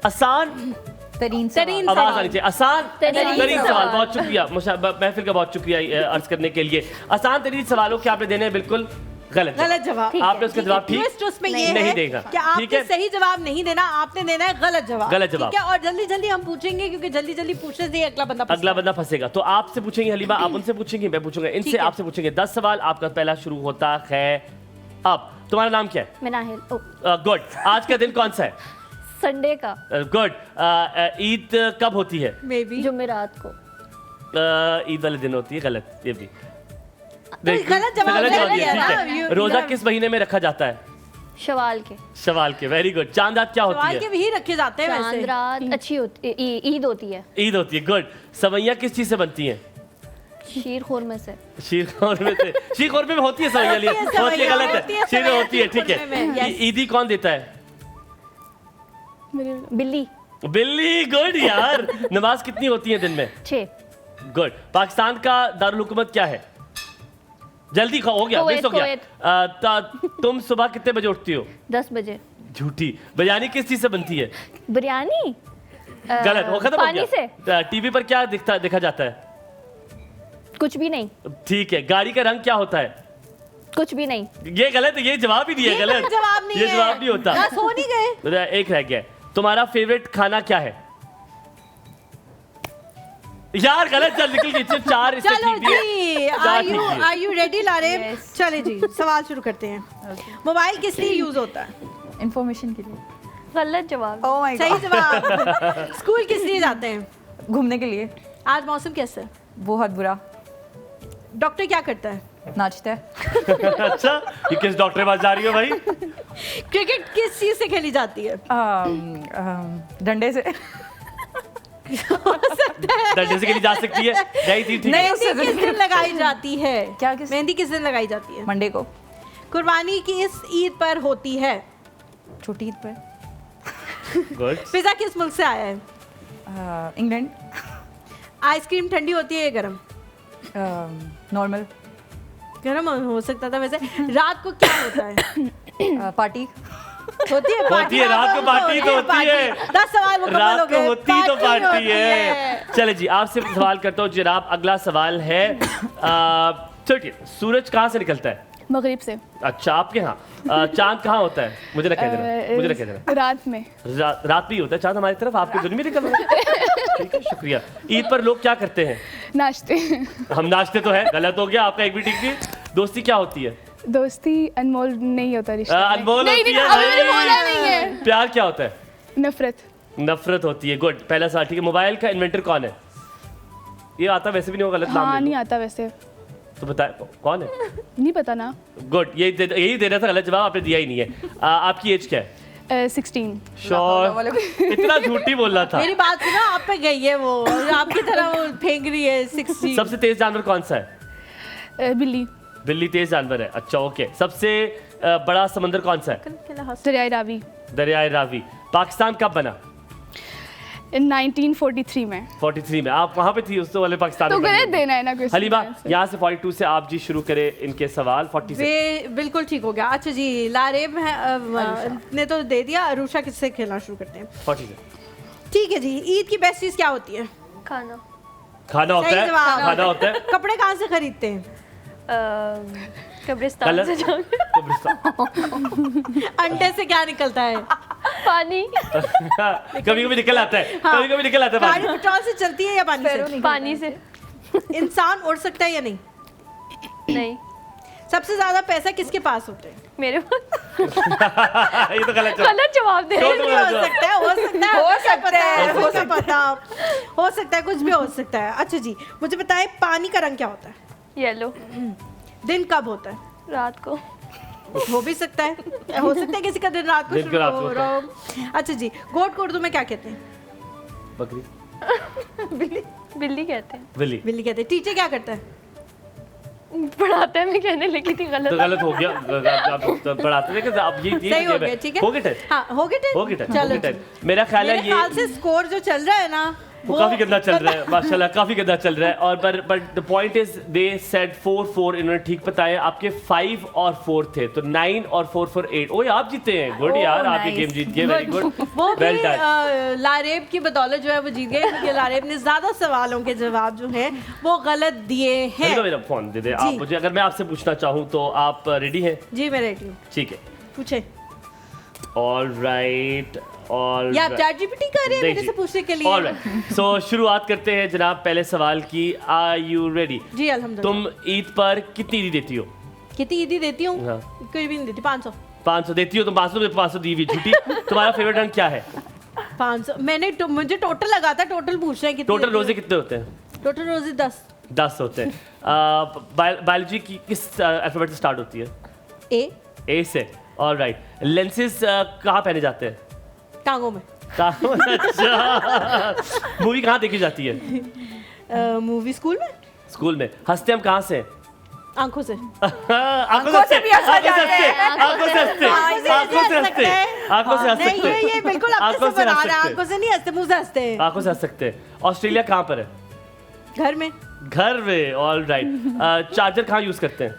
आसान तरीन आवाज आनी चाहिए। आसान तरीन तरीन सवाल। सवाल। बहुत शुक्रिया महफिल का, बहुत शुक्रिया अर्ज करने के लिए। आसान तरीन सवालों के आपने देने हैं बिल्कुल गलत जवाब। आपने उसका जवाब ठीक ट्विस्ट उसमें ये नहीं है देगा। कि आपने ठीक है, सही जवाब नहीं देना, आपने देना है गलत जवाब। गलत जवाब। ठीक है, और जल्दी जल्दी हम पूछेंगे, क्योंकि जल्दी जल्दी पूछने से ही अगला बंदा अगला बंदा फंसेगा। तो आपसे पूछेंगे हलीमा, आप उनसे पूछेंगे, मैं पूछूंगा इनसे। ठीक है। आपसे पूछेंगे 10 सवाल। आपका पहला शुरू होता है अब। तुम्हारा नाम क्या है? मिनाहिल गुड। आज का दिन कौन सा है? संडे का गुड। ईद कब होती है? मे बी जुमेरात को ईद वाले दिन होती है। गलत, ये भी गलत जवाब दिया, ना। ठीक है। रोजा किस महीने में रखा जाता है? शवाल के शवाल के। Very good. चांद रात क्या होती सवाल के है? भी रखे जाते हैं चांद वैसे। रात अच्छी होती ईद होती है ईद होती है। गुड। सवैयां किस चीज से बनती हैं? शीर खोरमे से शीर खोरमे से। शीर खोरमे में होती है सवैयां? होती है होती है, सवैयां, गलत होती है। है शीर में होती है, ठीक खोरमे में, है। yes। ईदी कौन देता है? बिल्ली बिल्ली गुड यार। नमाज कितनी होती है दिन में? 6 गुड। पाकिस्तान का दारुल हुकूमत क्या है? जल्दी हो गया, कुवैत, मिस हो गया। तुम सुबह कितने बजे उठती हो? 10 बजे। झूठी। बिरयानी किस चीज से बनती है? बिरयानी गलत, वो खत्म हो पानी गया। टीवी पर क्या देखा जाता है? कुछ भी नहीं। ठीक है। गाड़ी का रंग क्या होता है? कुछ भी नहीं। ये गलत है, ये जवाब ही नहीं है। गलत जवाब नहीं ये है। जवाब नहीं होता। बस हो नहीं गए। एक रह गया। तुम्हारा फेवरेट खाना क्या है? यार गलत, चल निकल गई। 4 इससे चलो ठीक दिए। जी, आर यू रेडी लारेब? चले जी, सवाल शुरू करते हैं। मोबाइल किस लिए यूज होता है? इंफॉर्मेशन के लिए। गलत जवाब। ओह माय सही जवाब। स्कूल किस लिए जाते हैं? घूमने के लिए। आज मौसम कैसा है? बहुत बुरा। डॉक्टर क्या करता है? नाचता है। अच्छा, ये किस डॉक्टर के पास जा रही हो भाई? क्रिकेट किस चीज से खेली जाती है? डंडे से। डंडे से खेली जा सकती है। नहीं थी, ठीक है। मेहंदी किस दिन लगाई जाती है? क्या किस? मेहंदी किस दिन लगाई जाती है? मंडे को। कुर्बानी किस ईद पर होती है? छोटी ईद पर। गुड। पिज्जा किस मुल्क से आया है? इंग्लैंड। आइसक्रीम ठंडी होती है या गर्म? नॉर्मल। गर्म हो सकता था वैसे। रात को क्या होता है? पार्टी। होती है होती है, रात को पार्टी तो होती है। 10 सवाल मुकम्मल हो रात को गए। होती तो पार्टी होती है। चले जी, आपसे सवाल करता हूँ जनाब। अगला सवाल है, चलिए, सूरज कहाँ से निकलता है? मगरिब से। अच्छा, आपके यहाँ चांद कहाँ होता है? मुझे ना कह देना, मुझे ना कह देना। रात में। रात भी होता है चांद हमारी तरफ, आपके दिन में निकल रहा है। ठीक है, शुक्रिया। ईद पर लोग क्या करते हैं? नाश्ते। हम नाचते तो है। गलत हो गया आपका, एक भी ठीक नहीं। दोस्ती क्या होती है? दोस्ती अनमोल नहीं होता रिश्ता। अनमोल नहीं, होती नहीं, है अभी मैंने भाई। बोला नहीं है। प्यार क्या होता है? नफरत। नफरत होती है। गुड, पहला सवाल ठीक है। मोबाइल का इन्वेंटर कौन है? ये आता वैसे भी नहीं होगा, गलत नाम हाँ, ले नहीं लो। आता वैसे। तो बताए कौन है? नहीं पता ना। गुड, यही देना था, गलत जवाब आपने दिया ही नहीं है। आपकी एज क्या है? 16। श्योर? इतना झूठी बोल रहा था। मेरी बात सुनो, आप पे गई है वो, आपकी तरह वो फेंक रही है 60। सबसे तेज जानवर कौन सा है? बिल्ली। बिल्ली तेज जानवर है। अच्छा, ओके। सबसे बड़ा समंदर कौन सा है? दरियाई रावी। दरियाए रावी। पाकिस्तान कब बना? 1943 में। 43 में। आप वहाँ पे थी उस वाले पाकिस्तान तो में? गलत देना है ना कुछ। हलीमा, यहाँ से 42 से आप जी शुरू करें इनके सवाल। 40 से। वे बिल्कुल ठीक हो गया। अच्छा जी, लारेब ने तो दे दिया। अरुषा किससे खेलना शुरू करते हैं? 40 से। ठीक है जी, ईद की बेस्ट चीज क्या होती है? खाना। खाना होता सही है। जवाब। खाना होता है। कपड़े कहाँ से खरीदते हैं? कब्रिस्तान गलत। से जाके। कब्रिस्तान। अंडे से क्या निकलता है? पानी। कभी कभी निकल आता है। कभी कभी निकल आता है गाड़ी पानी। पेट्रोल से चलती है या पानी से? पानी से। इंसान उड़ सकता है या नहीं? नहीं। सबसे ज्यादा पैसा किसके पास होते हैं? मेरे पास। ये तो गलत जवाब। गलत जवाब दे रहे छोड़ हैं। दो, हो सकता है, हो सकता है, हो सकता है, हो सकता है, हो सकता है, कुछ भी हो सकता है। अच्छा जी, मुझे बताएं, पानी का रंग क्या होता है? येलो। दिन कब होता है? रात को। हो भी सकता है, हो सकता है किसी का दिन रात को दिन को शुरू रात को हो होता रहा हो। अच्छा जी, गोट को उर्दू में क्या कहते हैं? बकरी। बिल्ली कहते हैं। बिल्ली। बिल्ली कहते हैं। टीचर क्या करता है? पढ़ाते हैं, मैं कहने लगी थी गलत। तो गलत हो गया। आप पढ़ाते थे आप ये सही हो गया, ठीक है। हो गया टेस्ट। हाँ, हो गया टेस्ट? हो गया टेस्ट, चलो हो गया जी। टेस्ट। मेरा ख्याल है मेरे ये ख्याल से स्कोर जो चल रहा है ना, वो काफी गंदा चल रहा है। माशाल्लाह, काफी गंदा चल रहा है। और but the point is they said 4-4, इन्होंने ठीक बताया। आपके 5 और 4 थे, तो 9 और 4 8। ओए, आप जीते हैं। गुड यार, आप ये गेम जीत गए। वेरी गुड, वो भी वेल डन। लारेब की बदौलत जो है वो जीत गए, क्योंकि लारेब ने ज्यादा सवालों के जवाब जो हैं वो गलत दिए हैं। मेरा फोन दे दे आप जी। मुझे। अगर मैं आपसे पूछना चाहूँ तो आप रेडी हैं? जी, मैं रेडी हूँ। ठीक है। पूछे। ऑलराइट, ये आप चैट जीपीटी कर रहे हैं मेरे से पूछने के लिए? ऑलराइट, सो शुरुआत करते हैं जनाब पहले सवाल की। Are you ready? जी अल्हम्दुलिल्लाह। तुम ईद पर कितनी ईदी देती हो? कितनी ईदी देती हूँ? हाँ। कोई भी नहीं देती। 500। 500 देती हो तुम? 500 दी हुई झूठी। तुम्हारा फेवरेट रंग क्या है? 500 मैंने मुझे टोटल लगा था, टोटल पूछ रहे हैं कितनी टोटल देती रोजे हो? कितने होते हैं? टोटल रोजे 10 होते हैं। बायोलॉजी की किस अल्फाबेट से स्टार्ट होती है? ए से। ऑलराइट, लेंसेज कहाँ पहने जाते हैं? टांगों में। अच्छा, मूवी कहाँ देखी जाती है? मूवी स्कूल में। स्कूल में। हंसते हम कहाँ से हैं? आंखों से आंखों से भी हंसा जाता है, आंखों से हंसते, आंखों से हंसते, आंखों से हंस नहीं सकते हैं, ये बिल्कुल आपके आंखों से से बना हंस रहा है, सकते आंखों से नहीं हंसते, मुंह से हंसते हैं। आंखों से हंस सकते हैं। ऑस्ट्रेलिया कहाँ पर है? घर में, घर में, ऑल राइट। चार्जर कहाँ यूज करते हैं?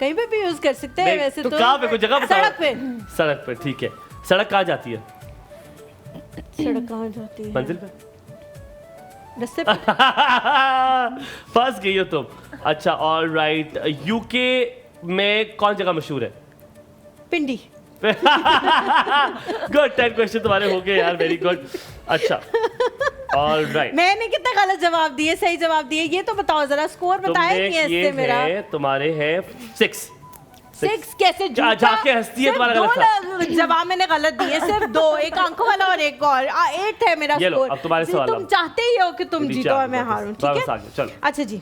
कहीं पे भी यूज कर सकते हैं वैसे तो। कहाँ पे, कोई जगह बताओ। सड़क पे। सड़क पे, ठीक है। सड़क कहाँ जाती है? सड़क कहाँ जाती है? मंजिल पे। रास्ते पे। फंस गई हो तुम। अच्छा, ऑल राइट। यूके में कौन जगह मशहूर है? पिंडी। गुड, 10 क्वेश्चन तुम्हारे हो गए यार, वेरी गुड। अच्छा, ऑल राइट। मैंने कितना गलत जवाब दिए, सही जवाब दिए, ये तो बताओ जरा। स्कोर बताया नहीं है इससे मेरा। तुम्हारे हैं 6 कैसे झूठा? जाके हंसती है, तुम्हारा गलत था। जवाब मैंने गलत दिए, सिर्फ 2, एक आंखों वाला और एक और। 8 है मेरा ये लो, स्कोर। अब तुम्हारे सवाल। तुम चाहते ही हो कि तुम जीतो और मैं हारूं, ठीक बस है? आगे चलो। अच्छा जी,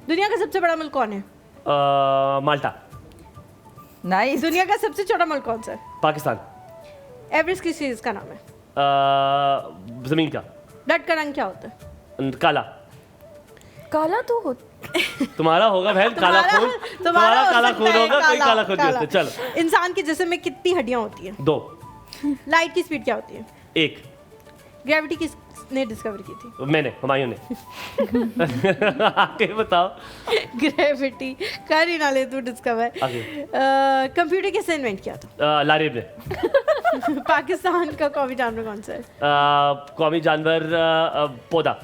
दुनिया का सबसे बड़ा मुल्क कौन है? माल्टा। नाइस। दुनिया का सबसे छोटा मुल्क कौन सा है? पाकिस्तान। एवरेस्ट किस चीज का नाम है? जमीन का। ब्लड का रंग क्या होता है? काला। काला तो हो तुम्हारा होगा बहन काला खून। तुम्हारा हो काला सकता खून है, होगा, कोई काला खून नहीं होता। चलो। इंसान के जिस्म में कितनी हड्डियां होती हैं? 2। लाइट की स्पीड क्या होती है? 1। ग्रेविटी किसने डिस्कवर की थी? मैंने, हुमायूं ने। आगे बताओ। ग्रेविटी कर ही ना ले तू डिस्कवर। आगे। कंप्यूटर किसने इन्वेंट किया था? लारिब ने। पाकिस्तान का कौमी जानवर कौन सा है? कौमी जानवर पौधा।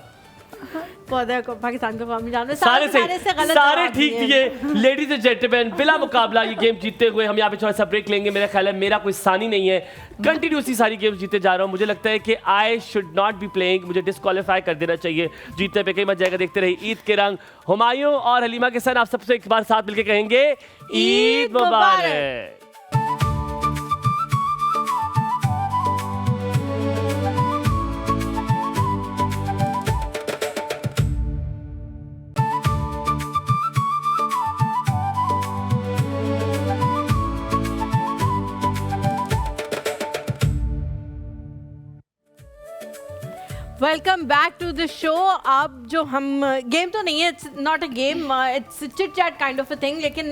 पौधा को पाकिस्तान का कौमी जानवर। सारे से गलत सारे जवाब ठीक दिए। दिए। लेडीज एंड जेंटलमैन, बिला मुकाबला ये गेम जीतते हुए हम यहाँ पे थोड़ा सा ब्रेक लेंगे। मेरा ख्याल है मेरा कोई सानी नहीं है, कंटिन्यूसली सारी गेम जीते जा रहा हूँ। मुझे लगता है कि I should not be playing, मुझे डिस्क्वालीफाई कर देना चाहिए। जीतने पे कहीं मत जाएगा। देखते रहिए ईद के रंग। हुमायूं और हलीमा के सन आप सबसे एक बार साथ मिलकर कहेंगे ईद मुबारक। Welcome back to the show. अब जो हम गेम तो नहीं है, it's not a game, it's chit chat kind of a thing, लेकिन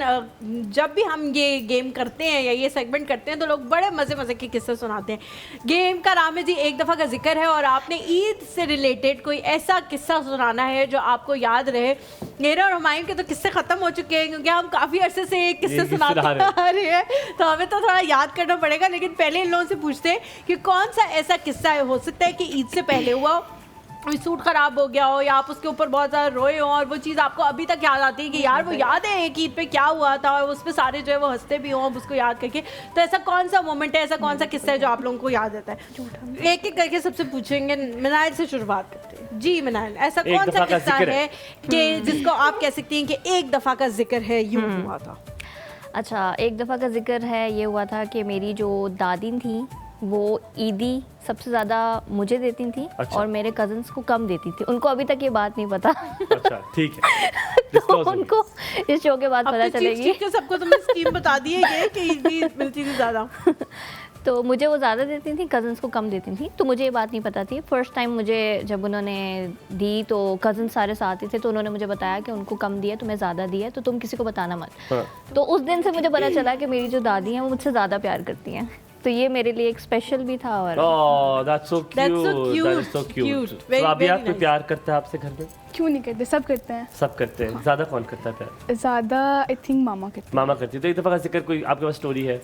जब भी हम ये गेम करते हैं या ये सेगमेंट करते हैं तो लोग बड़े मज़े मज़े के किस्से सुनाते हैं। गेम का नाम है जी एक दफ़ा का जिक्र है, और आपने ईद से रिलेटेड कोई ऐसा किस्सा सुनाना है जो आपको याद रहे। मेरे और हुमायूं के तो किस्से ख़त्म हो चुके हैं क्योंकि हम काफ़ी अरसे से किस्से सुनाते आ रहे हैं, तो हमें तो थोड़ा याद करना पड़ेगा। लेकिन पहले इन लोगों से पूछते हैं कि कौन सा ऐसा किस्सा है, हो सकता है कि ईद से पहले हुआ, कोई सूट खराब हो गया हो या आप उसके ऊपर बहुत ज़्यादा रोए हो और वो चीज़ आपको अभी तक याद आती है कि यार वो याद है एक ईद पे क्या हुआ था, और उस पर सारे जो है वो हंसते भी हों उसको याद करके। तो ऐसा कौन सा मोमेंट है, ऐसा कौन सा किस्सा है जो आप लोगों को याद आता है? एक एक करके सबसे पूछेंगे। मिनाइल से शुरुआत करते हैं। जी मिनाइल, ऐसा कौन सा किस्सा है कि जिसको आप कह सकती हैं कि एक दफ़ा का जिक्र है, यूँ हुआ था? अच्छा, एक दफ़ा का जिक्र है, ये हुआ था कि मेरी जो दादी थी वो ईदी सबसे ज़्यादा मुझे देती थी। अच्छा। और मेरे कज़न्स को कम देती थी। उनको अभी तक ये बात नहीं पता। अच्छा, ठीक है। तो उनको इस शो के बाद पता चलेगी। सबको तुमने स्कीम बता दी है कि ईदी मिलती थी ज़्यादा। तो मुझे वो ज़्यादा देती थी, कज़न्स को कम देती थी, तो मुझे ये बात नहीं पता थी। फर्स्ट टाइम मुझे जब उन्होंने दी तो कज़न सारे साथ ही थे, तो उन्होंने मुझे बताया कि उनको कम दिया, तुम्हें ज़्यादा दिया है, तो तुम किसी को बताना मत। हाँ। तो उस दिन से मुझे पता चला कि मेरी जो दादी हैं वो मुझसे ज़्यादा प्यार करती हैं। तो ये मेरे लिए एक स्पेशल भी था। और Oh, that's so cute. That's so cute. That is so cute. Cute. Very, Rabia, very कोई nice. प्यार करता है आपसे घर में? क्यों नहीं करते, सब करते हैं। सब करते हैं। ज़्यादा कौन करता है प्यार? ज़्यादा आई थिंक मामा करते मामा करती है। तो एक दफ़ा का जिक्र कोई आपके पास स्टोरी है?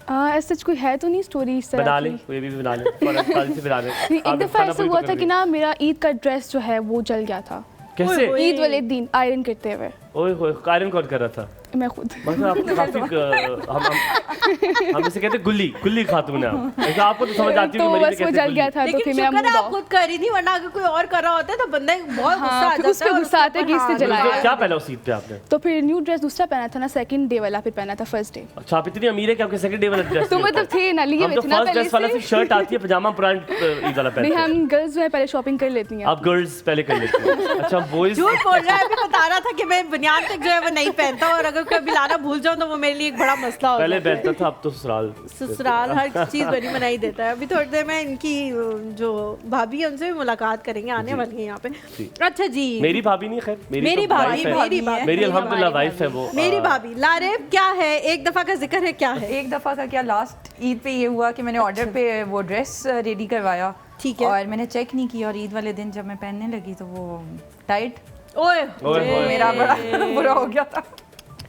हैं। ऐसा कोई है तो नहीं स्टोरी इस तरह बना ले, की। कोई भी बना ले। और ताज़ी से बना ले। नहीं, एक आप दफ़ा खाना ऐसा पूरी हुआ तो था कर कि दी। ना मेरा ईद का ड्रेस जो है वो जल गया था कैसे? ओए। ईद वाले दिन आयरन करते हुए। ओए होए, आयरन कौन कर रहा था? मैं खुद। मतलब आप काफी हम इसे कहते हैं गुल्ली गुल्ली खातून है आप। ऐसा आपको तो समझ आती तो होगी, मरीज़ बस वो कहते जल हैं गया गुल्ली। था, तो लेकिन फिर मेरा शुक्र मूड है आप ऑफ। खुद कर रही थी, वरना अगर कोई और कर रहा होता है तो बंदा बहुत गुस्सा आ फिर जाता उस पे है और गुस्सा आता है कि इसने हाँ, जलाया। तो क्या पहला उस ईद पे आपने? तो फिर न्यू ड्रेस दूसरा पहना था ना, सेकंड डे वाला फिर पहना था फर्स्ट डे। अच्छा, आप इतनी अमीर है कि आपके सेकंड डे वाला ड्रेस तो मतलब थे ना, लिए हम हुए तो थे ना फर्स्ट पहले ड्रेस वाला से। सिर्फ शर्ट आती है, पजामा पुराना ईद वाला नहीं, पहनते हैं। हम गर्ल्स जो है पहले शॉपिंग कर लेती हैं। आप गर्ल्स पहले कर लेती हैं। अच्छा, बॉयज झूठ बोल रहा है। अभी बता रहा था कि मैं बनियान तक जो है वो नहीं पहनता, और अगर कभी लाना भूल जाऊं तो वो मेरे लिए एक बड़ा मसला हो पहले जाता है। पहनता था, अब तो ससुराल हर चीज बनी बनाई देता है। अभी थोड़ी देर में इनकी जो भाभी है उनसे भी मुलाकात करेंगे, आने वाली है यहाँ पे। अच्छा जी, मेरी भाभी नहीं, खैर मेरी तो भाभी, wife है। मेरी भाभी, मेरी अल्हम्दुलिल्लाह वाइफ है वो। मेरी भाभी। लारेब क्या है, एक दफा का जिक्र है, क्या है? एक दफ़ा का क्या, लास्ट ईद पे ये हुआ कि मैंने ऑर्डर पे वो ड्रेस रेडी करवाया, ठीक है, और मैंने चेक नहीं किया, और ईद वाले दिन जब मैं पहनने लगी तो वो टाइट, ओए ओए। मेरा बड़ा बुरा हो गया था।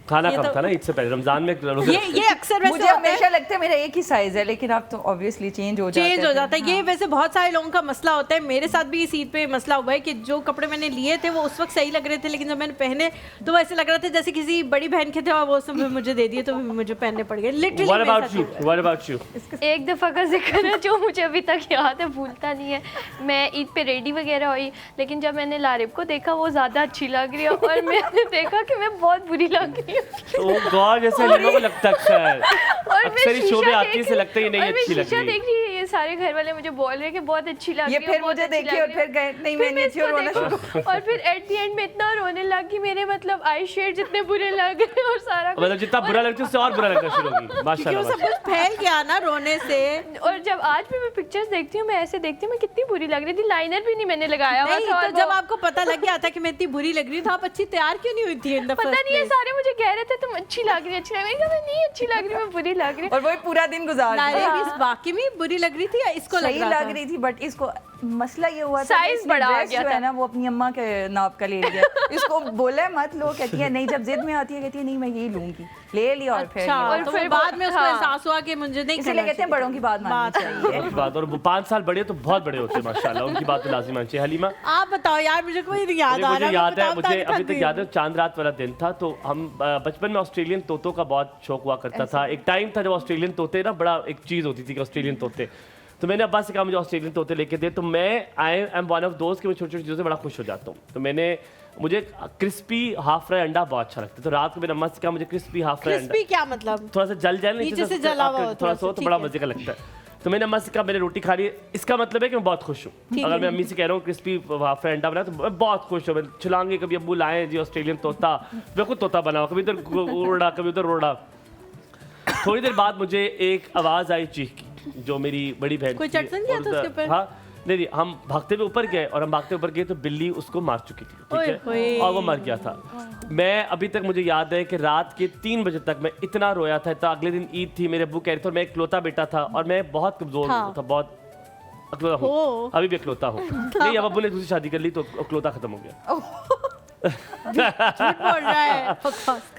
खाना ये कम तो- था ना ईद से पहले, रमजान में ये अक्सर वैसे मुझे होता है, हमेशा लगता है मेरा एक ही साइज है, लेकिन अब तो ऑब्वियसली चेंज हो जाता है। चेंज हो जाता है। ये वैसे बहुत सारे लोगों का मसला होता है, मेरे साथ भी इस ईद पे मसला हुआ है कि जो कपड़े मैंने लिए थे वो उस वक्त सही लग रहे थे, लेकिन जब मैंने पहने तो वो ऐसे लग रहा था जैसे किसी बड़ी बहन के थे, और वो सब मुझे दे दिए तो मुझे पहनने पड़ गए। Literally What about you? What about you? एक दफ़ा का जिक्र है जो मुझे अभी तक याद है, भूलता नहीं है। मैं ईद पे रेडी वगैरह हुई, लेकिन जब मैंने लारिब को देखा वो ज़्यादा अच्छी लग रही है, और मैंने देखा कि मैं बहुत बुरी लग रही हूँ। Oh God, जैसे हलीमा को लगता अक्सर और मैं अक्सर ही शो में शीशा आती है, देख से लगता ही नहीं और मैं अच्छी लग शीशा रही है। देख रही है, ये सारे घर वाले मुझे बोल रहे हैं कि बहुत अच्छी लग रही ये है, फिर बहुत मुझे अच्छी देखी लग और रही फिर है। गए नहीं, फिर मैं अच्छी और रोना शुरू। और फिर एट द एंड में इतना रोने लगी, मेरे मतलब आई शेड जितने बुरे लग रहे और सारा कुछ। मतलब जितना बुरा लगता है उससे और बुरा लगना शुरू होगी। क्योंकि वो माशाल्लाह सब कुछ फैल गया ना रोने से। और जब आज भी मैं पिक्चर्स देखती हूँ, मैं ऐसे देखती हूँ मैं कितनी बुरी लग रही थी, लाइनर भी नहीं मैंने लगाया हुआ नहीं था। तो और जब वो- आपको पता लग गया था कि मैं इतनी बुरी लग रही हूँ तो आप अच्छी तैयार क्यों नहीं हुई थी इन द पता नहीं है, सारे मुझे कह रहे थे तुम अच्छी लग रही है, अच्छी लग रही है। मैं नहीं अच्छी लग रही, मैं बुरी लग रही। और वही पूरा दिन गुजार दिया। लारेब इस वाकई में बुरी लग रही थी या इसको सही लग लग रही थी, बट इसको मसला ये हुआ था Size इसने बड़ा आ dress गया जो था। है ना वो अपनी अम्मा के नाप का ले लिया। इसको बोला है मत लो, कहती है नहीं, जब जिद में आती है कहती है नहीं मैं यही लूंगी, ले लिया और फिर अच्छा, ये तो फिर फिर बाद में उसको हाँ। एहसास हुआ कि मुझे नहीं इसीलिए करना कहते हैं बड़ों की बात माननी चाहिए। की बात। और वो 5 साल बड़े तो बहुत बड़े होते हैं माशाल्लाह, उनकी बात तो लाजिम माननी चाहिए। हलीमा, आप बताओ यार, मुझे कोई नहीं याद आ रहा। मुझे मैं याद है, बता मुझे नहीं अभी तक पाती। याद है, चांद रात वाला दिन था, तो हम बचपन में ऑस्ट्रेलियन तोतों का बहुत शौक हुआ करता था। एक टाइम था जब ऑस्ट्रेलियन तोते ना बड़ा एक चीज़ होती थी कि ऑस्ट्रेलियन तोते, तो मैंने अब्बास से कहा मुझे ऑस्ट्रेलियन तोते लेके दे, तो मैं आई एम वन ऑफ दोस्त कि मैं छोटी छोटी चीज़ों से बड़ा खुश हो जाता हूँ। तो मुझे क्रिस्पी हाफ फ्राई अंडा बहुत अच्छा लगता है, तो रात को मैंने अम्मा से कहा मुझे क्रिस्पी हाफ फ्राई अंडा, क्रिस्पी क्या मतलब? थोड़ा सा जल जाए नीचे से जला हुआ हो, थोड़ा सा हो तो ठीक बड़ा है। मजे का लगता है। तो मैंने अम्मा से कहा मैंने रोटी खा ली, इसका मतलब है कि मैं बहुत खुश हूँ। अगर मैं अम्मी से कह रहा हूँ क्रिस्पी हाफ फ्राई अंडा बना तो मैं बहुत खुश हूँ। मैं छुलाएंगे, कभी अब्बू लाए जी ऑस्ट्रेलियन तोता, मैं खुद तोता बनाओ, कभी इधर उड़ा कभी उधर उड़ा। थोड़ी देर बाद मुझे एक आवाज़ आई चीख की, जो मेरी बड़ी बहन कोई थी, चटसन दिया और था उसके ऊपर? हाँ, नहीं हम भागते हुए ऊपर गए, और हम भागते ऊपर गए तो बिल्ली उसको मार चुकी थी, ओए ठीक होए। है, और वो मर गया था। मैं अभी तक मुझे याद है कि रात के 3 बजे तक मैं इतना रोया था, इतना। अगले दिन ईद थी, मेरे अब्बू कह रहे थे, और मैं इकलौता बेटा था, और मैं बहुत कमजोर हाँ। था, बहुत अकलौता हूँ, हो। अभी भी अकलौता हूँ। नहीं, अब अब्बू ने दूसरी शादी कर ली तो अकलौता खत्म हो गया। झूठ बोल रहा है।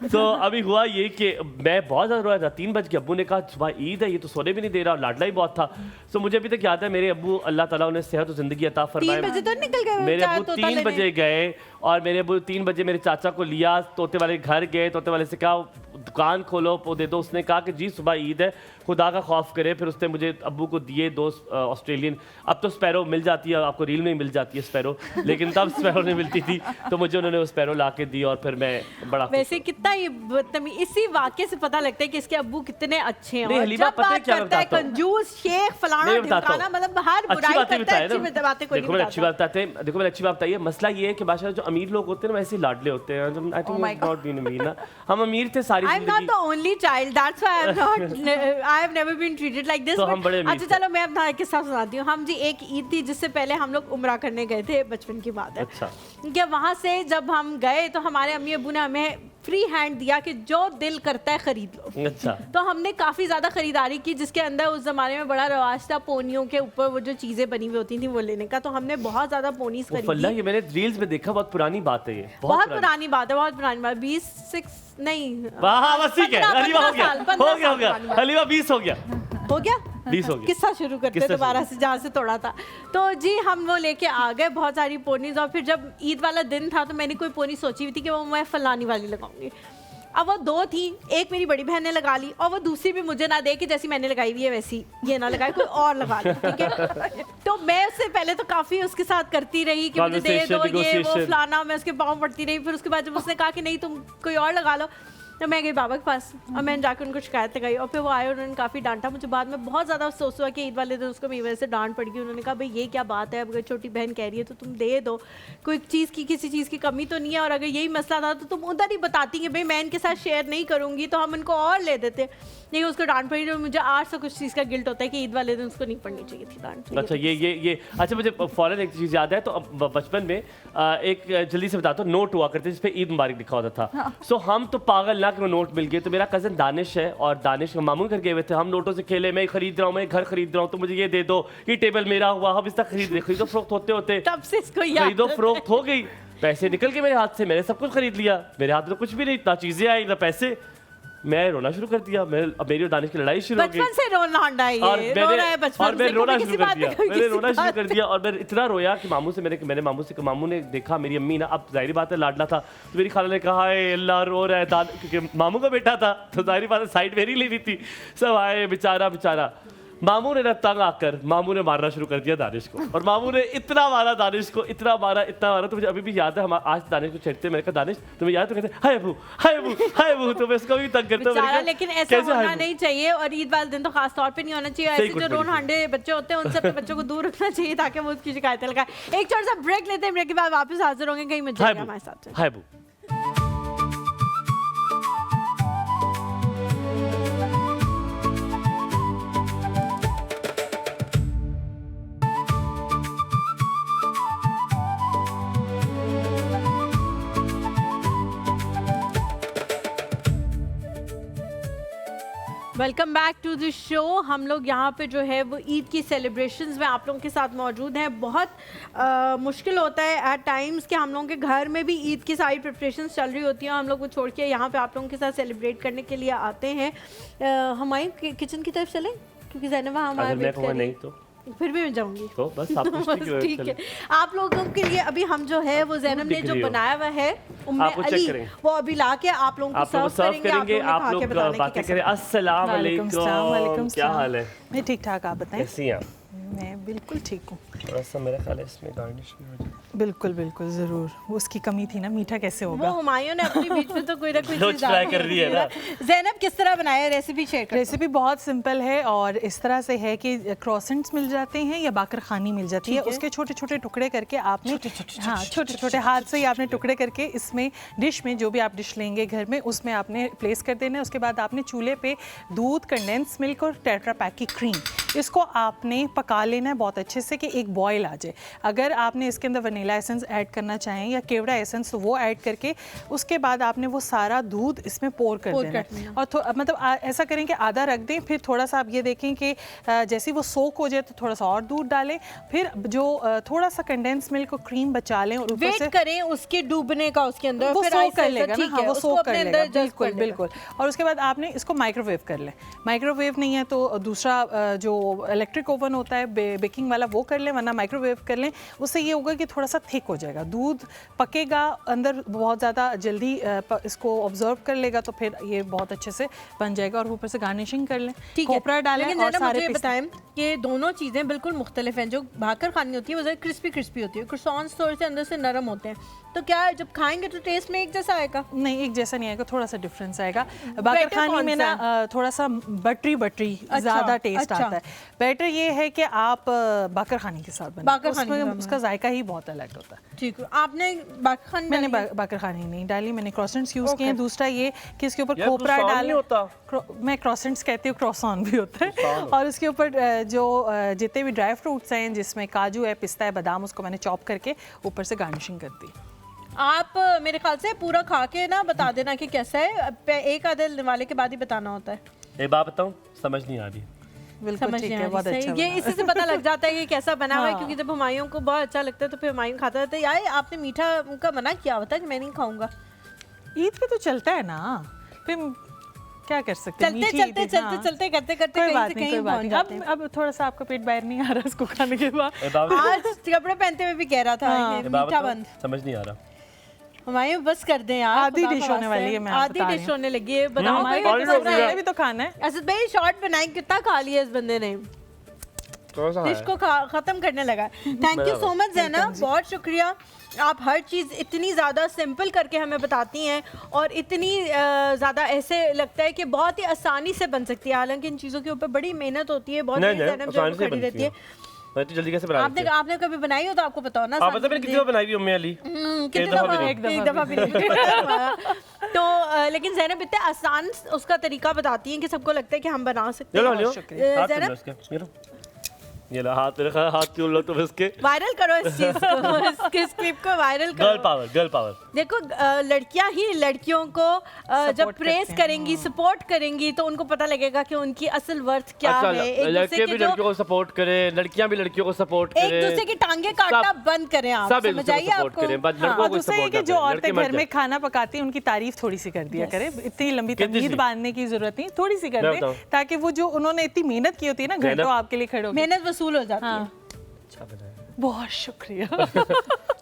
तो अभी हुआ ये कि मैं बहुत ज़्यादा रोया था। 3 बज के अब्बू ने कहा सुबह ईद है, ये तो सोने भी नहीं दे रहा, और लाडला ही बहुत था। तो मुझे अभी तक याद है, मेरे अब्बू अल्लाह ताला उन्हें सेहत और ज़िंदगी अता 3 फरमाए, बजे तो निकल गए मेरे चाय अब्बू तोता 3 लेने। बजे गए, और मेरे अब्बू 3 बजे मेरे चाचा को लिया, तोते वाले घर गए, तोते वाले से कहा दुकान खोलो वो दे दो। उसने कहा कि जी सुबह ईद है, खुदा का खौफ करे। फिर उसने मुझे अब्बू को दिए 2 ऑस्ट्रेलियन, अब तो स्पैरो मिल जाती है, आपको रील में ही मिल जाती है स्पैरो, लेकिन तब स्पैरो नहीं मिलती थी, तो मुझे उन्होंने वो स्पैरो ला के दी, और फिर मैं बड़ा खुश वैसे कितना ये बदतमीज, इसी वाक्य से पता लगता है कि इसके अब्बू कितने अच्छे हैं। नहीं, और हलीमा, जब पता है बात क्या मैं करता है बताता हूँ? कंजूस शेख फलाना नहीं, मैं बताता ढिमकाना, हूँ। मतलब हर अच्छी बुराई बातें करता है, बताए अच्छी ना। बातें कोई देखो मैंने नहीं अच्छी बताता। बात बताते हैं, देखो मैंने अच्छी बात बताई है। मसला ये है कि बादशाह जो अमीर लोग होते हैं ना वैसे ही लाडले होते हैं। I Oh my think not been अमीर ना, हम अमीर थे सारी I'm not जिंदगी। the only child. That's why I'm not. I have never been treated like this. तो but- हम बड़े अमीर अच्छा थे। चलो मैं अपना एक किस्सा सुनाती हूँ। हम जी एक ईद थी जिससे पहले हम लोग उम्रा करने गए थे, बचपन की बात है। अच्छा। कि वहाँ से जब हम गए तो हमारे अम्मी अब्बू ने हमें फ्री हैंड दिया कि जो दिल करता है खरीद लो। अच्छा। तो हमने काफ़ी ज़्यादा खरीदारी की, जिसके अंदर उस ज़माने में बड़ा रवाज था पोनियों के ऊपर वो जो चीज़ें बनी हुई होती थी वो लेने का। तो हमने बहुत ज़्यादा पोनीस वो फल्ला, खरीदी। ये मैंने रील्स में देखा, बहुत पुरानी बात है ये, बहुत पुरानी बात है, बहुत पुरानी बात। 20 नहीं, वाह बस ठीक है, 15 हलीमा हो गया, 15 हो गया, हो साल गया, पुरानी बात। हलीमा 20 हो गया, हो गया 20 हो गया। किस्सा शुरू करते हैं किस्सा दोबारा से जहाँ से तोड़ा था। तो जी हम वो लेके आ गए बहुत सारी पोनीज, और फिर जब ईद वाला दिन था तो मैंने कोई पोनी सोची हुई थी कि वो मैं फलानी वाली लगाऊंगी। अब वो 2 थी, एक मेरी बड़ी बहन ने लगा ली, और वो दूसरी भी मुझे ना दे कि जैसी मैंने लगाई हुई है वैसी ये ना लगाए, कोई और लगा ली, ठीक है। तो मैं उससे पहले तो काफ़ी उसके साथ करती रही कि मुझे दे दो ये वो Negotiation. फलाना, मैं उसके पाँव पड़ती रही। फिर उसके बाद जब उसने कहा कि नहीं तुम कोई और लगा लो, तो मैं गई बाबा के पास और मैंने जाकर उनको शिकायत लगाई और फिर वो आए, उन्होंने काफ़ी डांटा मुझे। बाद में बहुत ज़्यादा अफसोस हुआ कि ईद वाले दिन उसको मेरी वजह से डांट पड़ गई। उन्होंने कहा भाई ये क्या बात है, अगर छोटी बहन कह रही है तो तुम दे दो, कोई चीज़ की किसी चीज़ की कमी तो नहीं है, और अगर यही मसला था तो तुम उधर ही बताती कि भाई मैं इनके साथ शेयर नहीं करूँगी तो हम इनको और ले देते। नहीं, उसको डांट पड़ी और मुझे आज से कुछ चीज़ का गिल्ट होता है कि ईद वाले दिन उसको नहीं पड़नी चाहिए थी डांट। अच्छा ये अच्छा, मुझे फौरन एक चीज़ याद है। तो अब बचपन में एक जल्दी से बताता हूँ, नोट हुआ करते जिस पे ईद मुबारक लिखा होता था। सो हम तो पागल ना कि नोट मिल गए। तो मेरा कज़न दानिश है और दानिश मामू घर गए हुए थे, हम नोटों से खेले, मैं खरीद रहा हूँ, मैं घर खरीद रहा हूँ, तो मुझे ये दे दो, ये टेबल मेरा हुआ, हम इसका खरीदो फरोख्त होते होते तब से इसको याद खरीदो फरोख्त हो गई, पैसे निकल के मेरे हाथ से, मैंने सब कुछ खरीद लिया, मेरे हाथ में तो कुछ भी नहीं, ना चीज़ें आई ना पैसे। मैं रोना शुरू कर दिया, मेरी और दानिश की लड़ाई शुरू हो गई। बचपन से रोना है ये, रोना है बचपन से। मैं रोना शुरू कर दिया, मैंने रोना शुरू कर दिया और मैं इतना रोया कि मामू से मैंने मामू ने देखा, मेरी अम्मी ना, अब जाहिर बात है लाडला था, तो मेरी खाला ने कहा है अल्लाह रो रहा है, क्योंकि मामू का बेटा था तो जाहिर बात है साइड मेरी ली हुई थी। सब आए, बेचारा मामू ने ना तंग आकर मामू ने मारना शुरू कर दिया दानिश को, और मामू ने इतना मारा दानिश को, इतना मारा तो मुझे अभी भी याद है। हम आज दानिश को छेड़ते, मैंने कहा दानिश तुम्हें याद, तो कहते हाय अबू, तो मैं उसको भी तंग करता हूं। लेकिन ऐसा होना नहीं चाहिए, और ईद वाले दिन तो खास तौर पे नहीं होना चाहिए। ऐसे जो रोन हांडे बच्चे होते हैं उनसे अपने बच्चों को दूर रखना चाहिए ताकि वो उसकी शिकायतें लगाए। एक छोटा सा ब्रेक लेते हैं, ब्रेक के बाद वापस हाजिर होंगे, कहीं मत जाइए हमारे साथ। Hi Abu. Welcome back to the show. हम लोग यहाँ पे जो है वो ईद की सेलिब्रेशंस में आप लोगों के साथ मौजूद हैं। बहुत मुश्किल होता है एट टाइम्स कि हम लोगों के घर में भी ईद की सारी प्रिपरेशंस चल रही होती हैं, हम लोग वो छोड़ के यहाँ पे आप लोगों के साथ सेलिब्रेट करने के लिए आते हैं। हमारे किचन की तरफ चलें क्योंकि ज़ैनबा हमारे वेट कर रही है। तो फिर भी मैं जाऊंगी तो बस आप ठीक है। आप लोगों के लिए अभी हम जो है वो ज़ैनब ने जो बनाया हुआ है उम्मे अली, वो अभी ला के आप लोगों को सर्व करेंगे। आप लोग बातें करें। अस्सलाम वालेकुम, क्या हाल है? मैं ठीक ठाक, आप बताएं? कैसी हैं? मैं बिल्कुल ठीक हूँ। थोड़ा सा मेरा ख्याल है इसमें गार्निश भी हो जाए। बिल्कुल ज़रूर, उसकी कमी थी ना, मीठा कैसे होगा? वो हुमायूं ने अपने बीच में तो कोई ना कोई चीज़ ट्राई कर रही है ना। ज़ैनब किस तरह बनाया, रेसिपी शेयर कर। रेसिपी बहुत सिंपल है और इस तरह से है कि क्रॉसेंट्स मिल जाते हैं या बाकर खानी मिल जाती है, उसके छोटे छोटे टुकड़े करके आपने छोटे छोटे हाथ से ही आपने टुकड़े करके इसमें डिश में जो भी आप डिश लेंगे घर में उसमें आपने प्लेस कर देना है। उसके बाद आपने चूल्हे पे दूध, कंडेंस मिल्क और टेट्रा पैक की क्रीम, इसको आपने पका लेना है बहुत अच्छे से कि एक बॉयल आ जाए। अगर आपने इसके अंदर वनीला एसेंस ऐड करना चाहें या केवड़ा एसेंस तो वो ऐड करके उसके बाद आपने वो सारा दूध इसमें पोर कर देना है। और मतलब ऐसा करें कि आधा रख दें, फिर थोड़ा सा आप ये देखें कि जैसे वो सोक हो जाए तो थोड़ा सा और दूध डालें, फिर जो थोड़ा सा कंडेंस मिल्क और क्रीम बचा लें और ऊपर से करें उसके डूबने का, उसके अंदर वो सोक कर लेगा ना। हाँ, वो सोक कर लेगा, बिल्कुल। और उसके बाद आपने इसको माइक्रोवेव कर लें। माइक्रोवेव नहीं है तो दूसरा जो इलेक्ट्रिक ओवन होता है बेकिंग वाला वो कर लें, वरना माइक्रोवेव कर लें। उससे ये होगा कि थोड़ा सा थिक हो जाएगा, दूध पकेगा अंदर बहुत ज़्यादा जल्दी इसको ऑब्जर्व कर लेगा, तो फिर ये बहुत अच्छे से बन जाएगा। और ऊपर से गार्निशिंग कर लें, खोपरा डालें। और सारे बताएं कि दोनों चीज़ें बिल्कुल मुख्तलिफ हैं। जो भाकर खानी होती है वो ज़रा क्रिस्पी होती है, क्रोसॉन्स थोड़े से अंदर से नरम होते हैं, तो क्या जब खाएंगे तो टेस्ट में एक जैसा आएगा? नहीं, एक जैसा नहीं आएगा, थोड़ा सा डिफरेंस आएगा। बाकर खानी में ना थोड़ा सा बटरी ज़्यादा टेस्ट आता है। बेटर ये है कि आप बाकर खानी के साथ बनाएं, उसका जायका ही बहुत अलग होता है। ठीक है, आपने बाकर खानी? मैंने बाकर खानी नहीं डाली, मैंने क्रॉसेंट्स यूज़ किए हैं। दूसरा ये कि इसके ऊपर खोपरा डालें, मैं क्रॉसेंट्स कहती हूँ, क्रॉसॉन भी होता है। और उसके ऊपर जो जितने भी ड्राई फ्रूट्स हैं जिसमें काजू है, पिस्ता है, बादाम, उसको मैंने चॉप करके ऊपर से गार्निशिंग कर दी। आप मेरे ख्याल से पूरा खा के ना बता देना कि कैसा है, एक आधे वाले के बाद ही बताना होता है। एक बात बताऊं, समझ नहीं आ रही। बिल्कुल ठीक है, बहुत अच्छा। ये इसी से पता लग जाता है कि कैसा बना हुआ है, क्योंकि जब हुमायूं को बहुत अच्छा लगता है तो फिर हुमायूं खाता रहता है। यार आपने मीठा का मना किया होता है कि मैं नहीं खाऊंगा। ईद पे तो चलता है ना, फिर क्या कर सकते हैं? चलते करते अब थोड़ा सा आपका पेट बाहर नहीं आ रहा इसको खाने के बाद। आज कपड़े पहनते हुए भी कह रहा था मीठा बंद, समझ नहीं आ रहा। हमारे बस कर दें यार, आधी डिश होने वाली है, मैं आधी डिश होने लगी है। बताओ भी तो खाना है। असद भाई शॉर्ट बनाए, कितना खा लिया इस बंदे ने? कौन सा डिश को खत्म करने लगा। Thank you so much Zainab, बहुत शुक्रिया। आप हर चीज़ इतनी ज़्यादा सिंपल करके हमें बताती हैं और इतनी ज़्यादा ऐसे लगता है कि बहुत ही आसानी से बन सकती है, हालांकि इन चीज़ों के ऊपर बड़ी मेहनत होती है, बहुत ज़ैनब जो खड़ी रहती है। तो जल्दी कैसे बना आपने कभी बनाई हो तो आपको पता हो ना। आप पता है कितनी बार बनाई हुई अम्मी अली? एक दफा भी नहीं। तो लेकिन ज़ैनब इतने आसान उसका तरीका बताती हैं कि सबको लगता है कि हम बना सकते हैं। ज़ैनब ये ला हाथ मेरे हाथ क्यों लो तुम इसके? वायरल करो इस चीज को, इस क्लिप को वायरल करो। Girl power. देखो लड़कियां ही लड़कियों को जब प्रेस करेंगी, सपोर्ट करेंगी, तो उनको पता लगेगा कि उनकी असल वर्थ क्या है। लड़के भी लड़कियों को सपोर्ट करें, लड़कियां भी लड़कियों को सपोर्ट करें, एक दूसरे की टांगे काटना बंद करें। आप समझ आइए आपको। दूसरे कि जो औरतें घर में खाना पकाती हैं उनकी तारीफ थोड़ी सी कर दिया करें, इतनी लंबी तमीद बांधने की जरूरत नहीं, थोड़ी सी कर दे, ताकि वो जो उन्होंने इतनी मेहनत की होती है ना घंटों आपके लिए खड़े, मेहनत वसूल हो जाती है। अच्छा बनाया, बहुत शुक्रिया।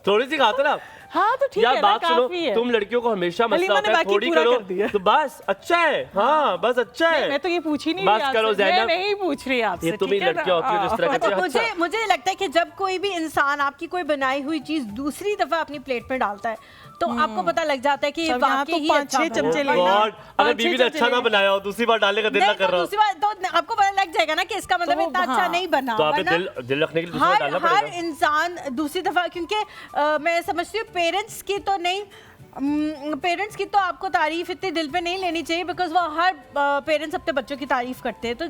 थोड़ी सी खाते ना। हाँ तो ठीक यार है बात ना, सुनो, काफी है। तुम लड़कियों को हमेशा मसला होता है थोड़ी पूरा करो कर दिया। तो बस अच्छा है। हाँ बस अच्छा है। मैं तो ये पूछ ही नहीं बस रही करो आपसे, ज़ैनब, मैं नहीं पूछ रही आपसे। ये तुम्ही लड़कियां होती हो जिस तरह करती हो। अच्छा, मुझे लगता है कि जब कोई भी इंसान आपकी कोई बनाई हुई चीज दूसरी दफा अपनी प्लेट में डालता है तो आपको पता लग जाता है कि वाकई ही 5-6 चमचे ले। गॉड, अगर बीवी ने अच्छा ना बनाया हो दूसरी बार डालने का दिल ना कर रहा हो दूसरी बार तो आपको पता लग जाएगा ना कि इसका मतलब इतना अच्छा नहीं बना। तो आपने दिल रखने के लिए दूसरी बार डालना हर पड़ेगा। इंसान दूसरी दफा, क्योंकि मैं समझती हूँ पेरेंट्स की तो नहीं, पेरेंट्स की तो आपको तारीफ इतनी दिल पे नहीं लेनी चाहिए, बिकॉज वो हर पेरेंट्स अपने बच्चों की तारीफ करते हैं। तो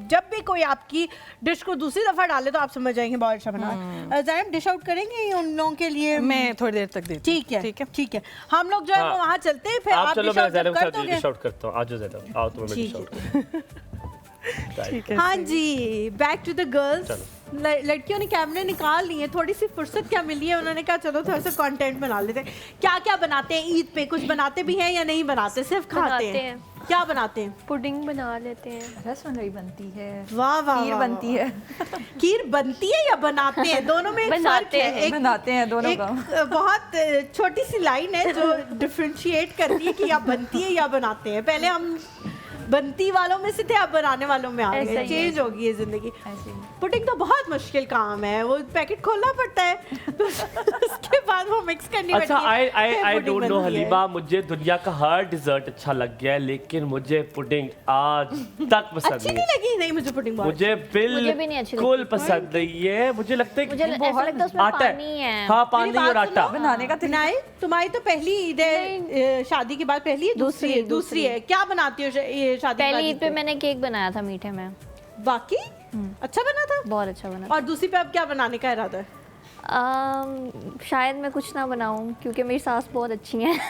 जब भी कोई आपकी डिश को दूसरी दफा डाले तो आप समझ जाएंगे बहुत अच्छा बना है। ज़ैनब डिश आउट करेंगे उन लोगों के लिए? मैं थोड़ी देर तक देती हूँ। ठीक है ठीक है ठीक है, हम लोग जो है वो वहाँ चलते हैं, फिर आप चलो डिश मैं आउट ज़ैनब के कर साथ दोगे? डिश आउट करता हूँ। आज जो ज़ैनब आओ तो मैं डिश आउट ठीक है। हाँ जी, बैक टू द गर्ल्स। लड़कियों ने कैमरे निकाल लिए, थोड़ी सी फुर्सत क्या मिली है, उन्होंने कहा चलो थोड़ा सा कंटेंट बना लेते हैं। क्या क्या बनाते हैं ईद पे? कुछ बनाते भी हैं या नहीं बनाते, सिर्फ खाते हैं? क्या बनाते हैं? पुडिंग बना लेते हैं, रसमलाई बनती है, वाह वाह, खीर बनती है। खीर बनती है या बनाते हैं? दोनों में बनाते हैं, बनाते हैं दोनों का। बहुत छोटी सी लाइन है जो डिफरेंशिएट करती है कि या बनती है या बनाते हैं। पहले हम बनती वालों में से थे, अब बनाने वालों में आ गए, चेंज होगी ये जिंदगी। पुडिंग तो बहुत मुश्किल काम है, वो पैकेट खोलना पड़ता है उसके बाद वो मिक्स करनी पड़ती अच्छा, है। आई डोंट नो हलीमा, मुझे दुनिया का हर डिजर्ट अच्छा लग गया है, लेकिन मुझे पुडिंग आज तक पसंद अच्छी नहीं लगी। नहीं, मुझे पुडिंग बहुत मुझे बिल्कुल पसंद नहीं है। मुझे लगता है कि ऐसा लगता है उसमें आटा पानी है। हाँ पानी और आटा बनाने का नहीं, तुम्हारी तो पहली ईद है शादी के बाद, पहली है दूसरी है। क्या बनाती हो शादी पहली ईद पे मैंने केक बनाया था मीठे में। बाकी अच्छा बना था? बहुत अच्छा बना। और दूसरी पे अब क्या बनाने का इरादा है? शायद मैं कुछ ना बनाऊं क्योंकि मेरी सास बहुत अच्छी हैं।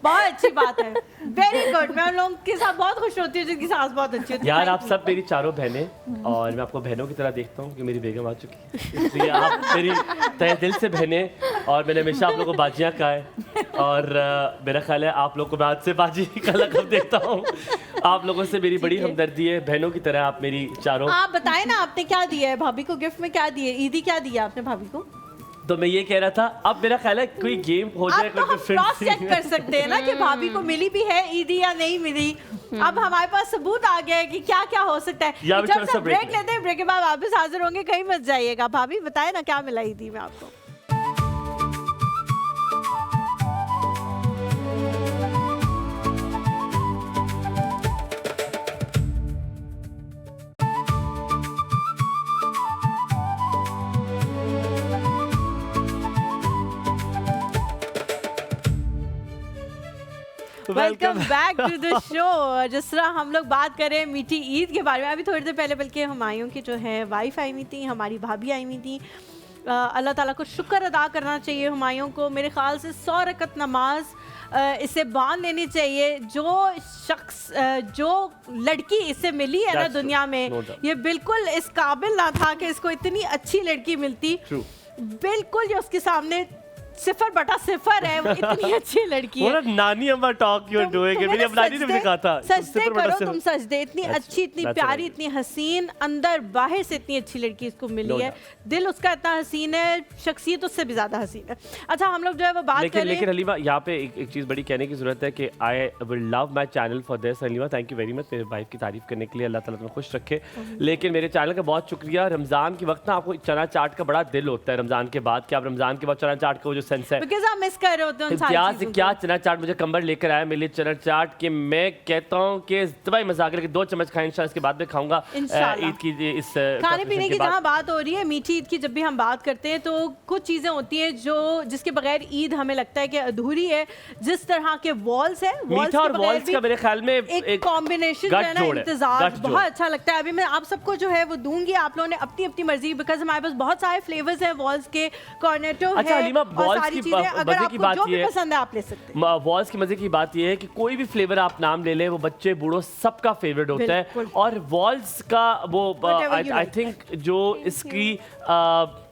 बहुत अच्छी बात है, वेरी गुड। मैं उन लोगों के साथ बहुत खुश होती हूँ जिनकी सास बहुत अच्छी होती है। यार आप सब मेरी चारों बहनें, और मैं आपको बहनों की तरह देखता हूँ कि मेरी बेगम आ चुकी है, इसलिए आप मेरी तहे दिल से बहनें। और मैंने हमेशा आप लोगों को बाजियाँ कहा है, और मेरा ख्याल है आप लोग को मैं आज से बाजी का लक़ब देता हूँ। आप लोगों से मेरी बड़ी हमदर्दी है, बहनों की तरह आप मेरी चारों। आप बताएं ना, आपने क्या दिया है भाभी को गिफ्ट में? क्या दिए ईदी, क्या दिया आपने भाभी को? तो मैं ये कह रहा था, अब मेरा ख्याल है कोई गेम हो जाए, आप तो हम क्रॉस चेक कर सकते हैं ना कि भाभी को मिली भी है ईदी या नहीं मिली। अब हमारे पास सबूत आ गया है कि क्या क्या हो सकता है। जब से ब्रेक लेते हैं, ब्रेक के बाद वापस हाजिर होंगे, कहीं मत जाइएगा। भाभी बताए ना क्या मिला ईदी में आपको? Welcome back to the show. जिस तरह हम लोग बात कर रहे हैं मीठी ईद के बारे में, अभी थोड़ी देर पहले बल्कि हुमायूं की जो है वाइफ आई हुई थी, हमारी भाभी आई हुई थी। अल्लाह ताला को शुक्र अदा करना चाहिए हुमायूं को। मेरे ख्याल से 100 रकत नमाज इसे बांध लेनी चाहिए। जो शख्स जो लड़की इससे मिली है ना दुनिया में, ये बिल्कुल इस काबिल ना था कि इसको इतनी अच्छी लड़की मिलती। बिल्कुल ये उसके सामने 0/0 है, वो इतनी अच्छी लड़की वो है। ना नानी अम्मा टॉक यू डूइंग, तो मेरी नानी ने मुझे कहा था सजदे करो तुम, सजदे। इतनी अच्छा, अच्छी, इतनी that's प्यारी, right. इतनी हसीन, अंदर बाहर से इतनी अच्छी लड़की इसको मिली No है। doubt. दिल उसका इतना हसीन है, शख्सियत उससे भी ज्यादा हसीन है। अच्छा, हम लोग जो है वो बात लेकिन कर रहे लेकिन हैं। हलीमा यहाँ पे एक चीज़ बड़ी कहने की ज़रूरत है कि I will love my channel for this. Halima thank you very much मेरे वाइफ की तारीफ करने के लिए, अल्लाह ताला तुम्हें खुश रखे। लेकिन मेरे चैनल का बहुत शुक्रिया। रमज़ान के वक्त ना आपको चना चाट का बड़ा दिल होता है रमज़ान के बाद, कि आप रमज़ान के बाद चना चाट का वो जो सेंस है, बिकॉज़ आप मिस कर रहे होते हैं उन सारी क्या से चीज़ों क्या को। चना चाट मुझे कंबर लेकर आया मेरे लिए चना चाट, कि मैं कहता हूँ कि तबाही मजाक है, लेकिन 2 चम्मच खाएं इंशाल्लाह, इसके बाद में खाऊंगा इंशाल्लाह। ईद की इस खाने पीने की के बाद। जहाँ बात हो रही है, मीठी ईद की जब भी हम बात करते हैं तो कुछ चीज़ें होती हैं जो जिसके बगैर ईद हमें लगता है कि अधूरी है। जिस तरह के वॉल्स है, मीठा और वॉल्स का मेरे ख्याल में एक कॉम्बिनेशन जो है ना, गठजोड़ है, इंतजार गठजोड़। बहुत अच्छा लगता है। अभी मैं आप सबको जो है वो दूंगी, आप लोगों ने अपनी अपनी मर्जी, बिकॉज हमारे पास बहुत सारे फ्लेवर्स हैं वॉल्स के, कॉर्नेटो अच्छा है हलीमा, और वॉल्स सारी की चीजें। अगर मजे की आपको बात जो ये भी है, पसंद है आप ले सकते हैं। वॉल्स की मजे की बात ये है कि कोई भी फ्लेवर आप नाम ले लें, वो बच्चे बूढ़ों सबका फेवरेट होता है। बिल्कुल। और वॉल्स का वो Whatever you I like. Think जो इसकी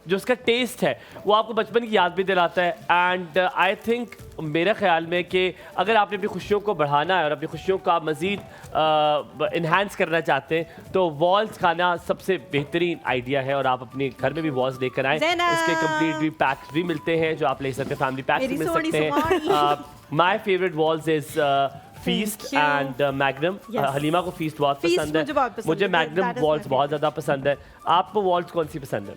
जो इसका टेस्ट है वो आपको बचपन की याद भी दिलाता है। एंड आई थिंक मेरे ख्याल में कि अगर आपने अपनी खुशियों को बढ़ाना है और अपनी खुशियों को आप मज़ीद इन्हांस करना चाहते हैं तो वॉल्स खाना सबसे बेहतरीन आइडिया है। और आप अपने घर में भी वॉल्स लेकर आएँ, ज़ैनब। इसके कंप्लीट पैक्स भी मिलते हैं जो आप ले सकते हैं, फैमिली पैक्स भी मेरी मिल सोनी सकते हैं। Suhani. My favourite Wall's is Feast you. And Magnum. Yes. Halima को फीस्ट बहुत Feast पसंद है, मुझे बहुत पसंद मुझे है। Magnum That is walls my बहुत ज़्यादा पसंद है। आपको वॉल्स कौन सी पसंद है?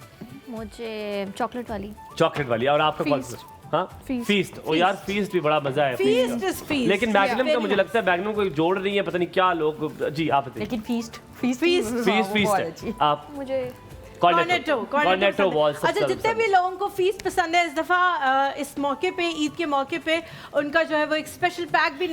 मुझे चॉकलेट वाली। चॉकलेट वाली। और आपका कौन सा? हाँ, फीस्ट। ओ यार, फीस्ट भी बड़ा मजा है। Feast is feast. लेकिन मैग्नम का मुझे लगता है मैग्नम को जोड़ रही है पता नहीं क्या लोग। जी आप बताइए। लेकिन फीस्ट फीस्ट है। आप मुझे कॉर्नेटो वॉल्स। अच्छा, जितने भी लोगों को फीस्ट पसंद है, इस दफ़ा इस मौके पे, ईद के मौके पे उनका जो है वो एक स्पेशल पैक भी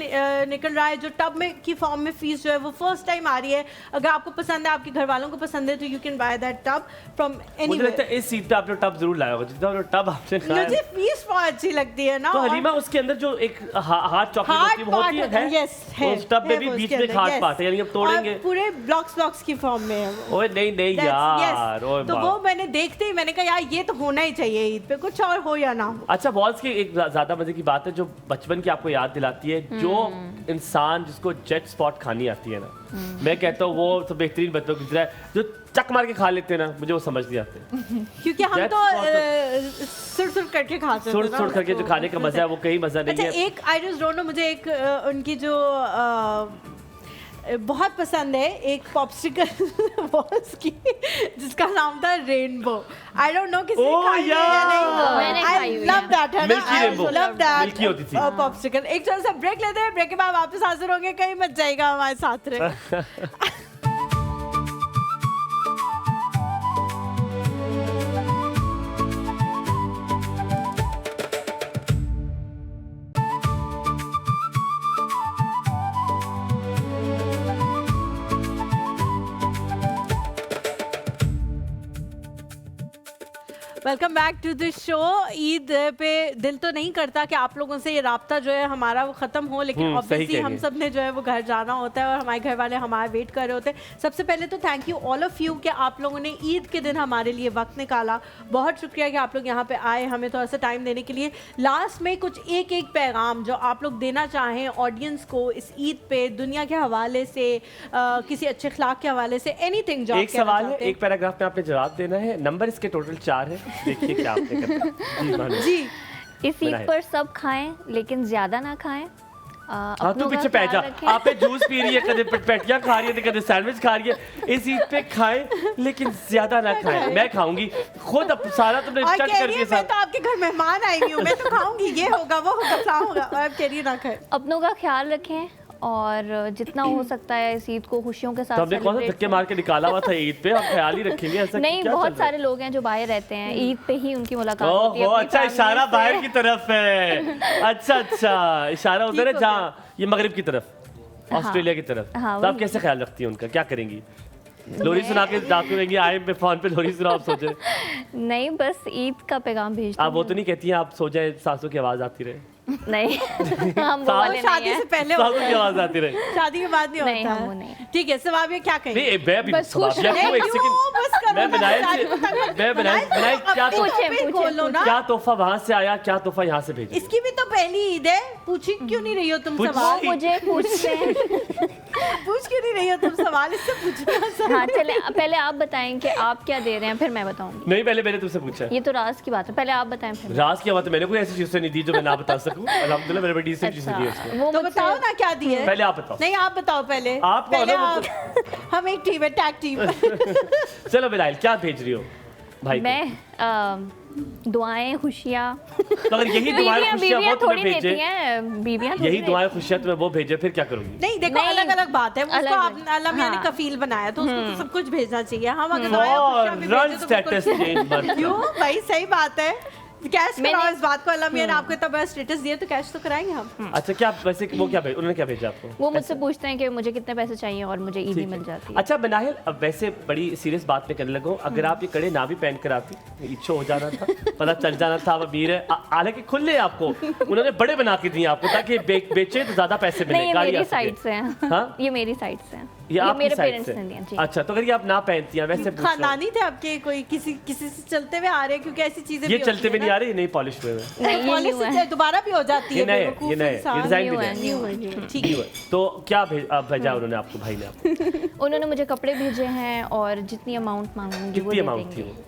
निकल रहा है जो टब में की फॉर्म में फीस्ट जो है वो फर्स्ट टाइम आ रही है। अगर आपको पसंद है, आपके घर वालों को पसंद है, तो you can by that tub from मुझे लगता है इस सीट पे आपने टब जरूर लाया होगा, जितना टब आपने खाया। मुझे फीस्ट बहुत अच्छी लगती है ना। तो हलीमा उसके अंदर जो एक हार्ड चॉकलेट होती है वो होती है, यस है, उस टब में भी बीच में हार्ड पार्ट है, यानी अब तोड़ेंगे पूरे ब्लॉक्स की फॉर्म में है वो। ओए नहीं नहीं यार, ओए तो वो मैंने देखते ही मैंने कहा यार ये तो होना ही चाहिए ईद पे, कुछ और हो या ना हो। अच्छा, वॉल्स की एक ज्यादा मजे की बात है जो बचपन की आपको याद दिलाती है। जो इंसान जिसको जेट स्पॉट खानी आती है ना, मैं कहता हूँ वो तो बेहतरीन बच्चों की तरह है जो चक मार के खा लेते हैं ना, मुझे वो समझ नहीं आते। क्योंकि हम Jet तो spot सुर करके खाते थे सुर ना सुर करके जो उसको। खाने का मजा है वो कहीं मजा नहीं अच्छा, है। एक आई जस्ट डोंट नो, मुझे एक उनकी जो बहुत पसंद है, एक पॉप्सिकल वॉल्स की जिसका नाम था रेनबो। आई डोंट नो किसी Oh, खाई है या yeah. नहीं। मैंने खाई आई हुई लव है। दैट, है ना। Milky I rainbow. Love that Milky होती थी। पॉप्सिकल। एक छोटा सा ब्रेक लेते हैं, ब्रेक के बाद वापस हाजिर होंगे, कहीं मत जाएगा, हमारे साथ रहे। Welcome back to the show. Eid पे दिल तो नहीं करता कि आप लोगों से ये राब्ता जो है हमारा वो ख़त्म हो, लेकिन सही ऑब्वियसली कह हम रही सब ने जो है वो घर जाना होता है और हमारे घर वाले हमारा वेट कर रहे होते हैं। सबसे पहले तो thank you all of you कि आप लोगों ने ईद के दिन हमारे लिए वक्त निकाला। बहुत शुक्रिया कि आप लोग यहाँ पे आए, हमें थोड़ा सा टाइम देने के लिए। लास्ट में कुछ एक पैगाम जो आप लोग देना चाहें ऑडियंस को इस ईद पे, दुनिया के हवाले से, किसी अच्छे अखलाक के हवाले से, एनीथिंग जो आप एक कहना सवाल है, चाहते हैं। एक पैराग्राफ में आपने जवाब देना है। नंबर इसके टोटल 4 है, देखिए क्या आपने करना है। जी, इस ईद पर सब खाएं लेकिन ज्यादा ना खाएं। हाँ, तू अपनों का पीछे बैठ जा। ख्याल रखें। आप जूस पी रही है, कदे पेटियां खा रही है, कदे सैंडविच खा रही है। इस ईद पे खाएं लेकिन ज्यादा ना खाएं। मैं खाऊंगी खुद सारा तुमने और चट कह रही करके है मैं तो आपके घर मेहमान आई हुई हूँ, मैं तो खाऊंगी, ये होगा वो होगा फलां होगा, और आप कह रही है ना खाए। अपनों का ख्याल रखें और जितना हो सकता है इस ईद को खुशियों के साथ तो हमने कौन सा celebrate धक्के मार के निकाला हुआ था ईद पे, हम ख्याल ही रखेंगे ऐसा नहीं, क्या बहुत चल रहा है? सारे लोग हैं जो बाहर रहते हैं, ईद पे ही उनकी मुलाकात होती है ओहो, अपनी अच्छा family इशारा से। बाहर की तरफ है। अच्छा इशारा उधर है जहाँ ये मगरिब की तरफ, ऑस्ट्रेलिया की तरफ। हाँ, तो आप वही। कैसे ख्याल रखती हैं उनका, क्या करेंगी? लोरी सुना के डाकू रहेंगी, आए पे फोन पे लोरी सुना, आप सोचे नहीं, बस ईद का पैगाम भेजती आप वो हूँ। तो नहीं कहती हैं आप सो जाए सासों की आवाज आती रहे? नहीं हम वो वाले नहीं शादी से हैं। पहले सांसों होता की है, आवाज आती रही। शादी के बाद नहीं नहीं, होता हम वो है। नहीं। ठीक है, सवाब ये क्या कहेंगे? नहीं मैं भी बस खुश सवाब- नहीं, एक क्यों? सेकंड बस करो मैं ना, बनाए शादी को तक मत- मैं बनाए क्या अपने पूछे, टॉपिक पूछे, खोलो ना। क्या तोहफा वहां से आया, क्या तोहफा यहाँ से भेजा? इसकी भी तो पहली ईद है, पूछी क्यों नहीं रही हो तुम पूछ- सवाल? वो मुझे पूछते हैं। पूछ क्यों नहीं रही हो तुम सवाल? इससे पूछना हाँ चले, पहले आप बताएं कि आप क्या दे रहे हैं, फिर मैं बताऊंगी। नहीं पहले मैंने तुमसे पूछा है। ये तो राज की बात है, पहले आप बताएं फिर मैं। राज की बात है, मैंने कोई ऐसी चीज तो नहीं दी जो मैं ना बता सकूं। अल्हम्दुलिल्लाह मेरे बड़ी डिसेंट चीज दी है उसको। वो तो मुझसे- बताओ ना क्या दी है। पहले आप बताओ। नहीं आप बताओ पहले। आप कौन पहले हो? आप। हम एक टीम है, टैग टीम। चलो बिलाल क्या भेज रही हो भाई को? मैं दुआएं, खुशियाँ, तो अगर यही दुआएं खुशियां वो तुम्हें थोड़ी भेजे, देती हैं, बीवियाँ थोड़ी यही देती दुआएं खुशियां तुम्हें वो भेजे, फिर क्या करोगी? नहीं देखो, नहीं, अलग अलग बात है। उसको अलग- अल्लाह मियां ने हाँ। कफील बनाया तो उसको तो सब कुछ भेजना चाहिए। हम अगर दुआएं और खुशियां भी रन भेजें तो बिल्कुल स्टेटस ठीक। चेंज मत क्यों भाई, सही बात है। कैश कराओ मैंने- इस बात को। अल्लाह मियां ने आपको इतना बड़ा स्टेटस दिया तो कैश तो कराएंगे हम। अच्छा क्या वैसे वो क्या भेज, उन्होंने क्या भेजा आपको? वो मुझसे पूछते हैं कि मुझे कितने पैसे चाहिए और मुझे ईदी मिल जाती है। अच्छा बनाहिल, अब वैसे बड़ी सीरियस बात पे करने लगो, अगर आप ये कड़े ना भी पहन कर आती, इच्छा हो जाना था, पता चल जाना था आप अमीर है। हालांकि खुले आपको उन्होंने बड़े बना के दिए आपको ताकि बेचे तो ज्यादा पैसे मिले। नहीं, ये गाड़ी मेरी आ सके। साइड से हैं। हाँ? ये मेरी साइड से हैं। ये ये आपकी मेरे साइड पेरेंट्स से? ने दिया जी। अच्छा तो अगर ये आप ना पहनती हैं वैसे पूछ रहा हूं। खानदानी थे आपके, कोई किसी किसी से चलते हुए आ रहे हैं? क्योंकि ऐसी चीजें ये भी चलते हुए नहीं आ रही, नहीं पॉलिश हुए हुए। नहीं, ये पॉलिश न्यू से है। दोबारा भी हो जाती ये है। नए हैं, बेवकूफ ये नए हैं, इंसान। ये डिजाइन भी न्यू नए है, हैं। न्यू है, न्यू है। ठीक है। तो क्या भेजा उन्होंने आपको, भाई ने आपको? उन्होंने मुझे कपड़े भेजे हैं और जितनी अमाउंट मांगूंगी वो कितनी दे अमाउंट थी देंगे। वो?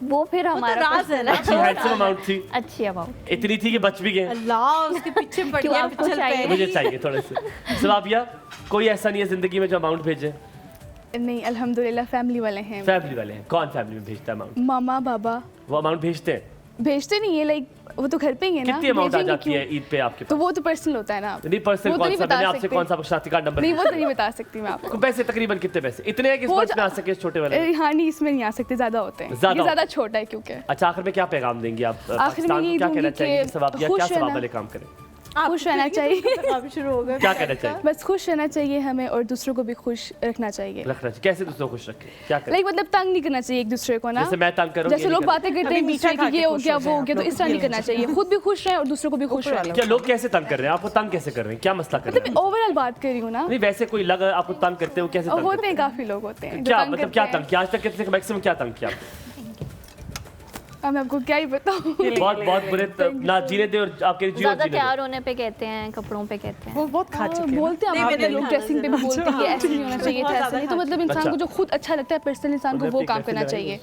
वो फिर हमारा राज है ना। अच्छी हैंडसम अमाउंट थी, अच्छी अमाउंट। इतनी थी कि बच भी गए। अल्लाह उसके पीछे पड़ क्यों गया आपको पिक्चर चाहिए? पे। मुझे चाहिए थोड़े से। सवाबिया, कोई ऐसा नहीं है जिंदगी में जो अमाउंट भेजे? नहीं अल्हम्दुलिल्लाह फैमिली वाले हैं। फैमिली वाले हैं। कौन फैमिली में भेजता है अमाउंट? मामा बाबा वो अमाउंट भेजते हैं? भेजते नहीं है, लाइक वो तो घर पे ही है ना। कितनी अमाउंट आ भेजेंगे जाती क्यों? है ईद पे आपके तो पास? वो तो पर्सनल होता है ना। नहीं पर्सनल वो तो कौन नहीं सा, बता मैंने आपसे सकते। कौन सा शनाख्ती कार्ड नंबर नहीं लिया? वो तो नहीं बता सकती मैं आपको। आपको पैसे तकरीबन कितने पैसे? इतने हैं कि इस वो पर्स जो- में आ सके इस छोटे वाले? हाँ नहीं, इसमें नहीं आ सकते, ज्यादा होते हैं। ज्यादा ये ज्यादा छोटा है क्योंकि। अच्छा आखिर में क्या पैगाम देंगे आप में पाकिस्तान ये को? क्या दूंगी कहना चाहिए? कि सवाबिया खुश क्या सवाब रहना। वाले काम करें? खुश रहना चाहिए। अब शुरू हो गया। क्या कहना चाहिए? बस खुश रहना चाहिए हमें और दूसरों को भी खुश रखना चाहिए। रखना चाहिए। कैसे दूसरों को खुश रखें? क्या करें? लाइक मतलब तंग नहीं करना चाहिए एक दूसरे को ना। जैसे मैं तंग करूँ, जैसे लोग बातें करते हैं अभी मीठा दूसरे खा की, के ये हो खुश गया हो वो हो जाएं गया, तो आप इस तरह नहीं करना चाहिए। खुद भी खुश रहें और दूसरों को भी खुश रखें। क्या लोग कैसे तंग कर रहे हैं आपको? तंग कैसे कर रहे हैं? क्या मसला कर रहे मतलब हैं? मैं ओवरऑल बात कर रही हूँ ना। नहीं वैसे कोई लग आपको तंग करते हो, कैसे और तंग होते करते हैं, हैं? काफी लोग होते हैं जो क्या तंग मतलब करते क्या हैं। तंग किया? आज तक कितने मैक्सिमम क्या तंग किया आपको? अब मैं आपको क्या ही बताऊँ। बहुत बहुत बुरे ना जीने दे और आपके जियो ज्यादा जीने दो। तैयार होने पे कहते हैं, कपड़ों पे कहते हैं। वो बहुत खा चुके हैं। बोलते हैं नहीं, हमारे मैंने लोग नहीं ड्रेसिंग पे भी खाना बोलते हैं कि ऐसे नहीं होना चाहिए था, ऐसे नहीं। तो मतलब इंसान अच्छा। को जो खुद अच्छा लगता है पर्सनल इंसान को वो काम करना चाहिए।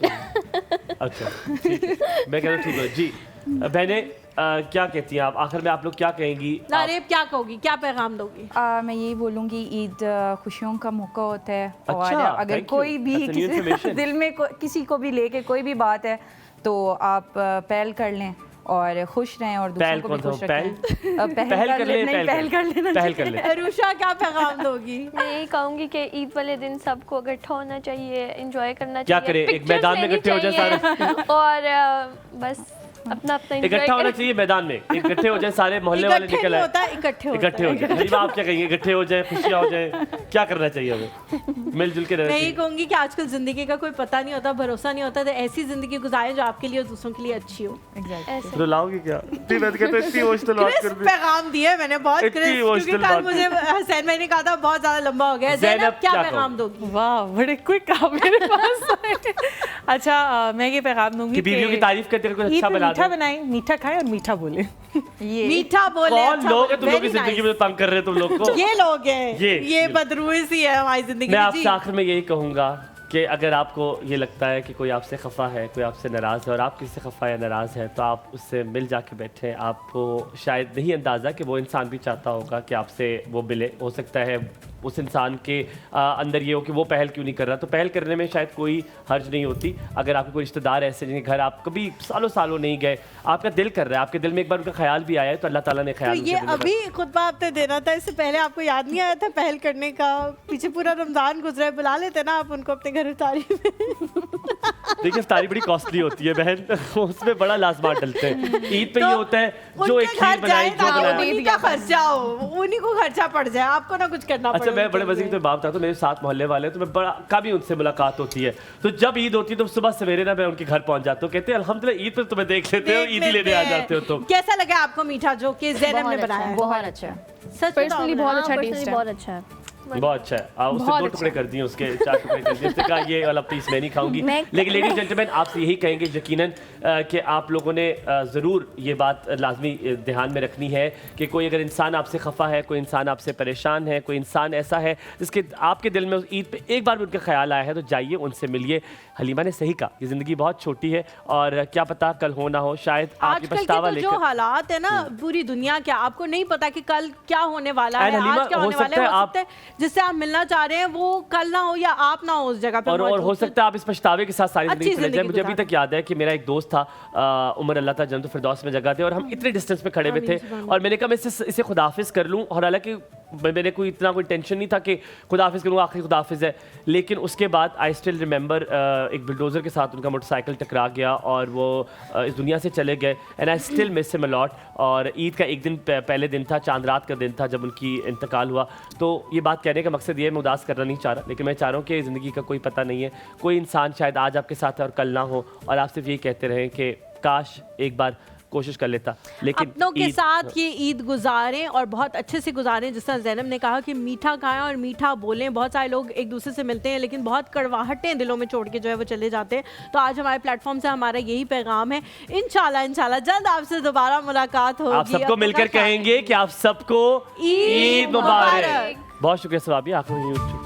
अच्छा ठीक है, मैं कह रहा हूँ ठीक है जी। बहने क्या कहती हैं आप? आखिर में आप लोग क्या कहेंगी? नारेब क्या कहोगी, क्या पैगाम दोगी? मैं यही बोलूँगी ईद खुशियों का मौका होता है। और अच्छा, अगर thank you. कोई भी That's a new information. दिल में किसी को भी लेके कोई भी बात है तो आप पहल कर लें और खुश रहें और दूसरों पहल को भी कौन खुश सा? रखें। पहल कर ले, नहीं, पहल कर लेना पहल कर ले। अरुषा क्या पैगाम दोगी? मैं यही कहूंगी कि ईद वाले दिन सबको इकट्ठा होना चाहिए, एंजॉय करना क्या चाहिए। करें? एक मैदान में इकट्ठे हो जाए सारे और बस अपना अपना enjoy इकट्ठा होना करें। चाहिए मैदान में, इकट्ठे हो जाए सारे मोहल्ले वाले इकट्ठे निकल नहीं आए। होता, इकट्ठे होता इकट्ठे हो जाए। हलीमा आप क्या कहेंगे? इकट्ठे हो जाए, खुशियाँ हो जाए, क्या करना चाहिए हमें? मिलजुल के रहना मैं यही चाहिए। कहूंगी कि आजकल जिंदगी का कोई पता नहीं होता, भरोसा नहीं होता, तो ऐसी जिंदगी गुजारें जो आपके लिए और दूसरों के लिए अच्छी हो। Exactly. रुलाओगे क्या? नहीं मैं तो कहता हूँ इतनी इमोशनल बात कर क्रिस्प दी। पैगाम दिए मैंने, बहुत इतनी क्रिस्प, क्योंकि emotional कल बात मुझे हसैन भाई ने कहा था बहुत ज्यादा लंबा हो गया। ज़ैनब ज़ैनब क्या क्या पैगाम कहो? दोगी? वाह बड़े क्विक आप मेरे पास आए। अच्छा मैं ये पैगाम दूंगी कि बीवियों की तारीफ करते हुए कुछ ईद अच्छा पे बना मीठा दो। बनाएं, मीठा खाएं और मीठा बोले। ये मीठा बोले। कौन अच्छा लोग हैं बोले, तुम लोग की very जिंदगी nice। में तंग कर रहे हैं तुम लोग को? ये लोग हैं, ये ये लोग। बदरूई सी है हमारी जिंदगी मैं में। आपसे जी। आखिर में यही कहूँगा कि अगर आपको ये लगता है कि कोई आपसे खफा है, कोई आपसे नाराज़ है और आप किसी से खफा या नाराज़ है तो आप उससे मिल जाके बैठें। आपको शायद नहीं अंदाज़ा कि वो इंसान भी चाहता होगा कि आपसे वो मिले। हो सकता है उस इंसान के अंदर ये हो कि वो पहल क्यों नहीं कर रहा, तो पहल करने में शायद कोई हर्ज नहीं होती। अगर आपके कोई रिश्तेदार ऐसे जिनके घर आप कभी सालों सालों नहीं गए, आपका दिल कर रहा है, आपके दिल में एक बार उनका ख्याल भी आया है, तो अल्लाह ताला ने तो ख्याल ये उनके दिल में अभी खुतबा आपने देना था, इससे पहले आपको याद नहीं आया था पहल करने का? पीछे पूरा रमजान गुजरा है, बुला लेते ना आप उनको अपने फिर इफ्तारी में? देखिए इफ्तारी बड़ी कॉस्टली होती है बहन, उसमें बड़ा लाजमात डलते हैं। ईद पे ये होता है जो एक खीर बनाई जो बनाया, उन्हीं का खर्चा हो, उन्हीं को खर्चा पड़ जाए, आपको ना कुछ करना पड़े। अच्छा मैं बड़े मजे की तो बात बताता हूँ, मेरे साथ मोहल्ले वाले हैं तो मैं बड़ा कभी उनसे मुलाकात होती है, तो जब ईद होती है तो सुबह सवेरे ना मैं उनके घर पहुंच जाता हूँ, कहते हैं अल्हम्दुलिल्लाह ईद पर तुम्हें देख लेते हो, ईद ही लेने आ जाते हो तुम। कैसा लगा आपको मीठा जो कि ज़ैनब ने बनाया है? बहुत अच्छा है, सच में पर्सनली बहुत अच्छा personally टेस्ट है। बहुत अच्छा है। बहुत अच्छा है। उससे 2 टुकड़े कर दिए, उसके 4 टुकड़े कर दिए, उसने कहा ये वाला पीस मैं नहीं खाऊंगी। लेकिन लेडीज जेंटलमैन आपसे यही कहेंगे यकीनन कि आप लोगों ने ज़रूर ये बात लाजमी ध्यान में रखनी है कि कोई अगर इंसान आपसे खफा है, कोई इंसान आपसे परेशान है, कोई इंसान ऐसा है जिसके आपके दिल में उस ईद पे एक बार भी उनका ख्याल आया है, तो जाइए उनसे मिलिए। हलीमा ने सही कहा कि ज़िंदगी बहुत छोटी है और क्या पता कल हो ना हो, शायद आपकी पछतावा लेकर जो हालात है ना पूरी दुनिया के, आपको नहीं पता कि कल क्या होने वाला है, आज क्या होने वाला है। हो सकता है जिससे आप मिलना चाह रहे हैं वो कल ना हो या आप ना हो उस जगह पे, और हो सकता है आप इस पछतावे के साथ सारी जिंदगी चले जाए। मुझे अभी तक याद है कि मेरा एक दोस्त था, उमर अल्लाह ताला जन्नत फिरदौस में जगह थे, और हम इतने डिस्टेंस पे खड़े हुए थे और मैंने कहा मैं इसे खुदाफिज कर लूं, और हालांकि मैंने कोई टेंशन नहीं था कि खुदाफिज करूँगा, आखिरी खुदाफिज है। लेकिन उसके बाद आई स्टिल रिमेंबर एक बुलडोजर के साथ उनका मोटरसाइकिल टकरा गया और वो इस दुनिया से चले गए, and I still miss him a lot. और ईद का एक दिन पहले दिन था, चांद रात का दिन था जब उनकी इंतकाल हुआ। तो ये बात कहने का मकसद ये है, मैं उदास करना नहीं चाह रहा, लेकिन मैं चाह रहा हूँ कि ज़िंदगी का कोई पता नहीं है, कोई इंसान शायद आज आपके साथ है और कल ना हो, और आप सिर्फ यही कहते रहें कि काश एक बार कोशिश कर लेता। लेकिन अपनों के साथ ये ईद गुजारें और बहुत अच्छे से गुजारें। जिस तरह ज़ैनब ने कहा कि मीठा खाएं और मीठा बोलें। बहुत सारे लोग एक दूसरे से मिलते हैं लेकिन बहुत कड़वाहटें दिलों में छोड़ के जो है वो चले जाते हैं। तो आज हमारे प्लेटफॉर्म से हमारा यही पैगाम है, इंशाल्लाह जल्द आपसे दोबारा मुलाकात होगी। आप सबको मिलकर कहेंगे कि आप सबको ईद मुबारक। बहुत शुक्रिया सवाबी, आपको